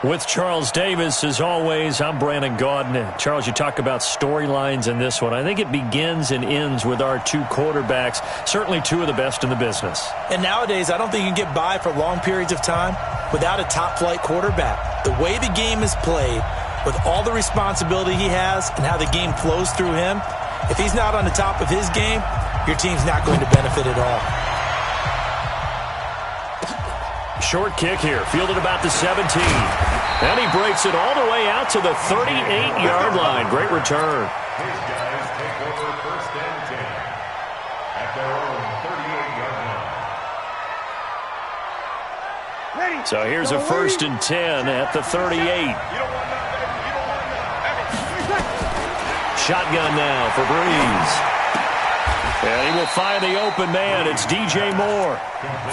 With Charles Davis, as always, I'm Brandon Gaudin. Charles, you talk about storylines in this one. I think it begins and ends with our two quarterbacks, certainly two of the best in the business. And nowadays, I don't think you can get by for long periods of time without a top-flight quarterback. The way the game is played, with all the responsibility he has and how the game flows through him, if he's not on the top of his game, your team's not going to benefit at all. Short kick here, fielded about the 17. And he breaks it all the way out to the 38-yard line. Great return. His guys take over first and 10 at their own 38-yard line. So here's a first and 10 at the 38. Shotgun now for Breeze. And he will find the open man. It's DJ Moore.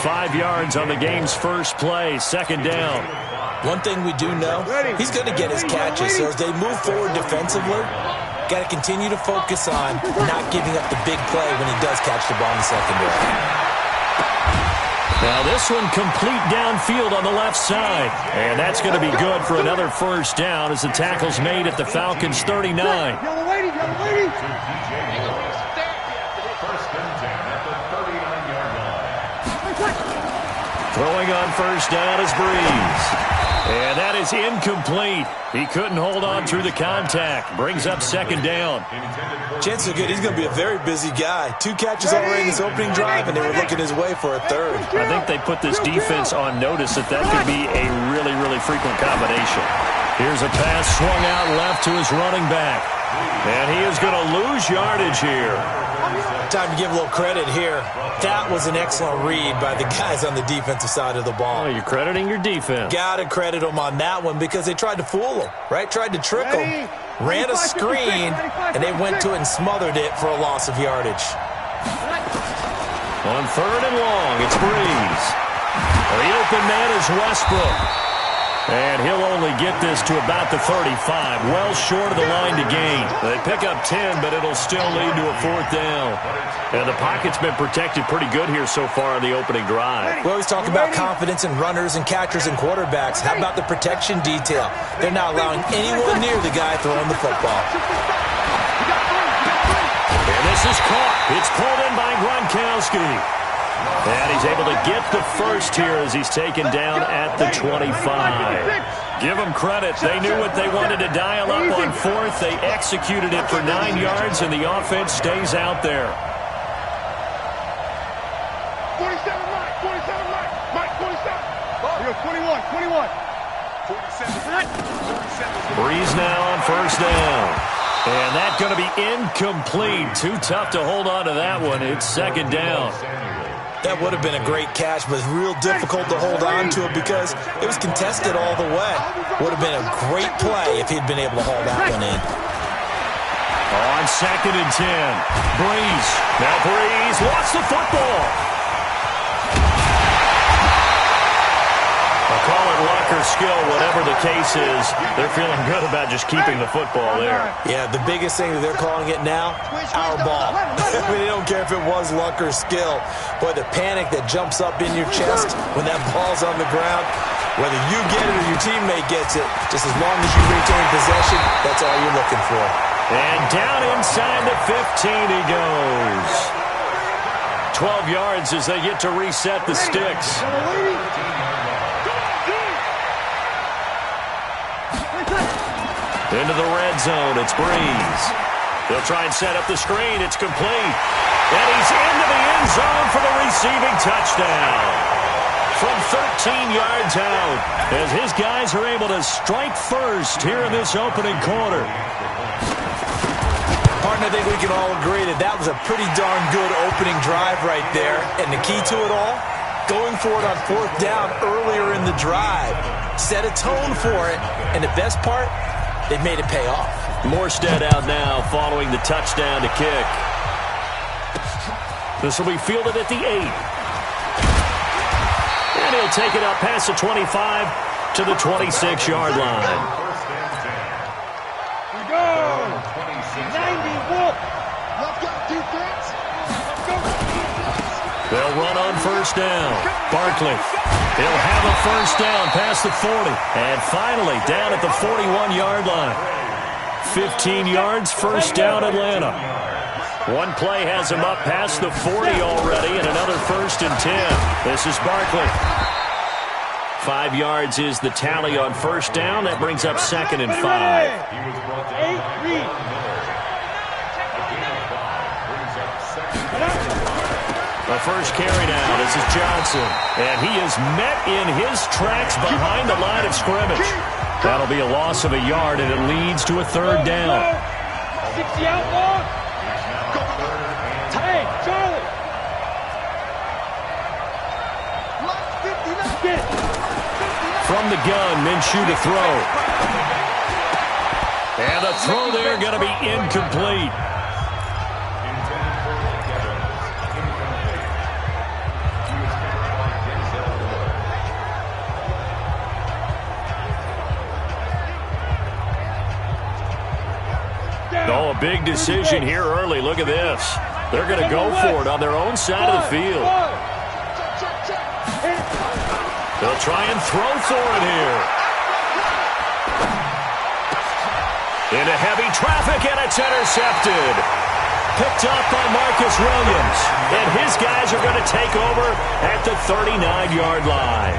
5 yards on the game's first play. Second down. One thing we do know, he's going to get his catches. So as they move forward defensively, got to continue to focus on not giving up the big play when he does catch the ball in the secondary. Now this one complete downfield on the left side. And that's going to be good for another first down as the tackle's made at the Falcons' 39. Throwing on first down is Breeze. And that is incomplete. He couldn't hold on through the contact. Brings up second down. Chances are good he's going to be a very busy guy. 2 catches already in his opening drive, and they were looking his way for a third. I think they put this defense on notice that could be a really, really frequent combination. Here's a pass swung out left to his running back. And he is going to lose yardage here. Time to give a little credit here. That was an excellent read by the guys on the defensive side of the ball. Oh, you're crediting your defense. Got to credit them on that one because they tried to fool him, right? Tried to trick him. Ran a screen, and they went to it and smothered it for a loss of yardage. On third and long, it's Breeze. The open man is Westbrook. And he'll only get this to about the 35, well short of the line to gain. They pick up 10, but it'll still lead to a fourth down. And the pocket's been protected pretty good here so far on the opening drive. We always talk about confidence in runners and catchers and quarterbacks. How about the protection detail? They're not allowing anyone near the guy throwing the football. And this is caught. It's pulled in by Gronkowski. And he's able to get the first here as he's taken down at the 25. Give them credit. They knew what they wanted to dial up on fourth. They executed it for 9 yards, and the offense stays out there. 47, Mike. 47, Mike. Mike, 47. You're 21, 21. 47. Breeze now on first down. And that's going to be incomplete. Too tough to hold on to that one. It's second down. That would have been a great catch, but it's real difficult to hold on to it because it was contested all the way. Would have been a great play if he'd been able to haul that one in. On second and 10, Breeze. Now Breeze lost the football. I'll call it luck or skill, whatever the case is. They're feeling good about just keeping the football there. Yeah, the biggest thing that they're calling it now, our ball. I mean, they don't care if it was luck or skill. Boy, the panic that jumps up in your chest when that ball's on the ground, whether you get it or your teammate gets it, just as long as you retain possession, that's all you're looking for. And down inside the 15 he goes. 12 yards as they get to reset the sticks. Into the red zone, it's Breeze. They'll try and set up the screen. It's complete. And he's into the end zone for the receiving touchdown. From 13 yards out, as his guys are able to strike first here in this opening quarter. Partner, I think we can all agree that that was a pretty darn good opening drive right there. And the key to it all, going for it on fourth down earlier in the drive. Set a tone for it. And the best part, they've made it pay off. Morstead out now following the touchdown to kick. This will be fielded at the 8. And he'll take it up past the 25 to the 26-yard line. We go. 90, Wolf. Let's go, defense. Let's go. They'll run on first down. Barkley. He'll have a first down past the 40. And finally down at the 41-yard line. 15 yards, first down Atlanta. One play has him up past the 40 already, and another 1st and 10. This is Barkley. 5 yards is the tally on first down. That brings up 2nd and 5. The first carry now. This is Johnson. And he is met in his tracks behind the line of scrimmage. That'll be a loss of a yard, and it leads to a 3rd down. 60 out long. Hey, Charlie. From the gun, Minshew to throw. And the throw there going to be incomplete. Oh, a big decision here early. Look at this. They're going to go for it on their own side of the field. They'll try and throw for it here. Into heavy traffic, and it's intercepted. Picked up by Marcus Williams. And his guys are going to take over at the 39-yard line.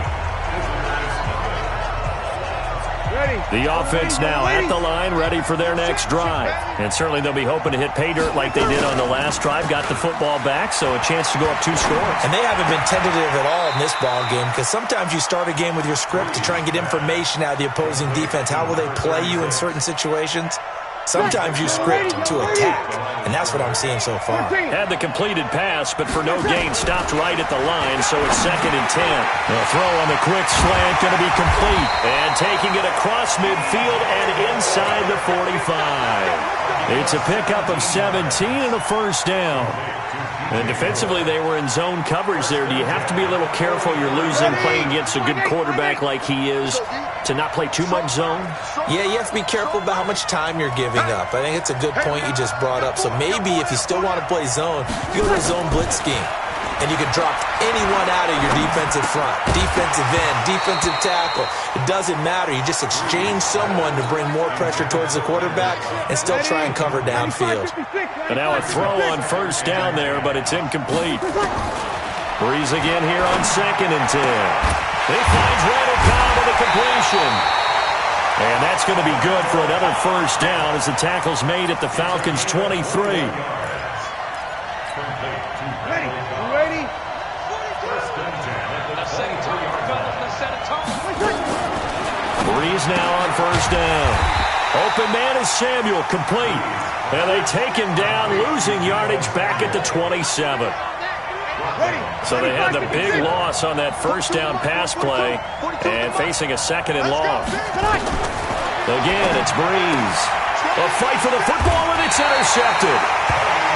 The offense now at the line, ready for their next drive. And certainly they'll be hoping to hit pay dirt like they did on the last drive. Got the football back, so a chance to go up 2 scores. And they haven't been tentative at all in this ball game, because sometimes you start a game with your script to try and get information out of the opposing defense. How will they play you in certain situations? Sometimes you script to attack, and that's what I'm seeing so far. Had the completed pass, but for no gain, stopped right at the line, so it's 2nd and 10. The throw on the quick slant going to be complete, and taking it across midfield and inside the 45. It's a pickup of 17 and a first down. And defensively, they were in zone coverage there. Do you have to be a little careful? You're losing playing against a good quarterback like he is to not play too much zone? Yeah, you have to be careful about how much time you're giving up. I think it's a good point you just brought up. So maybe if you still want to play zone, you go to a zone blitz scheme. And you can drop anyone out of your defensive front, defensive end, defensive tackle. It doesn't matter. You just exchange someone to bring more pressure towards the quarterback and still try and cover downfield. And now a throw on first down there, but it's incomplete. Breeze again here on 2nd and 10. He finds Randall Cobb with a completion. And that's going to be good for another first down as the tackle's made at the Falcons' 23. Breeze now on first down. Open man is Samuel, complete. And they take him down, losing yardage back at the 27. So they had the big loss on that first down pass play and facing a 2nd and long. Again, it's Breeze. A fight for the football, and it's intercepted.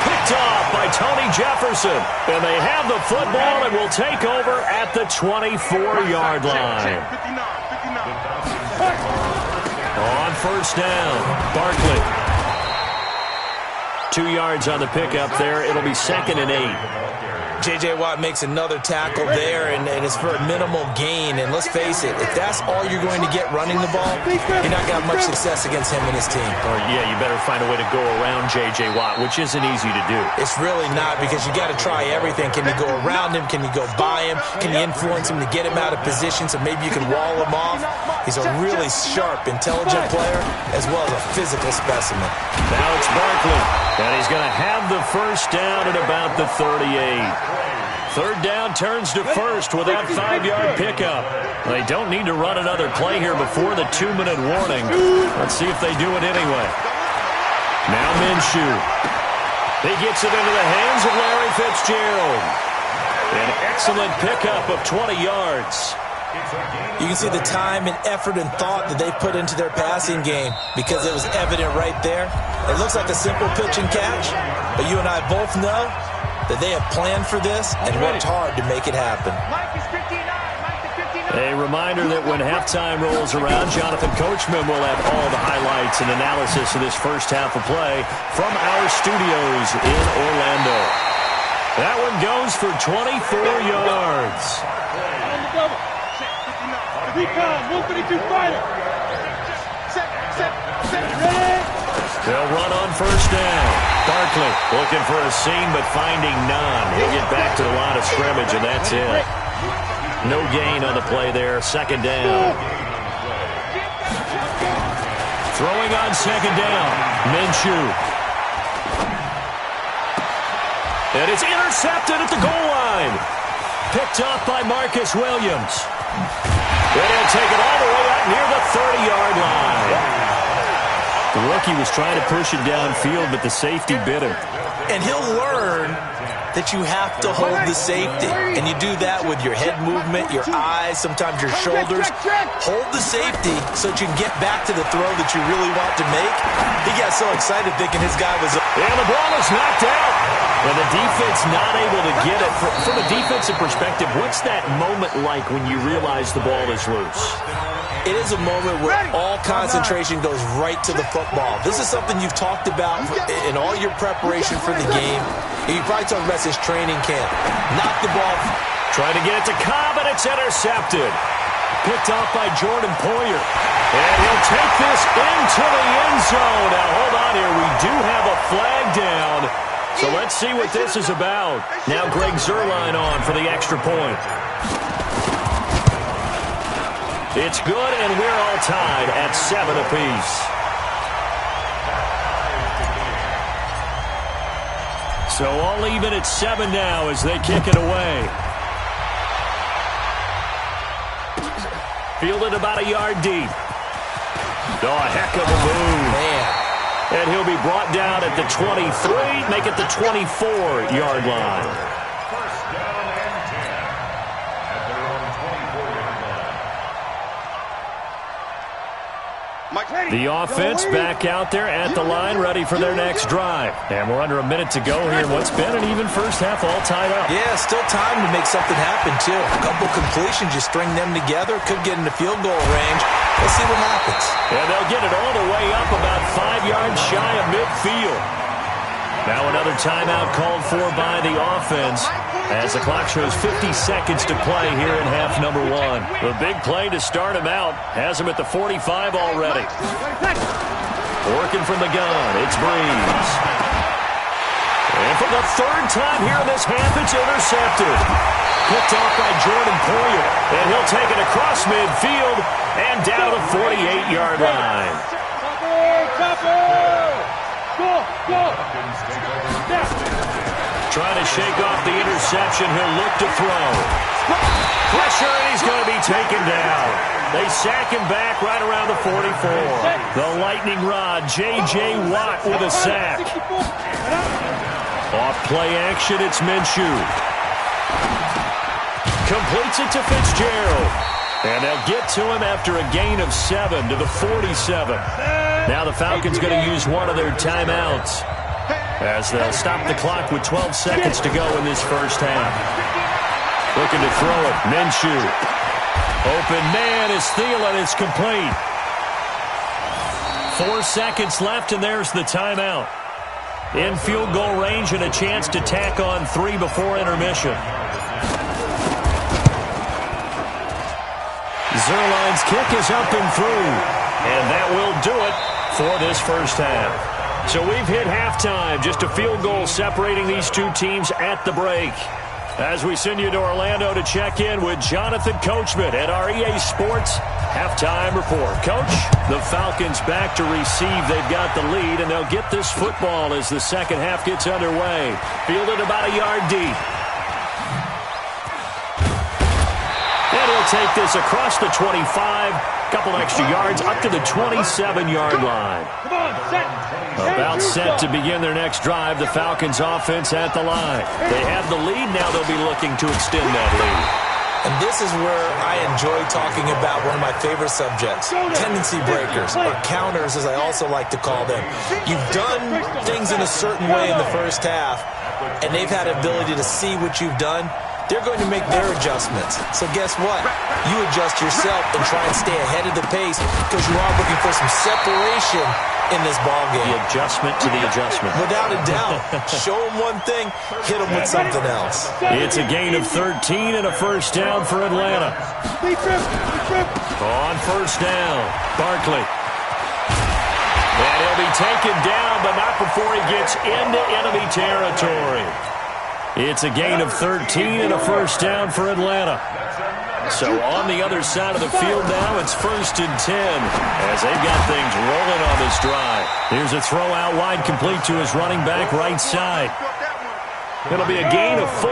Picked off by Tony Jefferson. And they have the football and will take over at the 24-yard line. On first down, Barkley. 2 yards on the pickup there. It'll be 2nd and 8. J.J. Watt makes another tackle there, and it's for a minimal gain. And let's face it, if that's all you're going to get running the ball, you're not going to have much success against him and his team. Or, yeah, you better find a way to go around J.J. Watt, which isn't easy to do. It's really not, because you got to try everything. Can you go around him? Can you go by him? Can you influence him to get him out of position so maybe you can wall him off? He's a really sharp, intelligent player, as well as a physical specimen. Now it's Barkley, and he's going to have the first down at about the 38. 3rd down turns to first with that 5-yard pickup. They don't need to run another play here before the 2-minute warning. Let's see if they do it anyway. Now Minshew. He gets it into the hands of Larry Fitzgerald. An excellent pickup of 20 yards. You can see the time and effort and thought that they put into their passing game because it was evident right there. It looks like a simple pitch and catch, but you and I both know that they have planned for this and worked hard to make it happen. A reminder that when halftime rolls around, Jonathan Coachman will have all the highlights and analysis of this first half of play from our studios in Orlando. That one goes for 24 yards. On the double. If he comes, 152 fighter. Ready? They'll run on first down. Barkley looking for a seam, but finding none. He'll get back to the line of scrimmage, and that's it. No gain on the play there. Second down. Throwing on second down. Minshew. And it's intercepted at the goal line. Picked off by Marcus Williams. And he'll take it all the way out near the 30-yard line. The rookie was trying to push it downfield, but the safety bit him. And he'll learn that you have to hold the safety. And you do that with your head movement, your eyes, sometimes your shoulders. Hold the safety so that you can get back to the throw that you really want to make. He got so excited thinking his guy was... And the ball is knocked out. And the defense not able to get it. From a defensive perspective, what's that moment like when you realize the ball is loose? It is a moment where all concentration goes right to the football. This is something you've talked about in all your preparation for the game. And you probably talked about since training camp. Knock the ball. Trying to get it to Cobb, and it's intercepted. Picked off by Jordan Poyer. And he'll take this into the end zone. Now, hold on here. We do have a flag down. So let's see what this is about. Now Greg Zuerlein on for the extra point. It's good, and we're all tied at 7 apiece. So all even at 7 now as they kick it away. Fielded about a yard deep. Oh, a heck of a move. Man. And he'll be brought down at the 23, make it the 24-yard line. First down and 10 at their own 24-yard line. The offense back out there at the line, ready for their next drive. And we're under a minute to go here in what's been an even first half, all tied up. Yeah, still time to make something happen, too. A couple completions, you string them together, could get into field goal range. Let's see what happens. And they'll get it all the way up about 5 yards shy of midfield. Now another timeout called for by the offense as the clock shows 50 seconds to play here in half number 1. The big play to start him out has him at the 45 already. Working from the gun, it's Breeze. And for the third time here in this half, it's intercepted. Picked off by Jordan Poyer. And he'll take it across midfield and down the 48-yard line. Trying to shake off the interception. He'll look to throw. Pressure, and he's going to be taken down. They sack him back right around the 44. The lightning rod, J.J. Watt with a sack. Off play action, it's Minshew. Completes it to Fitzgerald. And they'll get to him after a gain of 7 to the 47. Now the Falcons going to use one of their timeouts as they'll stop the clock with 12 seconds to go in this first half. Looking to throw it. Minshew. Open man is Thielen. It's complete. 4 seconds left, and there's the timeout. In field goal range and a chance to tack on 3 before intermission. Zuerlein's kick is up and through. And that will do it for this first half. So we've hit halftime. Just a field goal separating these two teams at the break. As we send you to Orlando to check in with Jonathan Coachman at our EA Sports Halftime Report. Coach, the Falcons back to receive. They've got the lead, and they'll get this football as the second half gets underway. Fielded about a yard deep. And he'll take this across the 25. Couple extra yards up to the 27-yard line. About set to begin their next drive. The Falcons offense at the line. They have the lead. Now they'll be looking to extend that lead. And this is where I enjoy talking about one of my favorite subjects, tendency breakers, or counters as I also like to call them. You've done things in a certain way in the first half, and they've had ability to see what you've done they're going to make their adjustments. So guess what? You adjust yourself and try and stay ahead of the pace because you are looking for some separation in this ball game. The adjustment to the adjustment. Without a doubt. Show them one thing, hit them with something else. It's a gain of 13 and a first down for Atlanta. On first down, Barkley. And he'll be taken down, but not before he gets into enemy territory. It's a gain of 13 and a first down for Atlanta. So on the other side of the field now, it's 1st and 10 as they've got things rolling on this drive. Here's a throw out wide complete to his running back right side. It'll be a gain of 4,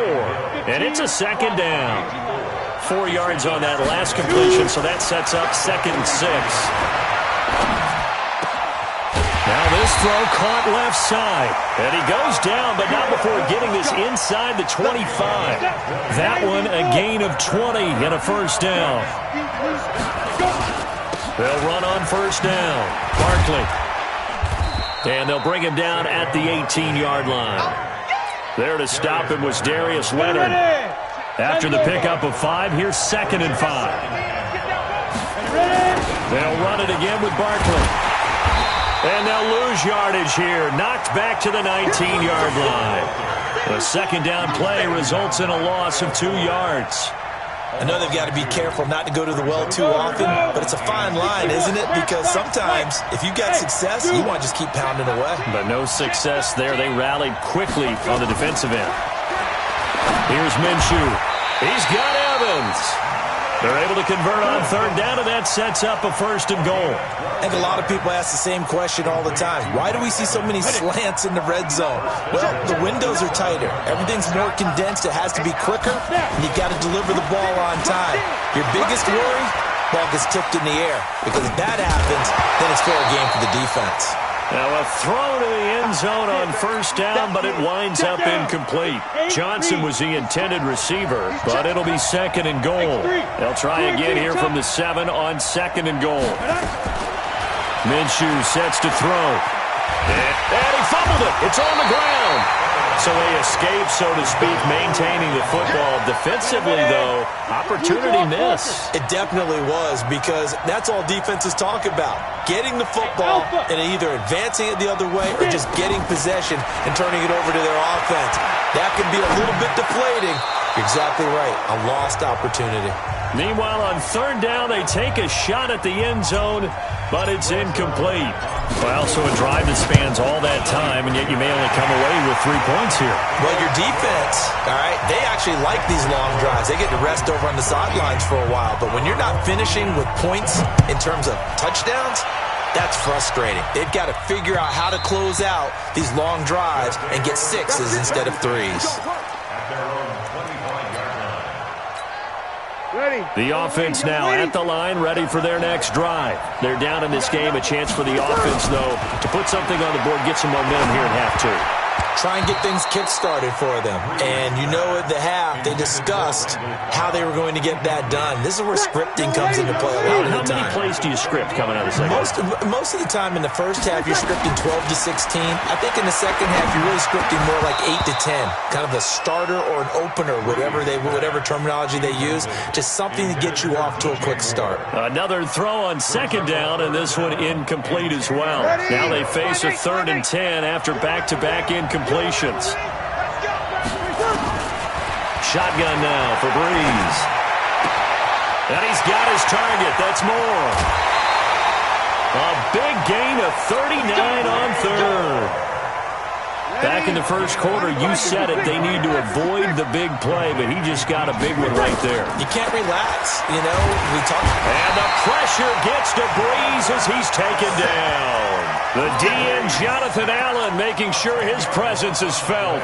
and it's a second down. 4 yards on that last completion, so that sets up 2nd and 6. Now this throw caught left side. And he goes down, but not before getting this inside the 25. That one a gain of 20 and a first down. They'll run on first down. Barkley. And they'll bring him down at the 18-yard line. There to stop him was Darius Leonard. After the pickup of 5, here's 2nd and 5. They'll run it again with Barkley. And they'll lose yardage here. Knocked back to the 19-yard line. The second down play results in a loss of 2 yards. I know they've got to be careful not to go to the well too often, but it's a fine line, isn't it? Because sometimes, if you got success, you want to just keep pounding away. But no success there. They rallied quickly on the defensive end. Here's Minshew. He's got Evans. They're able to convert on third down, and that sets up a 1st and goal. I think a lot of people ask the same question all the time. Why do we see so many slants in the red zone? Well, the windows are tighter. Everything's more condensed. It has to be quicker, and you've got to deliver the ball on time. Your biggest worry, ball gets tipped in the air. Because if that happens, then it's fair game for the defense. Now a throw to the end zone on first down, but it winds up incomplete. Johnson was the intended receiver, but it'll be 2nd and goal. They'll try again here from the 7 on 2nd and goal. Minshew sets to throw. And he fumbled it. It's on the ground. So they escape, so to speak, maintaining the football. Defensively, though, opportunity miss. It definitely was, because that's all defenses talk about. Getting the football and either advancing it the other way or just getting possession and turning it over to their offense. That can be a little bit deflating. You're exactly right. A lost opportunity. Meanwhile, on third down, they take a shot at the end zone, but it's incomplete. Well, so a drive that spans all that time, and yet you may only come away with 3 points here. Well, your defense, all right, they actually like these long drives. They get to rest over on the sidelines for a while. But when you're not finishing with points in terms of touchdowns, that's frustrating. They've got to figure out how to close out these long drives and get 6s instead of 3s. The offense now at the line, ready for their next drive. They're down in this game. A chance for the offense, though, to put something on the board, get some momentum here at half 2. Try and get things kick-started for them. And you know at the half, they discussed how they were going to get that done. This is where scripting comes into play a lot of the time. How many plays do you script coming out of the second half? Most of the time in the first half, you're scripting 12 to 16. I think in the second half, you're really scripting more like 8 to 10. Kind of a starter or an opener, whatever terminology they use. Just something to get you off to a quick start. Another throw on second down, and this one incomplete as well. Now they face a 3rd and 10 after back-to-back incompletions. Shotgun now for Breeze. And he's got his target. That's more. A big gain of 39 on third. Back in the first quarter, you said it, they need to avoid the big play, but he just got a big one right there. You can't relax, you know. And the pressure gets to Breeze as he's taken down. The DN, Jonathan Allen, making sure his presence is felt.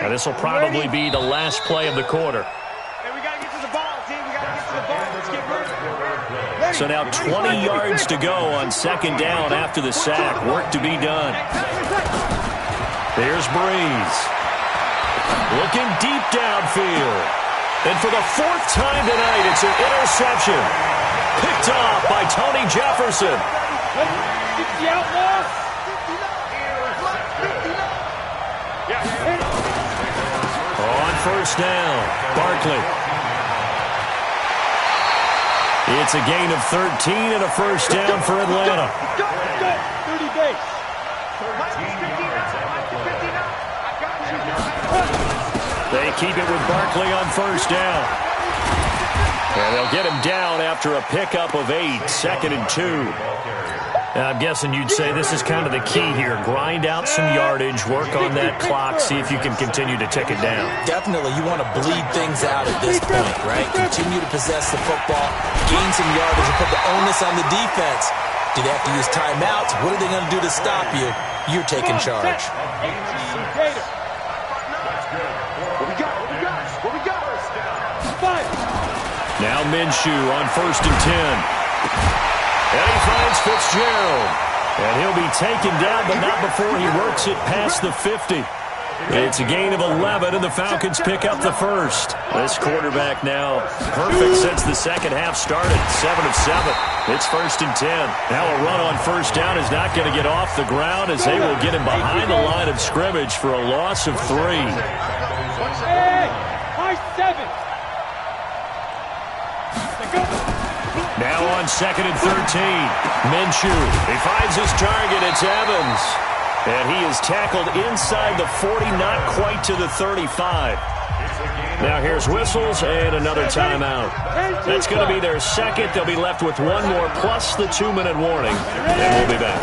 And this will probably be the last play of the quarter. So now 20 yards to go on second down after the sack. Work to be done. There's Breeze. Looking deep downfield. And for the 4th time tonight, it's an interception. Picked off by Tony Jefferson. first down. Barkley. It's a gain of 13 and a first down for Atlanta. Go. 30 days. They keep it with Barkley on first down. And they'll get him down after a pickup of 8, 2nd and 2. I'm guessing you'd say this is kind of the key here. Grind out some yardage, work on that clock, see if you can continue to tick it down. Definitely, you want to bleed things out at this point, right? Continue to possess the football, gain some yardage, and put the onus on the defense. Do they have to use timeouts? What are they going to do to stop you? You're taking charge. What we got? Now Minshew on 1st and 10. And he finds Fitzgerald. And he'll be taken down, but not before he works it past the 50. It's a gain of 11, and the Falcons pick up the first. This quarterback now perfect since the second half started. 7 of 7. It's 1st and 10. Now a run on first down is not going to get off the ground as they will get him behind the line of scrimmage for a loss of 3. High 7. Now on 2nd and 13. Minshew. He finds his target. It's Evans. And he is tackled inside the 40, not quite to the 35. Now here's whistles and another timeout. That's going to be their second. They'll be left with one more plus the 2-minute warning. And we'll be back.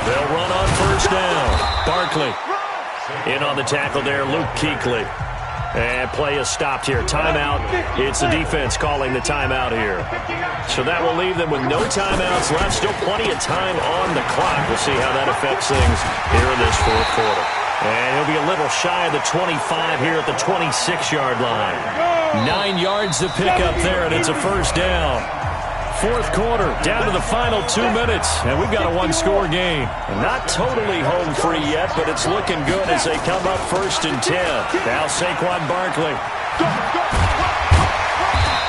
They'll run on first down. Barkley. In on the tackle there, Luke Kuechly. And play is stopped here. Timeout. It's the defense calling the timeout here. So that will leave them with no timeouts left. Still plenty of time on the clock. We'll see how that affects things here in this fourth quarter. And he'll be a little shy of the 25 here at the 26-yard line. 9 yards to pick up there, and it's a first down. Fourth quarter, down to the final 2 minutes, and we've got a one-score game. Not totally home free yet, but it's looking good as they come up 1st and 10. Now Saquon Barkley.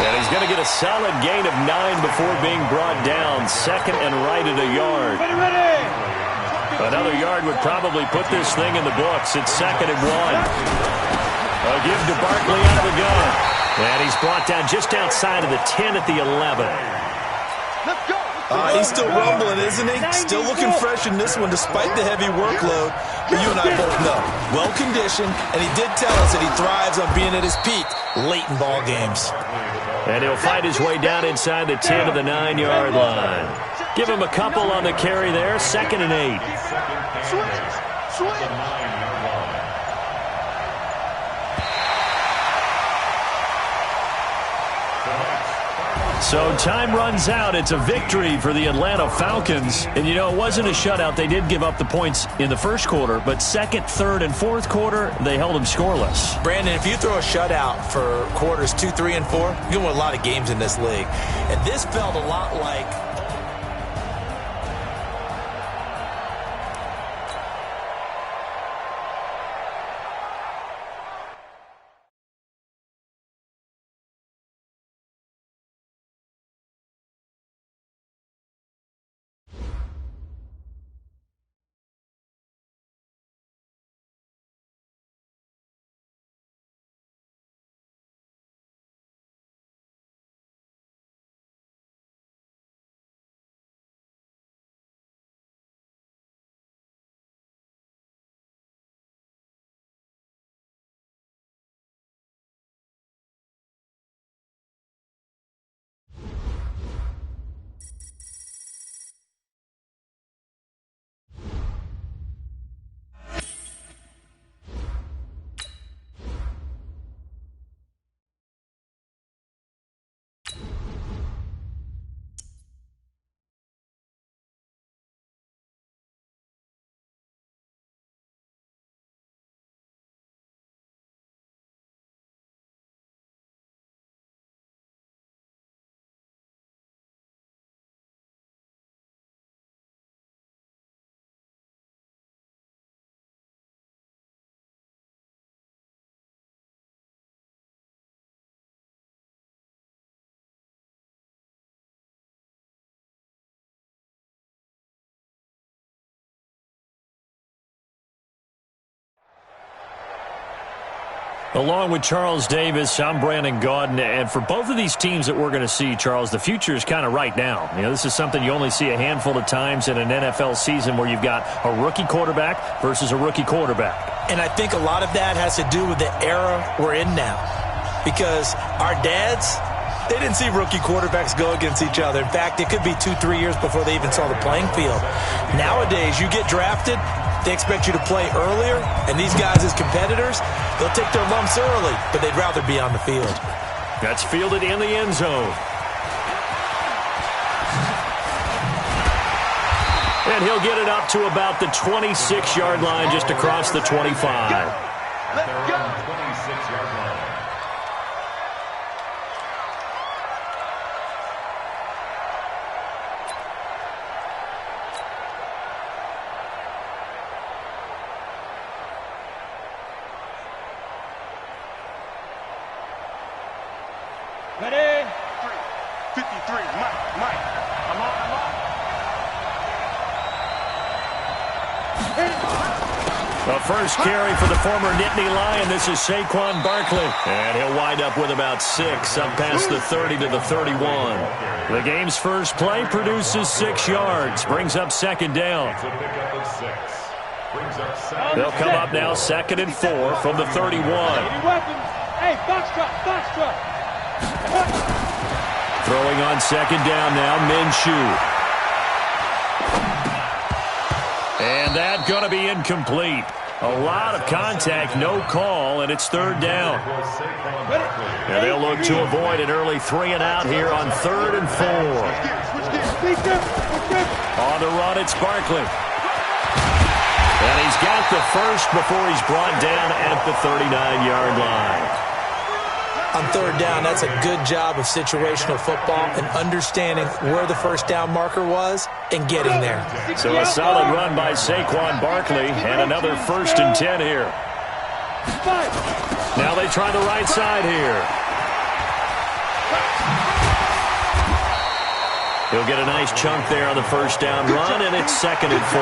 And he's going to get a solid gain of 9 before being brought down. 2nd and right at a yard. Another yard would probably put this thing in the books. It's 2nd and 1. A give to Barkley out of the gun. And he's brought down just outside of the 10 at the 11. He's still rumbling, isn't he? Still looking fresh in this one despite the heavy workload. But you and I both know, well-conditioned, and he did tell us that he thrives on being at his peak late in ball games. And he'll fight his way down inside the 10 to the 9-yard line. Give him a couple on the carry there. 2nd and 8. So time runs out. It's a victory for the Atlanta Falcons. And, you know, it wasn't a shutout. They did give up the points in the first quarter, but second, third, and fourth quarter, they held them scoreless. Brandon, if you throw a shutout for quarters 2, 3, and 4, you're going to win a lot of games in this league. And this felt a lot like Along with Charles Davis, I'm Brandon Gaudin, and for both of these teams that we're going to see, Charles, the future is kind of right now. You know, this is something you only see a handful of times in an NFL season where you've got a rookie quarterback versus a rookie quarterback. And I think a lot of that has to do with the era we're in now, because our dads, they didn't see rookie quarterbacks go against each other. In fact, it could be 2-3 years before they even saw the playing field. Nowadays, you get drafted, they expect you to play earlier, and these guys as competitors, they'll take their lumps early, but they'd rather be on the field. That's fielded in the end zone. And he'll get it up to about the 26-yard line, just across the 25. They're on the 26-yard line. Ready? 53, Mike. I'm on. The first carry for the former Nittany Lion. This is Saquon Barkley. And he'll wind up with about 6, up past the 30 to the 31. The game's first play produces 6 yards. Brings up second down. It's a pickup of 6. Brings up second. They'll come up now 2nd and 4 from the 31. Any weapons? Hey, box truck. Throwing on second down now, Minshew. And that's going to be incomplete. A lot of contact, no call, and it's 3rd down. And they'll look to avoid an early 3-and-out here on 3rd and 4. On the run, it's Barkley. And he's got the first before he's brought down at the 39-yard line. On 3rd down, that's a good job of situational football and understanding where the first down marker was and getting there. So a solid run by Saquon Barkley and another 1st and 10 here. Now they try the right side here. He'll get a nice chunk there on the first down run, and it's 2nd and 4.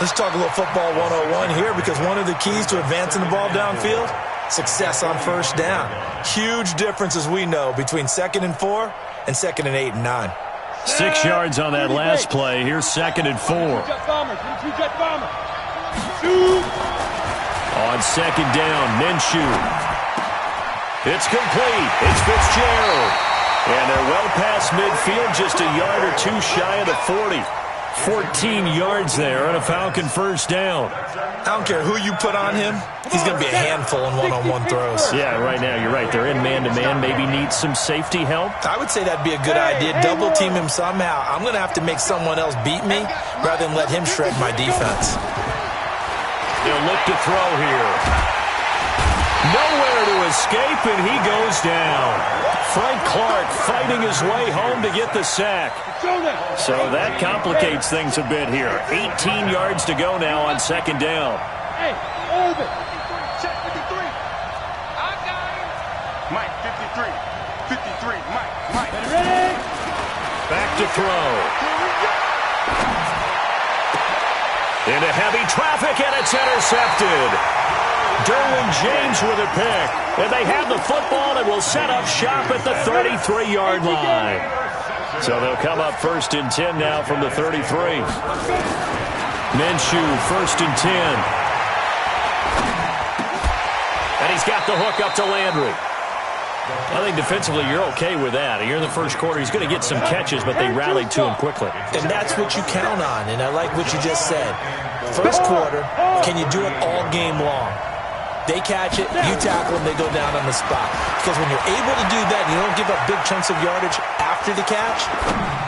Let's talk a little football 101 here, because one of the keys to advancing the ball downfield, success on first down. Huge difference, as we know, between 2nd and 4 and 2nd and 8 and 9. 6 yards on that last play. Here's 2nd and 4. On 2nd down, Minshew. It's complete. It's Fitzgerald. And they're well past midfield, just a yard or 2 shy of the 40. 14 yards there and a Falcon first down. I don't care who you put on him, he's going to be a handful in one-on-one throws. Yeah, right now, you're right. They're in man-to-man. Maybe needs some safety help. I would say that'd be a good idea. Double team him somehow. I'm going to have to make someone else beat me rather than let him shred my defense. He'll look to throw here. Nowhere to escape, and he goes down. Frank Clark fighting his way home to get the sack. So that complicates things a bit here. 18 yards to go now on 2nd down. Hey, Irvin. Check 53. I got him. Mike, 53. Mike. Ready? Back to throw. Into heavy traffic, and it's intercepted. Derwin James with a pick. And they have the football and will set up shop at the 33-yard line. So they'll come up 1st and 10 now from the 33. Minshew, 1st and 10. And he's got the hook up to Landry. I think defensively you're okay with that. Here in the first quarter, he's going to get some catches, but they rallied to him quickly. And that's what you count on, and I like what you just said. First quarter, can you do it all game long? They catch it, you tackle them, they go down on the spot. Because when you're able to do that, you don't give up big chunks of yardage after the catch,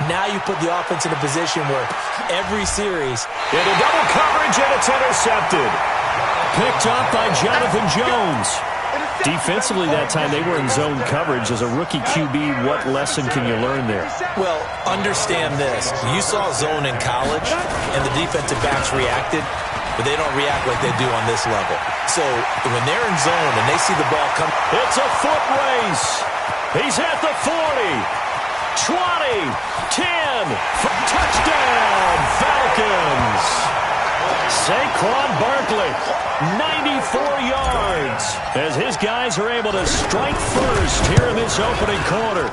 now you put the offense in a position where every series... Into double coverage, and it's intercepted. Picked up by Jonathan Jones. Defensively that time, they were in zone coverage. As a rookie QB, what lesson can you learn there? Well, understand this. You saw zone in college, and the defensive backs reacted, but they don't react like they do on this level. So when they're in zone and they see the ball come... It's a foot race. He's at the 40, 20, 10, touchdown, Falcons. Saquon Barkley Barkley, 94 yards, as his guys are able to strike first here in this opening quarter.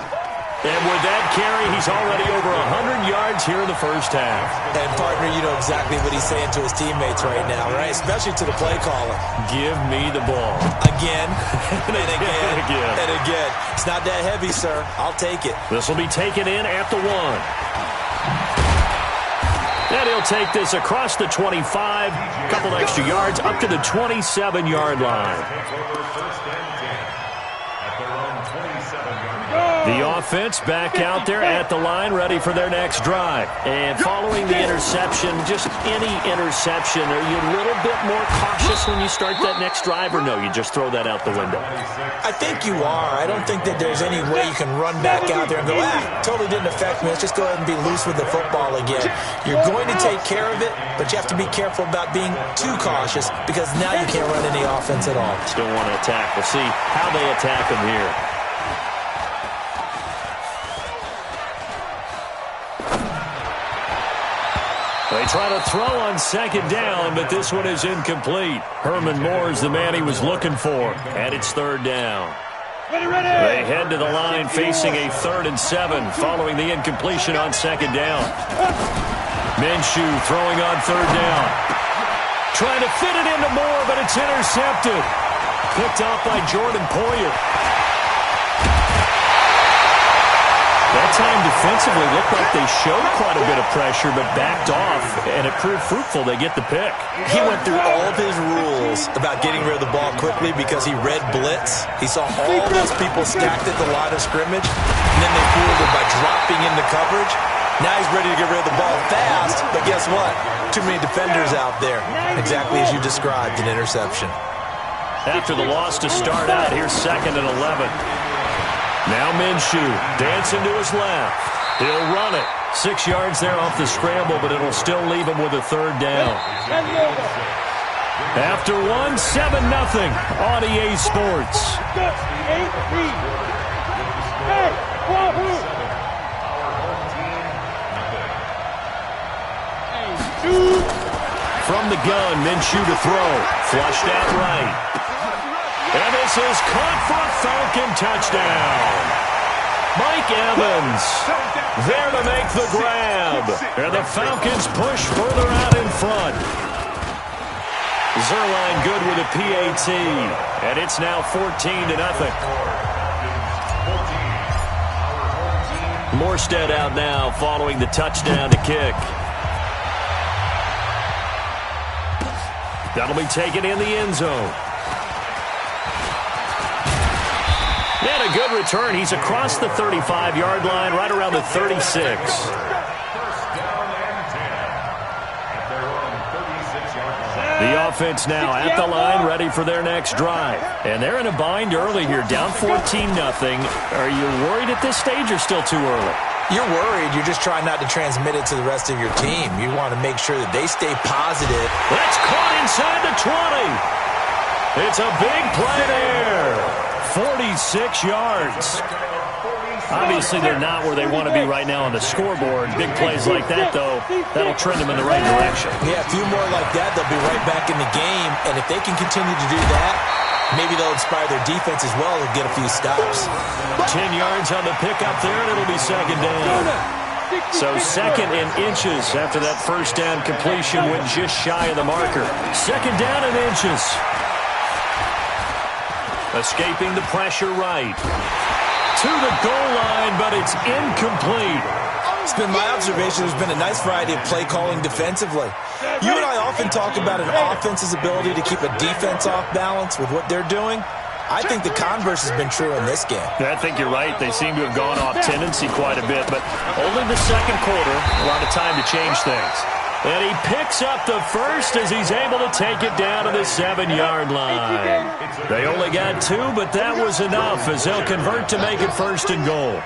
And with that carry, he's already over 100 yards here in the first half. And, partner, you know exactly what he's saying to his teammates right now, right? Especially to the play caller. Give me the ball. Again, and again, and again. It's not that heavy, sir. I'll take it. This will be taken in at the 1. And he'll take this across the 25, a couple extra yards, up to the 27-yard line. The offense back out there at the line, ready for their next drive. And following the interception, just any interception, are you a little bit more cautious when you start that next drive, or no, you just throw that out the window? I think you are. I don't think that there's any way you can run back out there and go, totally didn't affect me. Let's just go ahead and be loose with the football again. You're going to take care of it, but you have to be careful about being too cautious because now you can't run any offense at all. Still want to attack. We'll see how they attack him here. They try to throw on second down, but this one is incomplete. Herman Moore is the man he was looking for, and it's third down. They head to the line facing a 3rd and 7 following the incompletion on second down. Minshew throwing on third down. Trying to fit it into Moore, but it's intercepted. Picked off by Jordan Poyer. That time defensively looked like they showed quite a bit of pressure, but backed off, and it proved fruitful. They get the pick. He went through all of his rules about getting rid of the ball quickly because he read blitz. He saw all those people stacked at the line of scrimmage, and then they fooled him by dropping into coverage. Now he's ready to get rid of the ball fast, but guess what? Too many defenders out there. Exactly as you described, an interception. After the loss to start out, here's 2nd and 11. Now Minshew dancing to his left. He'll run it. 6 yards there off the scramble, but it'll still leave him with a third down. After 1, 7-0 on EA Sports. From the gun, Minshew to throw. Flushed out right. And this is caught for a Falcon touchdown. Mike Evans there to make the grab. And the Falcons push further out in front. Zerline good with a PAT. And it's now 14-0. Morstead out now following the touchdown to kick. That'll be taken in the end zone. And a good return. He's across the 35-yard line, right around the 36. The offense now at the line, ready for their next drive. And they're in a bind early here, down 14-0. Are you worried at this stage or still too early? You're worried. You're just trying not to transmit it to the rest of your team. You want to make sure that they stay positive. That's caught inside the 20. It's a big play there. 46 yards. Obviously, they're not where they want to be right now on the scoreboard. Big plays like that, though, that'll trend them in the right direction. Yeah, a few more like that, they'll be right back in the game. And if they can continue to do that, maybe they'll inspire their defense as well and get a few stops. 10 yards on the pickup there, and it'll be second down. So 2nd and inches after that first down completion went just shy of the marker. 2nd down and inches. Escaping the pressure right. To the goal line, but it's incomplete. It's been my observation there's been a nice variety of play calling defensively. You and I often talk about an offense's ability to keep a defense off balance with what they're doing. I think the converse has been true in this game. I think you're right. They seem to have gone off tendency quite a bit, but only the second quarter, a lot of time to change things. And he picks up the first as he's able to take it down to the 7-yard line. They only got 2, but that was enough as they'll convert to make it 1st and goal.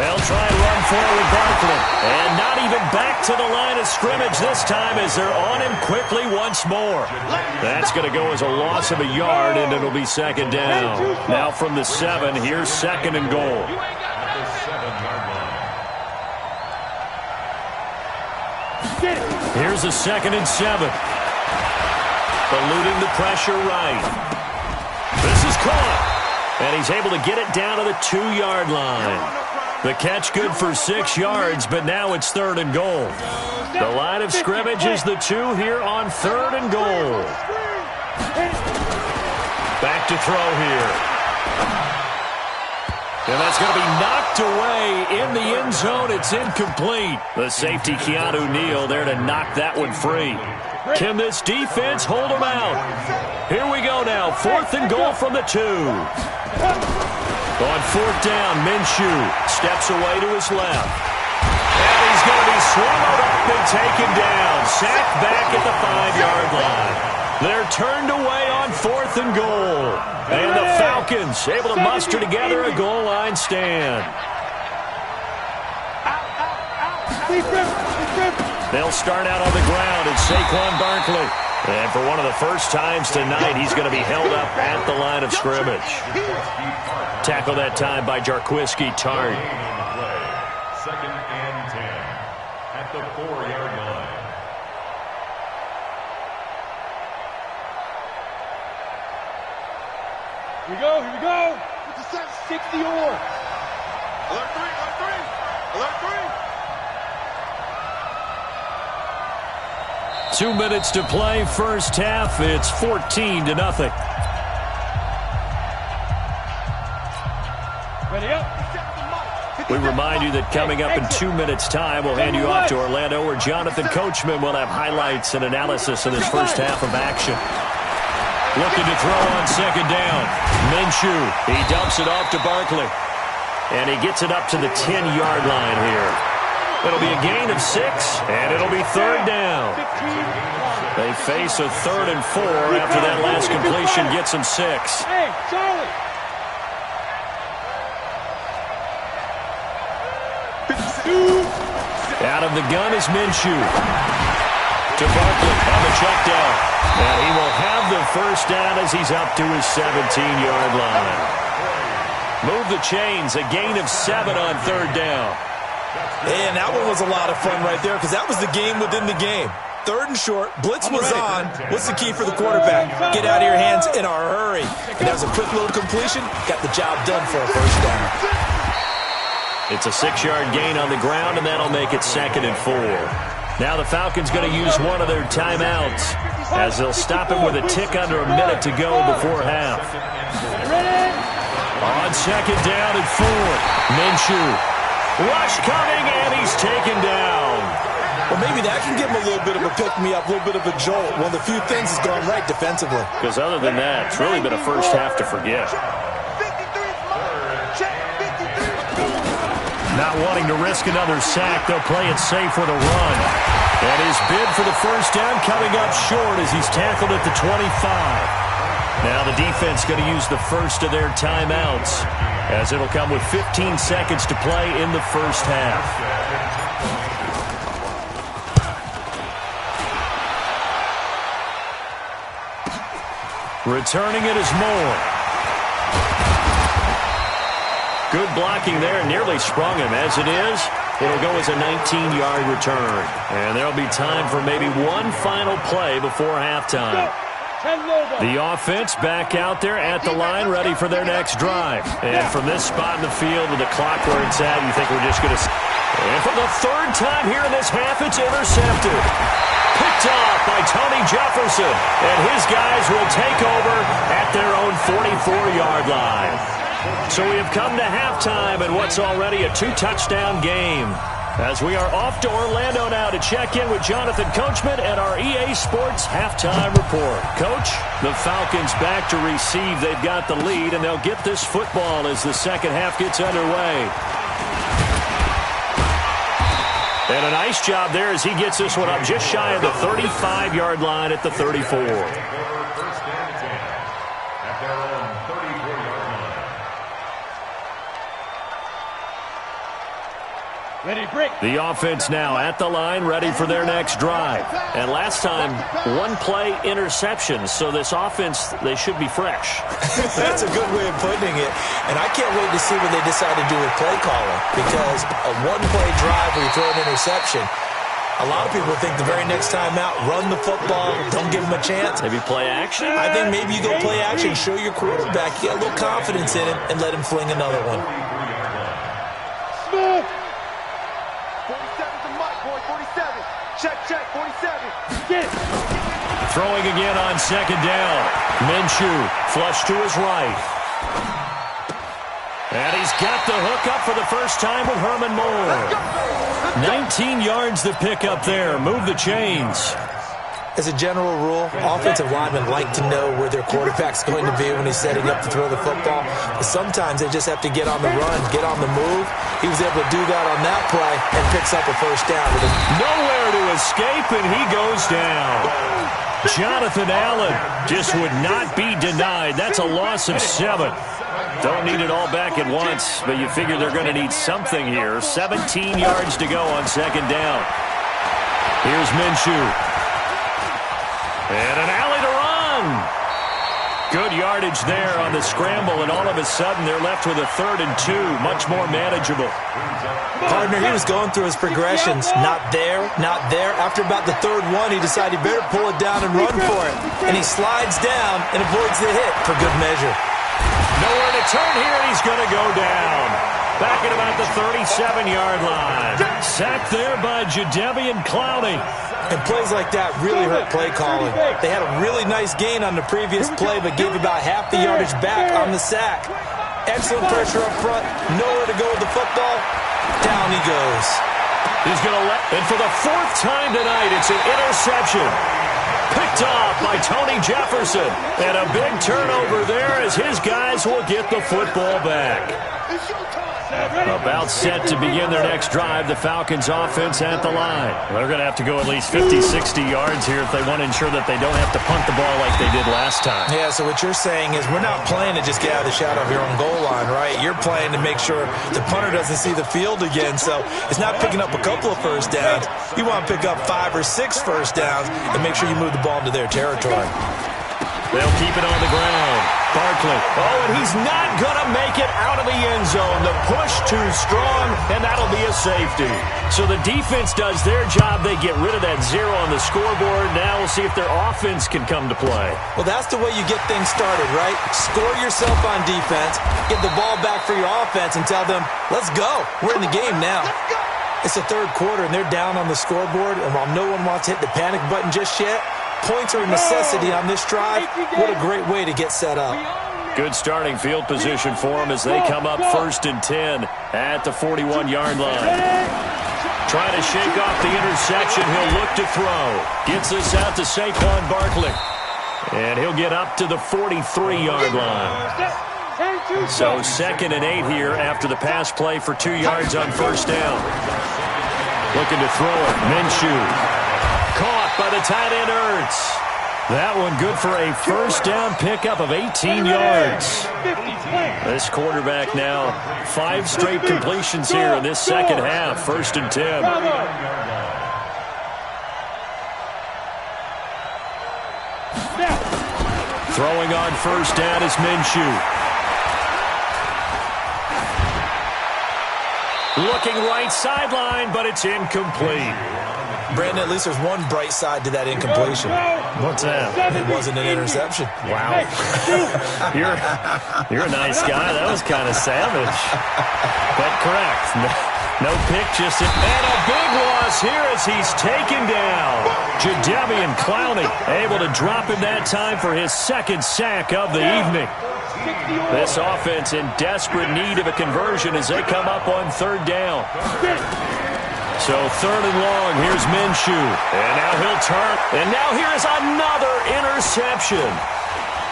They'll try and run forward Barkley. And not even back to the line of scrimmage this time as they're on him quickly once more. That's going to go as a loss of a yard, and it'll be 2nd down. Now from the 7, here's 2nd and goal. Get it. Here's a 2nd and 7. Eluding the pressure right. This is caught. And he's able to get it down to the 2-yard line. The catch good for 6 yards, but now it's 3rd and goal. The line of scrimmage is the 2 here on 3rd and goal. Back to throw here. And that's going to be knocked away in the end zone. It's incomplete. The safety, Keanu Neal, there to knock that one free. Can this defense hold them out? Here we go now. 4th and goal from the 2. On 4th down, Minshew steps away to his left. And he's going to be swallowed up and taken down. Sacked back at the 5-yard line. They're turned away on 4th and goal. And the Falcons able to muster together a goal line stand. They'll start out on the ground. It's Saquon Barkley. And for one of the first times tonight, he's going to be held up at the line of scrimmage. Tackle that time by Jarquiski Tart. 2nd and 10 at the 4-yard line. Here we go. Here we go. 60 or. Alert 3. Alert 3. Alert 3. 2 minutes to play, first half. It's 14-0. Ready up. We remind you that coming up in 2 minutes' time, we'll hand you off to Orlando, where Jonathan Coachman will have highlights and analysis in his first half of action. Looking to throw on 2nd down. Minshew, he dumps it off to Barkley. And he gets it up to the 10-yard line here. It'll be a gain of 6, and it'll be 3rd down. They face a 3rd and 4 after that last completion gets them 6. Hey, Charlie. Out of the gun is Minshew. To Barkley on the check down. And he will have the first down as he's up to his 17-yard line. Move the chains, a gain of 7 on 3rd down. And that one was a lot of fun right there because that was the game within the game. 3rd and short, blitz was on. What's the key for the quarterback? Get out of your hands in a hurry. And that was a quick little completion. Got the job done for a first down. It's a 6-yard gain on the ground, and that'll make it 2nd and 4. Now the Falcons going to use one of their timeouts as they'll stop him with a tick under a minute to go before half. On 2nd down and 4, Minshew. Rush coming, and he's taken down. Well, maybe that can give him a little bit of a pick-me-up, a little bit of a jolt. One of the few things has gone right defensively. Because other than that, it's really been a first half to forget. Not wanting to risk another sack, they'll play it safe with a run. And his bid for the first down coming up short as he's tackled at the 25. Now the defense going to use the first of their timeouts, as it'll come with 15 seconds to play in the first half. Returning it is Moore. Good blocking there, nearly sprung him. As it is, it'll go as a 19-yard return. And there'll be time for maybe one final play before halftime. The offense back out there at the line, ready for their next drive. And from this spot in the field with the clock where it's at, you think we're just going to... And for the 3rd time here in this half, it's intercepted. Picked off by Tony Jefferson. And his guys will take over at their own 44-yard line. So we have come to halftime in what's already a 2-touchdown game. As we are off to Orlando now to check in with Jonathan Coachman and our EA Sports halftime report. Coach, the Falcons back to receive. They've got the lead, and they'll get this football as the second half gets underway. And a nice job there as he gets this one up just shy of the 35-yard line at the 34. The offense now at the line, ready for their next drive. And last time, one-play interception. So this offense, they should be fresh. That's a good way of putting it. And I can't wait to see what they decide to do with play calling. Because a one-play drive where you throw an interception, A lot of people think the very next time out, run the football, don't give him a chance. Maybe play action? I think maybe you go play action, show your quarterback you got a little confidence in him, and let him fling another one. Smooth. 47 to Mike, boy, 47. Check, 47. Get. Throwing again on second down. Minshew flush to his right. And he's got the hook up for the first time with Herman Moore. 19 yards to pick up there. Move the chains. As a general rule, offensive linemen like to know where their quarterback's going to be when he's setting up to throw the football. But sometimes they just have to get on the run, get on the move. He was able to do that on that play and picks up a first down. Nowhere to escape, and he goes down. Jonathan Allen just would not be denied. That's a loss of 7. Don't need it all back at once, but you figure they're going to need something here. 17 yards to go on second down. Here's Minshew. And an alley to run. Good yardage there on the scramble, and all of a sudden they're left with a 3rd and 2. Much more manageable. Partner, he was going through his progressions. Not there, not there. After about the 3rd one, he decided he better pull it down and run for it. And he slides down and avoids the hit for good measure. Nowhere to turn here, and he's going to go down. Back at about the 37-yard line. Sacked there by Jadeveon Clowney. And plays like that really hurt play calling. They had a really nice gain on the previous play, but gave about half the yardage back on the sack. Excellent pressure up front. Nowhere to go with the football. Down he goes. He's going to let, and for the 4th time tonight, it's an interception. Picked off by Tony Jefferson. And a big turnover there as his guys will get the football back. About set to begin their next drive. The Falcons offense at the line. They're going to have to go at least 50, 60 yards here if they want to ensure that they don't have to punt the ball like they did last time. Yeah, so what you're saying is we're not playing to just get out of the shadow of your own goal line, right? You're playing to make sure the punter doesn't see the field again. So it's not picking up a couple of first downs. You want to pick up 5 or 6 first downs and make sure you move the ball into their territory. They'll keep it on the ground. Barkley. Oh, and he's not going to make it out of the end zone. The push too strong, and that'll be a safety. So the defense does their job. They get rid of that 0 on the scoreboard. Now we'll see if their offense can come to play. Well, that's the way you get things started, right? Score yourself on defense, get the ball back for your offense, and tell them, let's go. We're in the game now. It's the 3rd quarter, and they're down on the scoreboard, and while no one wants to hit the panic button just yet, points are a necessity on this drive. What a great way to get set up. Good starting field position for them as they come up 1st and 10 at the 41-yard line. Trying to shake off the interception. He'll look to throw. Gets this out to Saquon Barkley. And he'll get up to the 43-yard line. So 2nd and 8 here after the pass play for 2 yards on first down. Looking to throw it. Minshew. Caught by the tight end Ertz. That one good for a first down pickup of 18 yards. This quarterback now 5 straight completions here in this second half. 1st and 10. Throwing on first down is Minshew. Looking right sideline, but it's incomplete. Brandon, at least there's one bright side to that incompletion. What's that? It wasn't an interception. Wow. You're a nice guy. That was kind of savage. But correct. No pick, just and a big loss here as he's taken down. Jadeveon Clowney able to drop him that time for his 2nd sack of the evening. This offense in desperate need of a conversion as they come up on 3rd down. So 3rd and long, here's Minshew. And now he'll turn. And now here is another interception.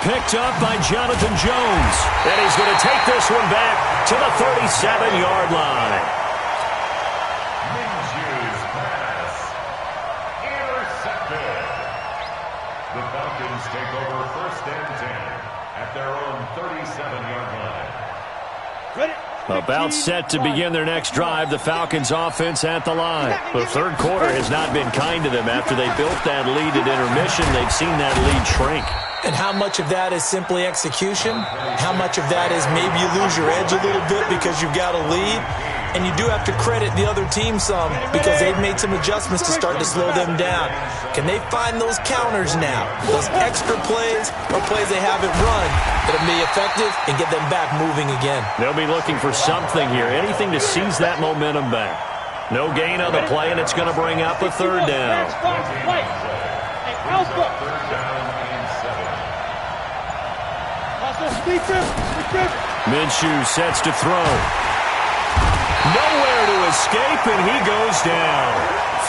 Picked up by Jonathan Jones. And he's going to take this one back to the 37-yard line. Minshew's pass. Intercepted. The Falcons take over 1st and 10 at their own 37-yard line. Ready? About set to begin their next drive, the Falcons offense at the line. The 3rd quarter has not been kind to them. After they built that lead at intermission, they've seen that lead shrink. And how much of that is simply execution? How much of that is maybe you lose your edge a little bit because you've got a lead? And you do have to credit the other team some because they've made some adjustments to start to slow them down. Can they find those counters now? Those extra plays or plays they haven't run that'll be effective and get them back moving again. They'll be looking for something here, anything to seize that momentum back. No gain on the play, and it's going to bring up a third down. Minshew sets to throw. Nowhere to escape, and he goes down.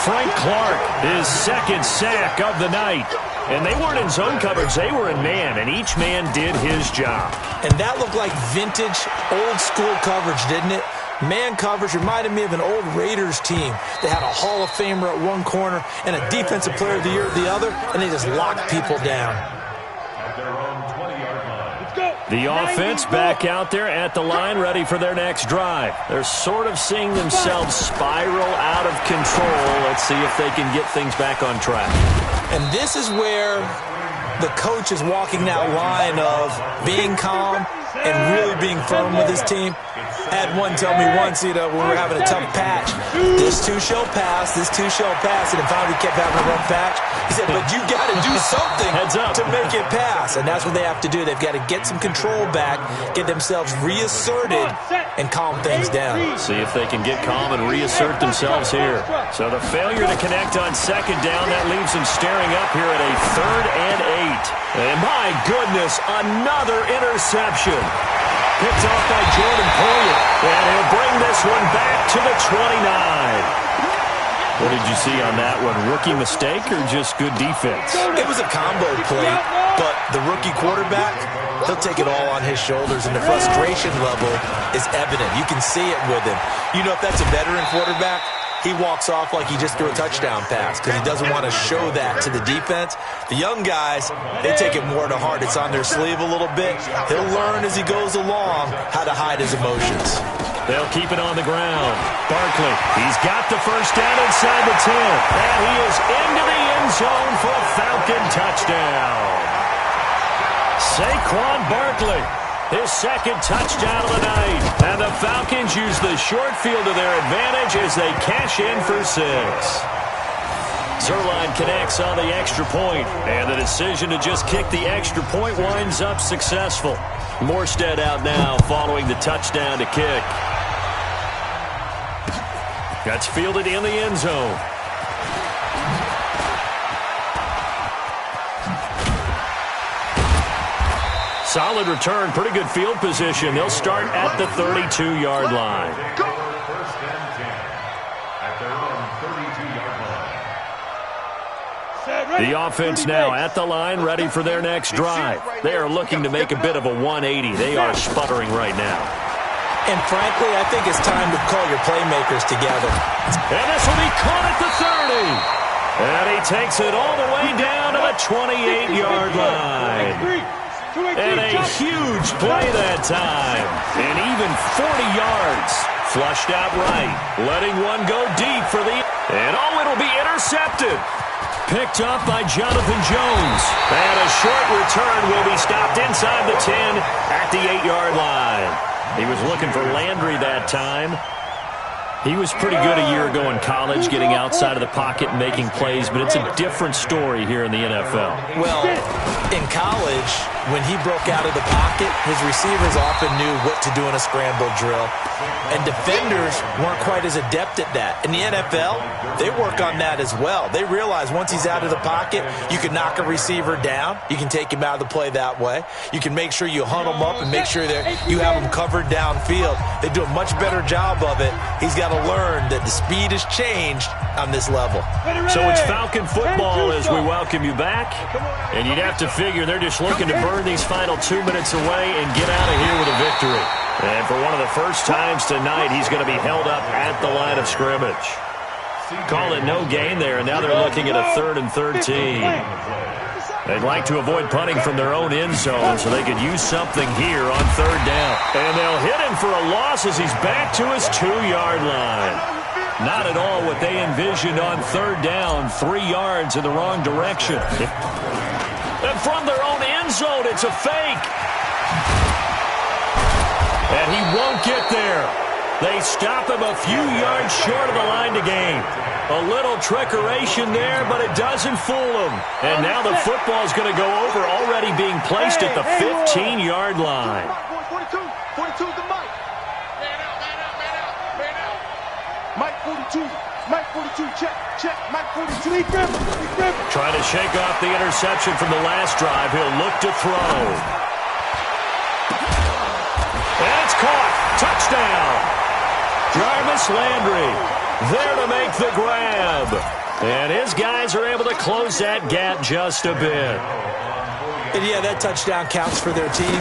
Frank Clark, his second sack of the night. And they weren't in zone coverage, they were in man, and each man did his job. And that looked like vintage, old-school coverage, didn't it? Man coverage reminded me of an old Raiders team. They had a Hall of Famer at one corner and a Defensive Player of the Year at the other, and they just locked people down. The offense back out there at the line, ready for their next drive. They're sort of seeing themselves spiral out of control. Let's see if they can get things back on track. And this is where the coach is walking that line of being calm and really being firm with his team. I had one tell me once, when we were having a tough patch, this too shall pass, and then finally kept having a rough patch. He said, but you got to do something to make it pass, and that's what they have to do. They've got to get some control back, get themselves reasserted, and calm things down. See if they can get calm and reassert themselves here. So the failure to connect on second down, that leaves them staring up here at a 3rd and 8. And my goodness, another interception. Picked off by Jordan Poyer, and he'll bring this one back to the 29. What did you see on that one? Rookie mistake or just good defense? It was a combo play, but the rookie quarterback, he'll take it all on his shoulders, and the frustration level is evident. You can see it with him. You know, if that's a veteran quarterback, he walks off like he just threw a touchdown pass because he doesn't want to show that to the defense. The young guys, they take it more to heart. It's on their sleeve a little bit. He'll learn as he goes along how to hide his emotions. They'll keep it on the ground. Barkley, he's got the first down inside the 10. And he is into the end zone for a Falcon touchdown. Saquon Barkley, his second touchdown of the night. And the Falcons use the short field to their advantage as they cash in for 6. Zerline connects on the extra point, and the decision to just kick the extra point winds up successful. Morstead out now following the touchdown to kick. That's fielded in the end zone. Solid return, pretty good field position. They'll start at the 32-yard line. First and 10 at their own 32-yard line. The offense now at the line, ready for their next drive. They are looking to make a bit of a 180. They are sputtering right now. And frankly, I think it's time to call your playmakers together. And this will be caught at the 30. And he takes it all the way down to the 28-yard line. And a huge play that time. And even 40 yards. Flushed out right. Letting one go deep for the... And it'll be intercepted. Picked up by Jonathan Jones. And a short return will be stopped inside the 10 at the 8-yard line. He was looking for Landry that time. He was pretty good a year ago in college, getting outside of the pocket and making plays, but it's a different story here in the NFL. Well, in college, when he broke out of the pocket, his receivers often knew what to do in a scramble drill, and defenders weren't quite as adept at that. In the NFL, they work on that as well. They realize once he's out of the pocket, you can knock a receiver down. You can take him out of the play that way. You can make sure you hunt him up and make sure that you have him covered downfield. They do a much better job of it. He's got to learn that the speed has changed on this level. So it's Falcon football as we welcome you back. And you'd have to figure they're just looking to burn these final 2 minutes away and get out of here with a victory. And for one of the first times tonight, he's going to be held up at the line of scrimmage. Call it no gain there, and now they're looking at a 3rd and 13. They'd like to avoid punting from their own end zone so they could use something here on 3rd down. And they'll hit him for a loss as he's back to his 2-yard line. Not at all what they envisioned on 3rd down, 3 yards in the wrong direction. And from their own end zone, it's a fake. And he won't get there. They stop him a few yards short of the line to gain. A little trickeration there, but it doesn't fool him. And now the football's going to go over, already being placed at the 15-yard line. 42, 42 to Mike. Man out. Mike 42, Mike 42, check, Mike 42. Trying to shake off the interception from the last drive. He'll look to throw. And it's caught. Touchdown. Jarvis Landry there to make the grab. And his guys are able to close that gap just a bit. And yeah, that touchdown counts for their team,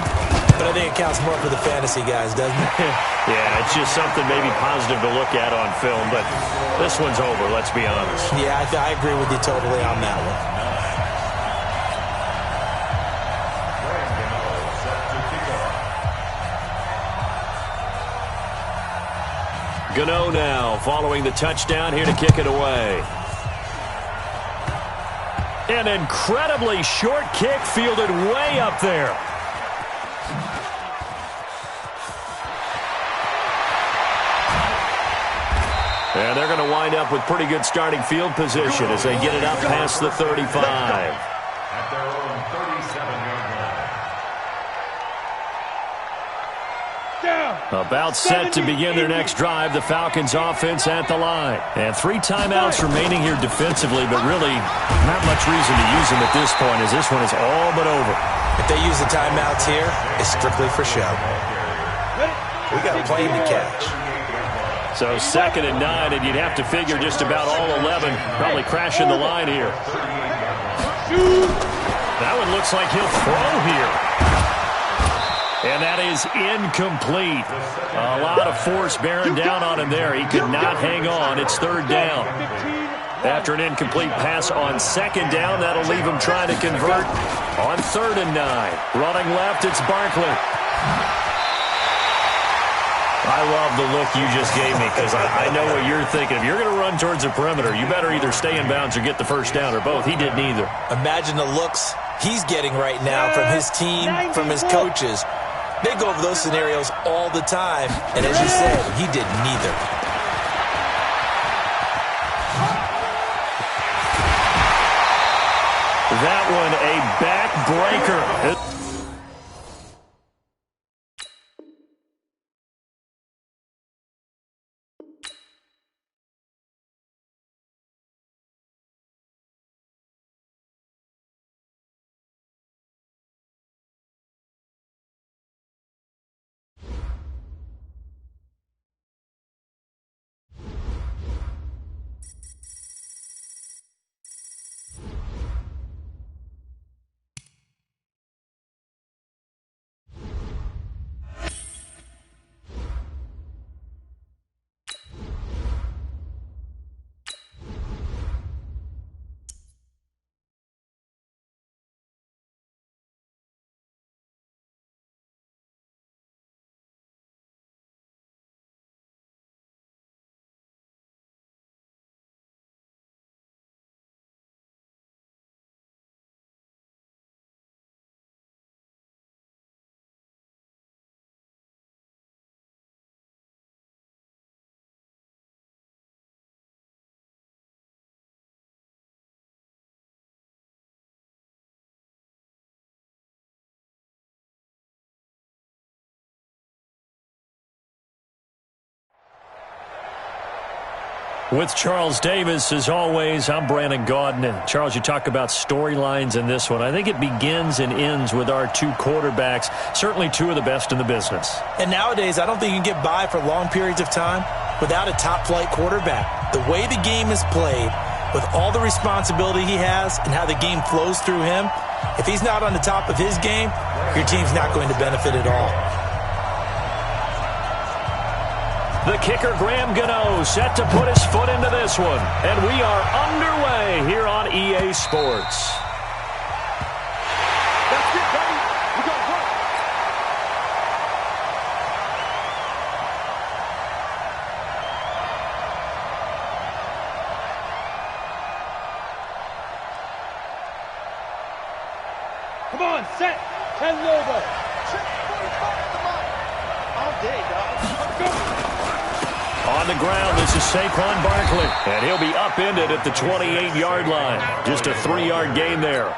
but I think it counts more for the fantasy guys, doesn't it? Yeah, it's just something maybe positive to look at on film, but this one's over, let's be honest. Yeah, I agree with you totally on that one. Gano now following the touchdown here to kick it away. An incredibly short kick fielded way up there. And they're going to wind up with pretty good starting field position as they get it up past the 35. At their own 37-yard line. About set to begin their next drive, the Falcons offense at the line. And 3 timeouts remaining here defensively, but really not much reason to use them at this point as this one is all but over. If they use the timeouts here, it's strictly for show. We got a plane to catch. So 2nd and 9, and you'd have to figure just about all 11 probably crashing the line here. That one looks like he'll throw here. And that is incomplete. A lot of force bearing down on him there. He could not hang on. It's 3rd down. After an incomplete pass on 2nd down, that'll leave him trying to convert on 3rd and 9. Running left, it's Barkley. I love the look you just gave me because I know what you're thinking. If you're going to run towards the perimeter, you better either stay in bounds or get the first down, or both. He did neither. Imagine the looks he's getting right now from his team, from his coaches. They go over those scenarios all the time, and as you said, he did neither. That one a backbreaker. With Charles Davis, as always, I'm Brandon Gaudin. And Charles, you talk about storylines in this one. I think it begins and ends with our 2 quarterbacks, certainly 2 of the best in the business. And nowadays, I don't think you can get by for long periods of time without a top-flight quarterback. The way the game is played, with all the responsibility he has and how the game flows through him, if he's not on the top of his game, your team's not going to benefit at all. The kicker, Graham Gano, set to put his foot into this one. And we are underway here on EA Sports. That's it, baby. We got work. Come on, set. 10 over. Check 45 to Mike. All day, dog. Let's go. on the ground. This is Saquon Barkley. And he'll be upended at the 28-yard line. Just a 3-yard gain there.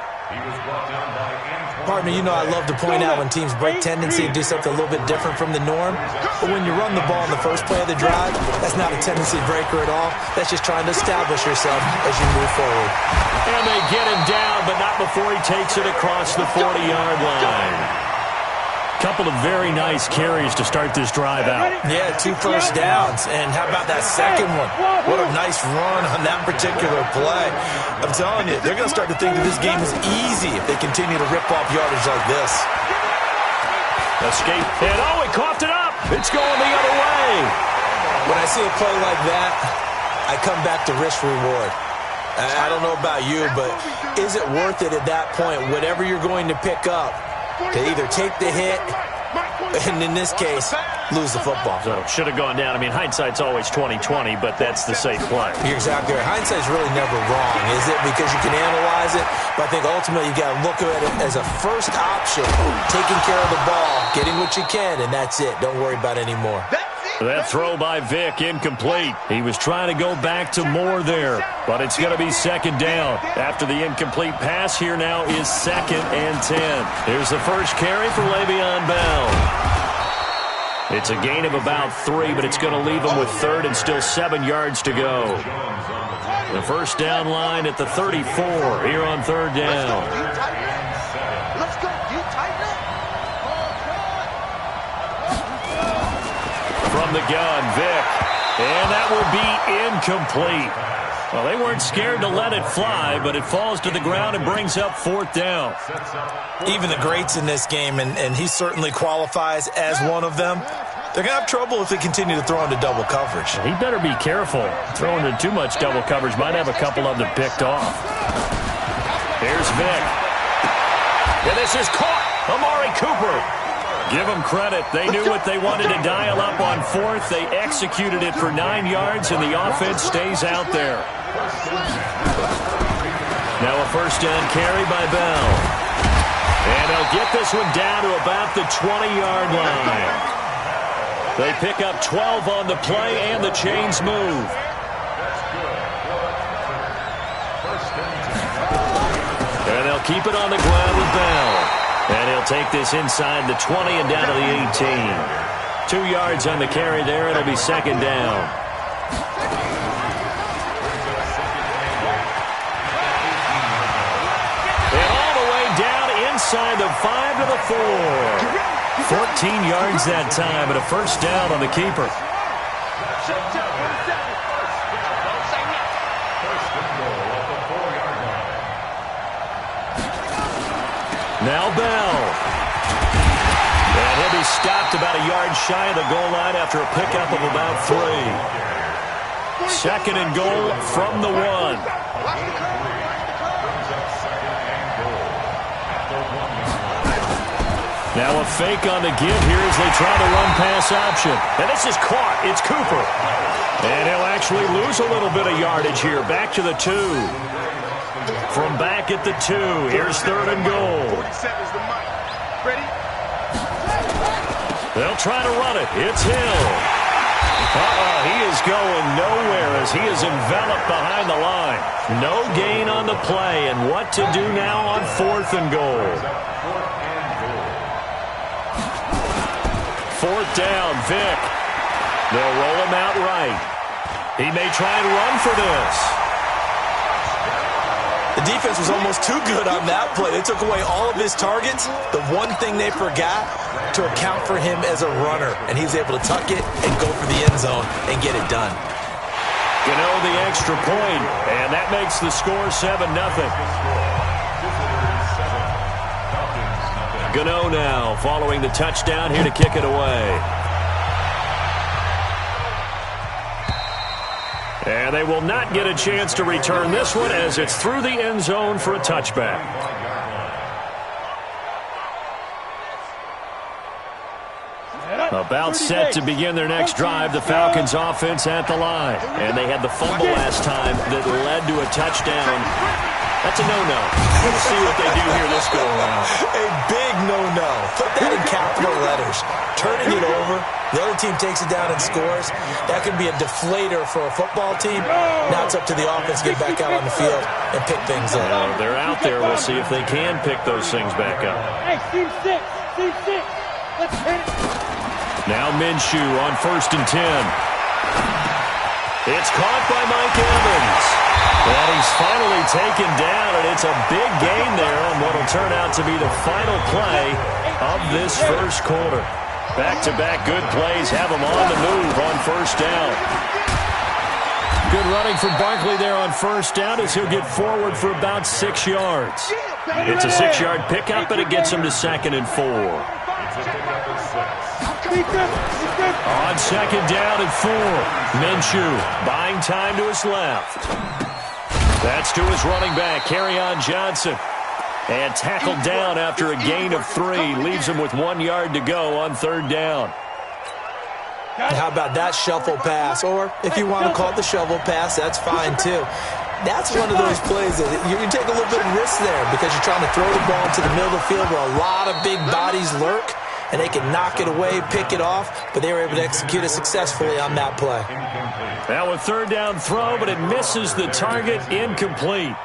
Partner, you know I love to point out when teams break tendency and do something a little bit different from the norm. But when you run the ball in the first play of the drive, that's not a tendency breaker at all. That's just trying to establish yourself as you move forward. And they get him down, but not before he takes it across the 40-yard line. Couple of very nice carries to start this drive out. Yeah, 2 first downs. And how about that second one? What a nice run on that particular play. I'm telling you, they're going to start to think that this game is easy if they continue to rip off yardage like this. Escape. And he coughed it up. It's going the other way. When I see a play like that, I come back to risk reward. I don't know about you, but is it worth it at that point, whatever you're going to pick up, to either take the hit and, in this case, lose the football? So should have gone down. I mean, hindsight's always 20/20, but that's the safe play. You're exactly right. Hindsight's really never wrong, is it? Because you can analyze it, but I think ultimately you got to look at it as a first option, taking care of the ball, getting what you can, and that's it. Don't worry about any more. That throw by Vick, incomplete. He was trying to go back to Moore there, but it's going to be second down. After the incomplete pass, here now is 2nd and 10. Here's the first carry for Le'Veon Bell. It's a gain of about 3, but it's going to leave him with 3rd and still 7 yards to go. The first down line at the 34 here on 3rd down. Let's go. You tighten up. From the gun, Vick. And that will be incomplete. Well, they weren't scared to let it fly, but it falls to the ground and brings up 4th down. Even the greats in this game, and he certainly qualifies as one of them, they're going to have trouble if they continue to throw into double coverage. He better be careful. Throwing into too much double coverage might have a couple of them picked off. Here's Vick. And this is caught. Amari Cooper. Give them credit. They knew what they wanted to dial up on 4th. They executed it for 9 yards, and the offense stays out there. Now a first down carry by Bell. And they'll get this one down to about the 20-yard line. They pick up 12 on the play, and the chains move. And they'll keep it on the ground with Bell. And he'll take this inside the 20 and down to the 18. 2 yards on the carry there. It'll be second down. And all the way down inside the 5 to the 4. 14 yards that time, and a first down on the keeper. Now Bell. And he'll be stopped about a yard shy of the goal line after a pickup of about 3. 2nd and goal from the 1. Now a fake on the give here as they try to run pass option. And this is caught. It's Cooper. And he'll actually lose a little bit of yardage here. Back to the 2. From back at the 2, here's 3rd and goal. They'll try to run it. It's Hill. He is going nowhere as he is enveloped behind the line. No gain on the play, and what to do now on 4th and goal. 4th down, Vick. They'll roll him out right. He may try and run for this. The defense was almost too good on that play. They took away all of his targets. The one thing they forgot, to account for him as a runner. And he's able to tuck it and go for the end zone and get it done. Gano the extra point, and that makes the score 7-0. Gano now following the touchdown here to kick it away. And they will not get a chance to return this one as it's through the end zone for a touchback. About set to begin their next drive, the Falcons offense at the line. And they had the fumble last time that led to a touchdown. That's a no-no. We'll see what they do here this go-around. A big no-no. Put that in capital letters. Turning it over, the other team takes it down and scores. That could be a deflator for a football team. Now it's up to the offense to get back out on the field and pick things up. They're out there. We'll see if they can pick those things back up. Hey, team six. Let's hit it. Now Minshew on 1st and 10. It's caught by Mike Evans. And he's finally taken down, and it's a big gain there on what will turn out to be the final play of this first quarter. Back-to-back good plays have him on the move on 1st down. Good running from Barkley there on 1st down as he'll get forward for about 6 yards. It's a 6-yard pickup, and it gets him to 2nd and 4. On 2nd down and 4, Minshew buying time to his left. That's to his running back, Kerryon Johnson. And tackled down after a gain of 3. Leaves him with 1 yard to go on 3rd down. How about that shuffle pass? Or if you want to call it the shovel pass, that's fine too. That's one of those plays that you take a little bit of risk there because you're trying to throw the ball into the middle of the field where a lot of big bodies lurk, and they can knock it away, pick it off, but they were able to execute it successfully on that play. Now a 3rd down throw, but it misses the target, incomplete.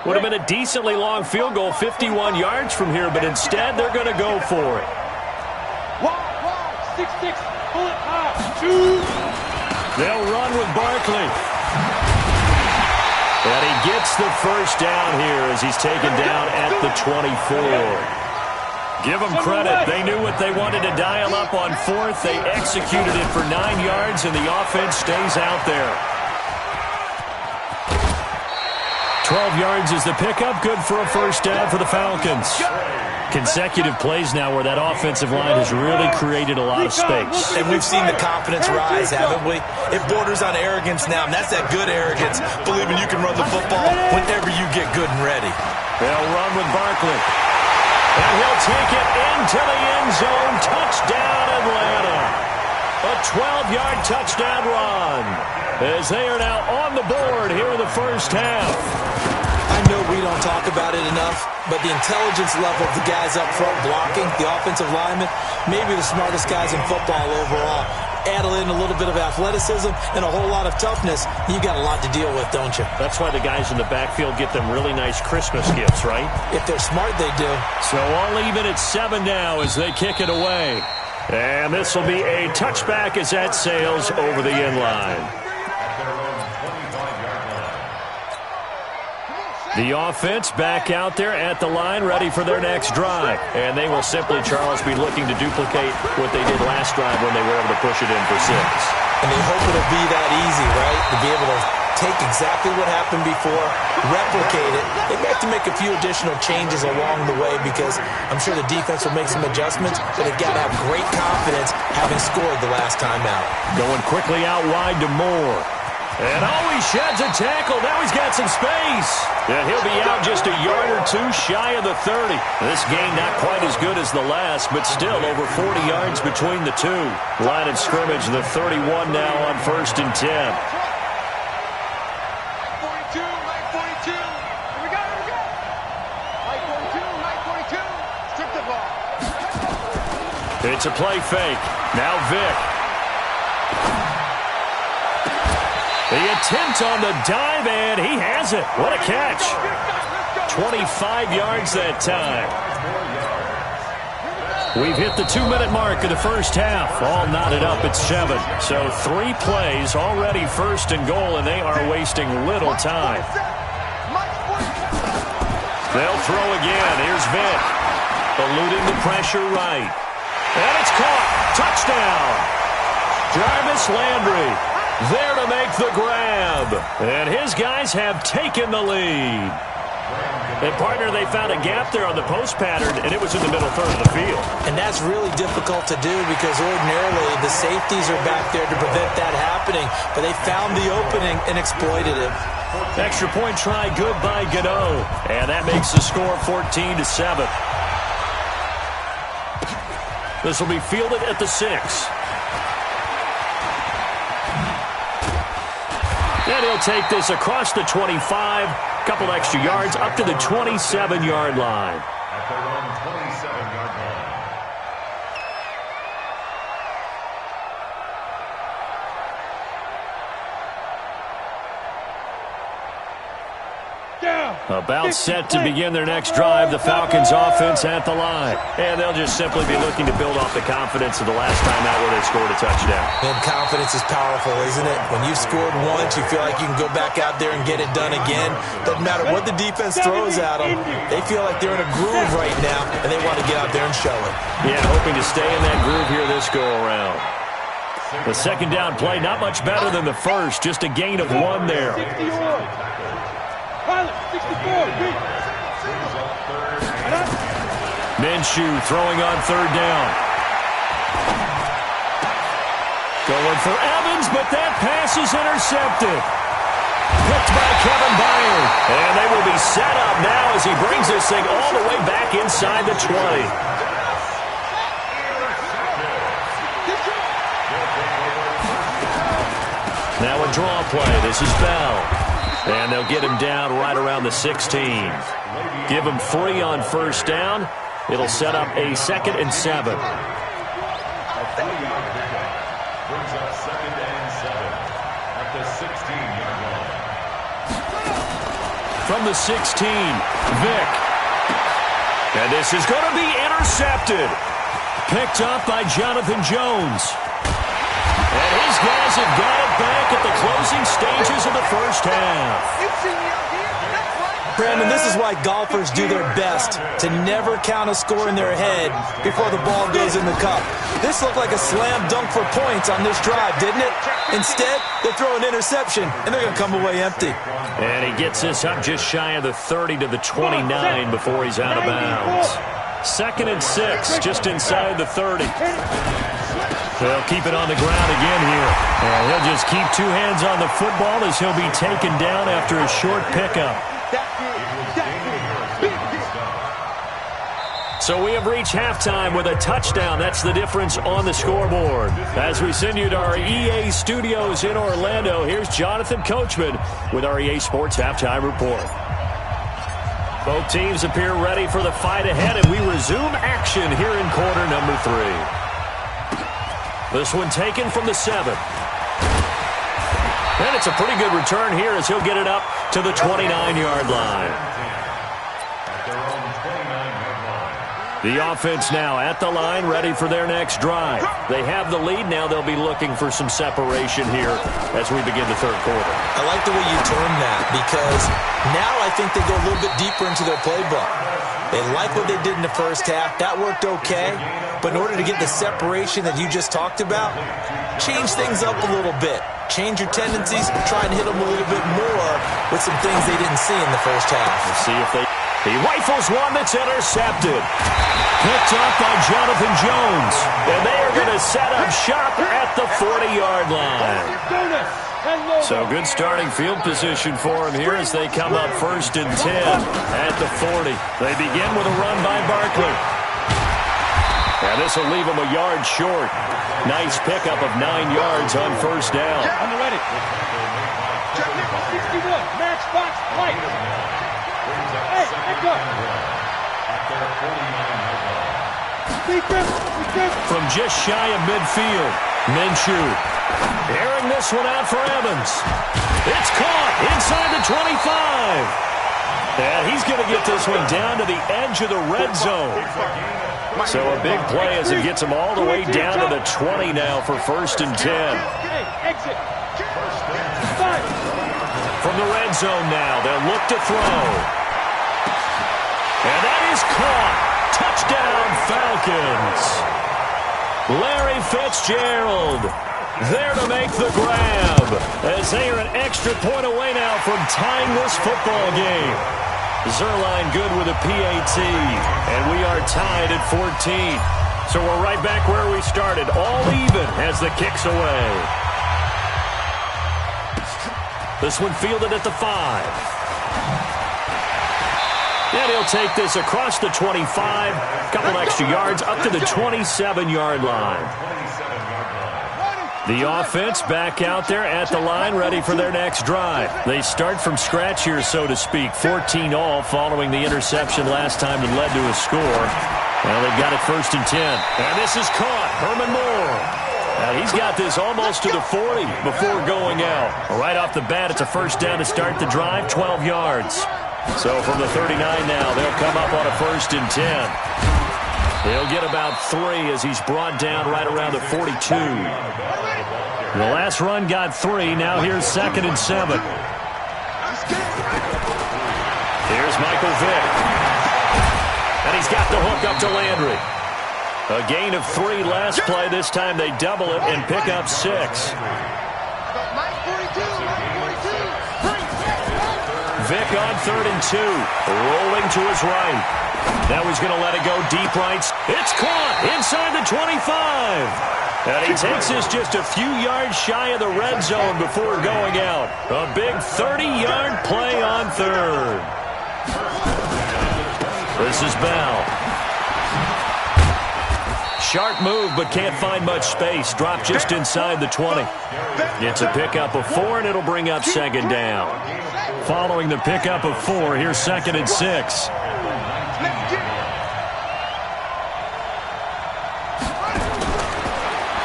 Would have been a decently long field goal, 51 yards from here, but instead they're going to go for it. 6-6, pull it high, 2. They'll run with Barkley. And he gets the 1st down here as he's taken down at the 24. Give them credit. They knew what they wanted to dial up on 4th. They executed it for 9 yards, and the offense stays out there. 12 yards is the pickup. Good for a 1st down for the Falcons. Consecutive plays now where that offensive line has really created a lot of space. And we've seen the confidence rise, haven't we? It borders on arrogance now, and that's that good arrogance, believing you can run the football whenever you get good and ready. They'll run with Barkley. And he'll take it into the end zone. Touchdown, Atlanta. A 12-yard touchdown run as they are now on the board here in the 1st half. I know we don't talk about it enough, but the intelligence level of the guys up front blocking, the offensive linemen, maybe the smartest guys in football overall. Add in a little bit of athleticism and a whole lot of toughness, you got a lot to deal with, don't you? That's why the guys in the backfield get them really nice Christmas gifts, right? If they're smart, they do. So all even at 7 now as they kick it away. And this will be a touchback as that sails over the end line. The offense back out there at the line, ready for their next drive. And they will simply, Charles, be looking to duplicate what they did last drive when they were able to push it in for 6. And they hope it'll be that easy, right? To be able to take exactly what happened before, replicate it. They may have to make a few additional changes along the way because I'm sure the defense will make some adjustments, but they've got to have great confidence having scored the last time out. Going quickly out wide to Moore. And he sheds a tackle. Now he's got some space. And he'll be out just a yard or 2 shy of the 30. This game not quite as good as the last, but still over 40 yards between the two. Line of scrimmage, the 31 now on 1st and 10. 42, Mike 42. Here we go. Mike 42, strip the ball. It's a play fake. Now Vick. The attempt on the dive, and he has it. What a catch. 25 yards that time. We've hit the 2-minute mark of the 1st half. All knotted up at 7. So 3 plays already 1st and goal, and they are wasting little time. They'll throw again. Here's Vick. Eluding the pressure right. And it's caught. Touchdown. Jarvis Landry there to make the grab. And his guys have taken the lead. And, partner, they found a gap there on the post pattern, and it was in the middle third of the field. And that's really difficult to do because ordinarily the safeties are back there to prevent that happening. But they found the opening and exploited it. Extra point try, good by Gano. And that makes the score 14-7. This will be fielded at the 6. And he'll take this across the 25, couple extra yards up to the 27-yard line. At their own 27-yard line. About set to begin their next drive, the Falcons offense at the line. And they'll just simply be looking to build off the confidence of the last time out where they scored a touchdown. And confidence is powerful, isn't it? When you've scored once, you feel like you can go back out there and get it done again. Doesn't matter what the defense throws at them. They feel like they're in a groove right now, and they want to get out there and show it. Yeah, hoping to stay in that groove here this go-around. The second down play, not much better than the first, just a gain of 1 there. Minshew throwing on third down. Going for Evans, but that pass is intercepted. Picked by Kevin Byard. And they will be set up now as he brings this thing all the way back inside the 20. Now a draw play. This is Bell. And they'll get him down right around the 16. Give him 3 on first down. It'll set up a 2nd and 7. A 3-yard pickup brings up 2nd and 7 at the 16-yard line. From the 16, Vick. And this is going to be intercepted. Picked up by Jonathan Jones. And his guys have got it back at the closing stages of the first half. Brandon, this is why golfers do their best to never count a score in their head before the ball goes in the cup. This looked like a slam dunk for points on this drive, didn't it? Instead, they throw an interception, and they're going to come away empty. And he gets this up just shy of the 30 to the 29 before he's out of bounds. 2nd and 6, just inside the 30. They'll keep it on the ground again here. And he'll just keep 2 hands on the football as he'll be taken down after a short pickup. So we have reached halftime with a touchdown. That's the difference on the scoreboard. As we send you to our EA studios in Orlando, here's Jonathan Coachman with our EA Sports Halftime Report. Both teams appear ready for the fight ahead, and we resume action here in quarter number 3. This one taken from the 7. And it's a pretty good return here as he'll get it up to the 29-yard line. The offense now at the line, ready for their next drive. They have the lead. Now they'll be looking for some separation here as we begin the third quarter. I like the way you termed that because now I think they go a little bit deeper into their playbook. They like what they did in the first half. That worked okay. But in order to get the separation that you just talked about, change things up a little bit. Change your tendencies, try and hit them a little bit more with some things they didn't see in the first half. We'll see if they... He rifles one that's intercepted. Picked up by Jonathan Jones. And they are going to set up shop at the 40-yard line. So good starting field position for him here as they come up 1st and 10 at the 40. They begin with a run by Barkley. And this will leave him a yard short. Nice pickup of 9 yards on first down. I'm ready. 61, match box, light. Hey, let's go. From just shy of midfield, Minshew airing this one out for Evans. It's caught inside the 25. And he's going to get this one down to the edge of the red zone. So a big play as it gets him all the way down to the 20 now for 1st and 10. Exit. From the red zone now, they'll look to throw. And that is caught. Touchdown, Falcons. Larry Fitzgerald there to make the grab as they are an extra point away now from tying this football game. Zerline good with a PAT, and we are tied at 14. So we're right back where we started, all even as the kick's away. This one fielded at the 5. And he'll take this across the 25, a couple extra yards, up to the 27-yard line. The offense back out there at the line, ready for their next drive. They start from scratch here, so to speak. 14-all following the interception last time that led to a score. Well, they've got it 1st and 10. And this is caught. Herman Moore. And he's got this almost to the 40 before going out. Right off the bat, it's a 1st down to start the drive, 12 yards. So from the 39 now, they'll come up on a 1st and 10. They'll get about 3 as he's brought down right around the 42. The last run got 3. Now here's 2nd and 7. Here's Michael Vick. And he's got the hook up to Landry. A gain of 3 last play. This time they double it and pick up 6. Vick on 3rd and 2. Rolling to his right. Now he's going to let it go deep right. It's caught inside the 25. And he takes this just a few yards shy of the red zone before going out. A big 30-yard play on 3rd. This is Bell. Sharp move, but can't find much space. Drop just inside the 20. It's a pickup of 4, and it'll bring up 2nd down. Following the pickup of 4, here's 2nd and 6.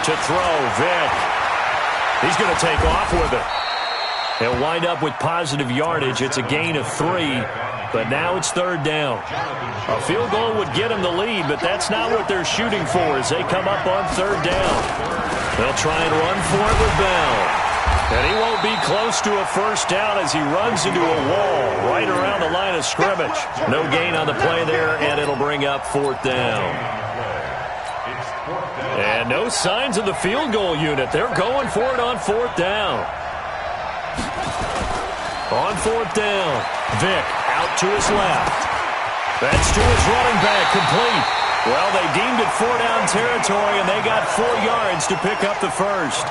To throw, Vick. He's going to take off with it. He'll wind up with positive yardage. It's a gain of 3, but now it's 3rd down. A field goal would get him the lead, but that's not what they're shooting for as they come up on 3rd down. They'll try and run for it with Bell. And he won't be close to a 1st down as he runs into a wall right around the line of scrimmage. No gain on the play there, and it'll bring up 4th down. And no signs of the field goal unit. They're going for it on 4th down. On 4th down, Vick out to his left. That's to his running back, complete. Well, they deemed it 4-down territory, and they got 4 yards to pick up the 1st.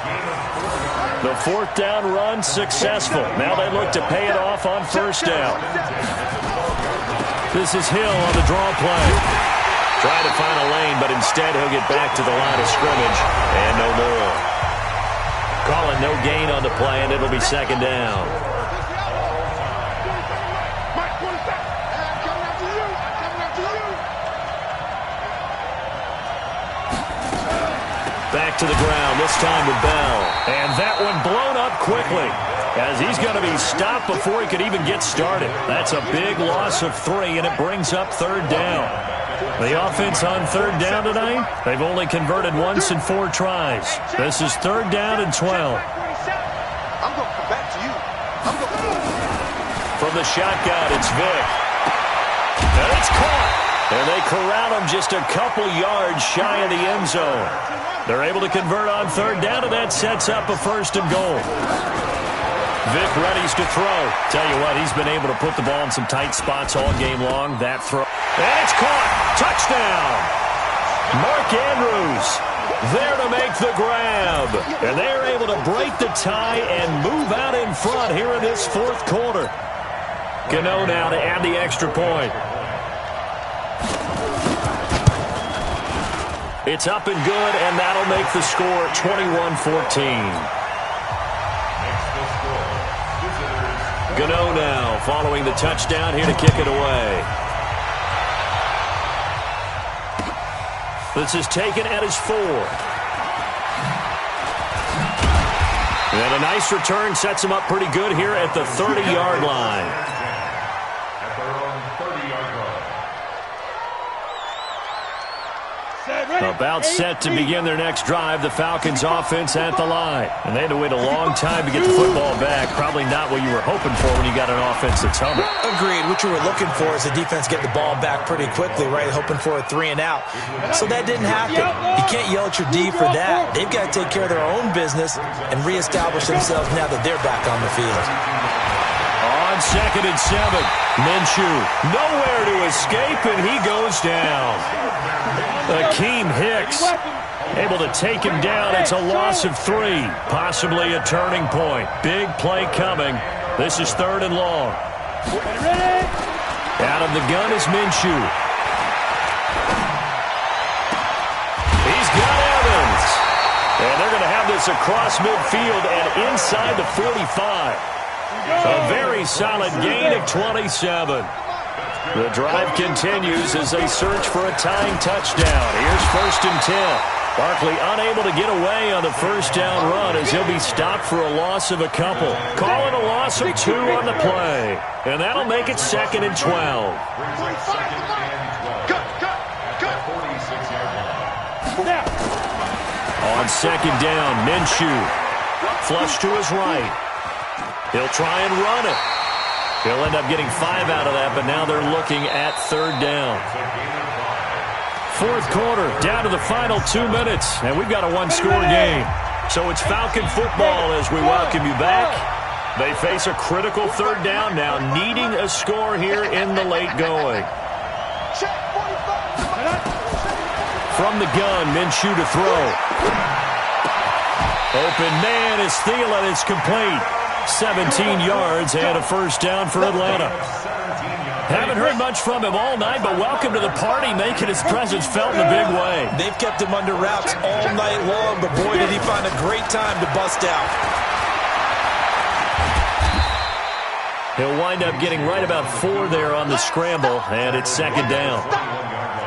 The 4th down run successful. Now they look to pay it off on 1st down. This is Hill on the draw play. Trying to find a lane, but instead he'll get back to the line of scrimmage, and no more. Calling no gain on the play, and it'll be 2nd down. Back to the ground, this time with Bell. And that one blown up quickly as he's going to be stopped before he could even get started. That's a big loss of 3, and it brings up 3rd down. The offense on 3rd down tonight, they've only converted once in 4 tries. This is 3rd down and 12. I'm going to come back to you. From the shotgun, it's Vick. And it's caught. And they corral him just a couple yards shy of the end zone. They're able to convert on 3rd down, and that sets up a 1st and goal. Vick readies to throw. Tell you what, he's been able to put the ball in some tight spots all game long. That throw. And it's caught. Touchdown. Mark Andrews there to make the grab. And they're able to break the tie and move out in front here in this 4th quarter. Gano now to add the extra point. It's up and good, and that'll make the score 21-14. Gano now following the touchdown here to kick it away. This is taken at his 4. And a nice return sets him up pretty good here at the 30-yard line. At their own 30-yard line. About set to begin their next drive, the Falcons offense at the line. And they had to wait a long time to get the football back. Probably not what you were hoping for when you got an offense that's humming. Agreed. What you were looking for is the defense get the ball back pretty quickly, right? Hoping for a 3 and out. So that didn't happen. You can't yell at your D for that. They've got to take care of their own business and reestablish themselves now that they're back on the field. On 2nd and 7, Minshew nowhere to escape, and he goes down. Akeem Hicks able to take him down. It's a loss of 3, possibly a turning point. Big play coming. This is 3rd and long. Out of the gun is Minshew. He's got Evans. And they're going to have this across midfield and inside the 45. A very solid gain of 27. The drive continues as they search for a tying touchdown. Here's 1st and 10. Barkley unable to get away on the first down run as he'll be stopped for a loss of a couple. Calling a loss of 2 on the play. And that'll make it 2nd and 12. On 2nd down, Minshew. Flush to his right. He'll try and run it. He'll end up getting 5 out of that, but now they're looking at 3rd down. 4th quarter, down to the final 2 minutes, and we've got a one-score game. So it's Falcon football as we welcome you back. They face a critical 3rd down now, needing a score here in the late going. From the gun, Minshew to throw. Open man is Thielen. It's complete. 17 yards and a 1st down for Atlanta. Haven't heard much from him all night, but welcome to the party, making his presence felt in a big way. They've kept him under wraps all night long, but boy, did he find a great time to bust out. He'll wind up getting right about 4 there on the scramble, and it's 2nd down.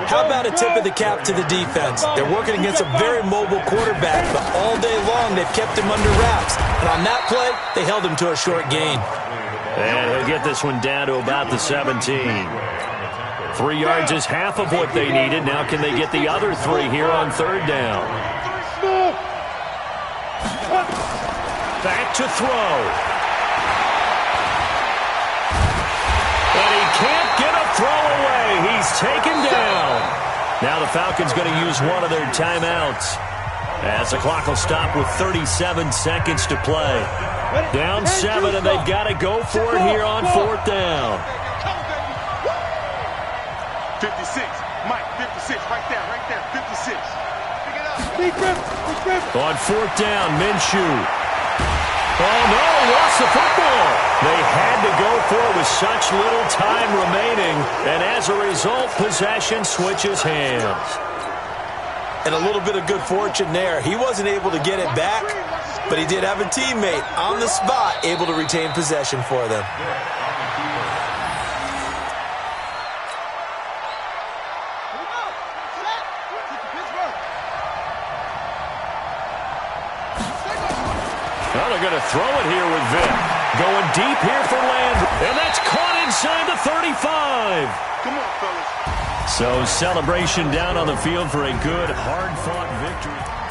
How about a tip of the cap to the defense? They're working against a very mobile quarterback, but all day long they've kept him under wraps. And on that play, they held him to a short gain. And he'll get this one down to about the 17. 3 yards is half of what they needed. Now can they get the other 3 here on 3rd down? Back to throw. And he can't get a throw away. He's taken down. Now the Falcons going to use one of their timeouts, as the clock will stop with 37 seconds to play. Down 7, and they've got to go for it here on 4th down. 56. Mike, 56. Right there. 56. On 4th down, Minshew. Oh, no, lost the football. They had to go for it with such little time remaining, and as a result, possession switches hands. And a little bit of good fortune there. He wasn't able to get it back, but he did have a teammate on the spot able to retain possession for them. Well, they're going to throw it here with Vic. Going deep here for Landry. And that's caught inside the 35. Come on, fellas. So celebration down on the field for a good, hard-fought victory.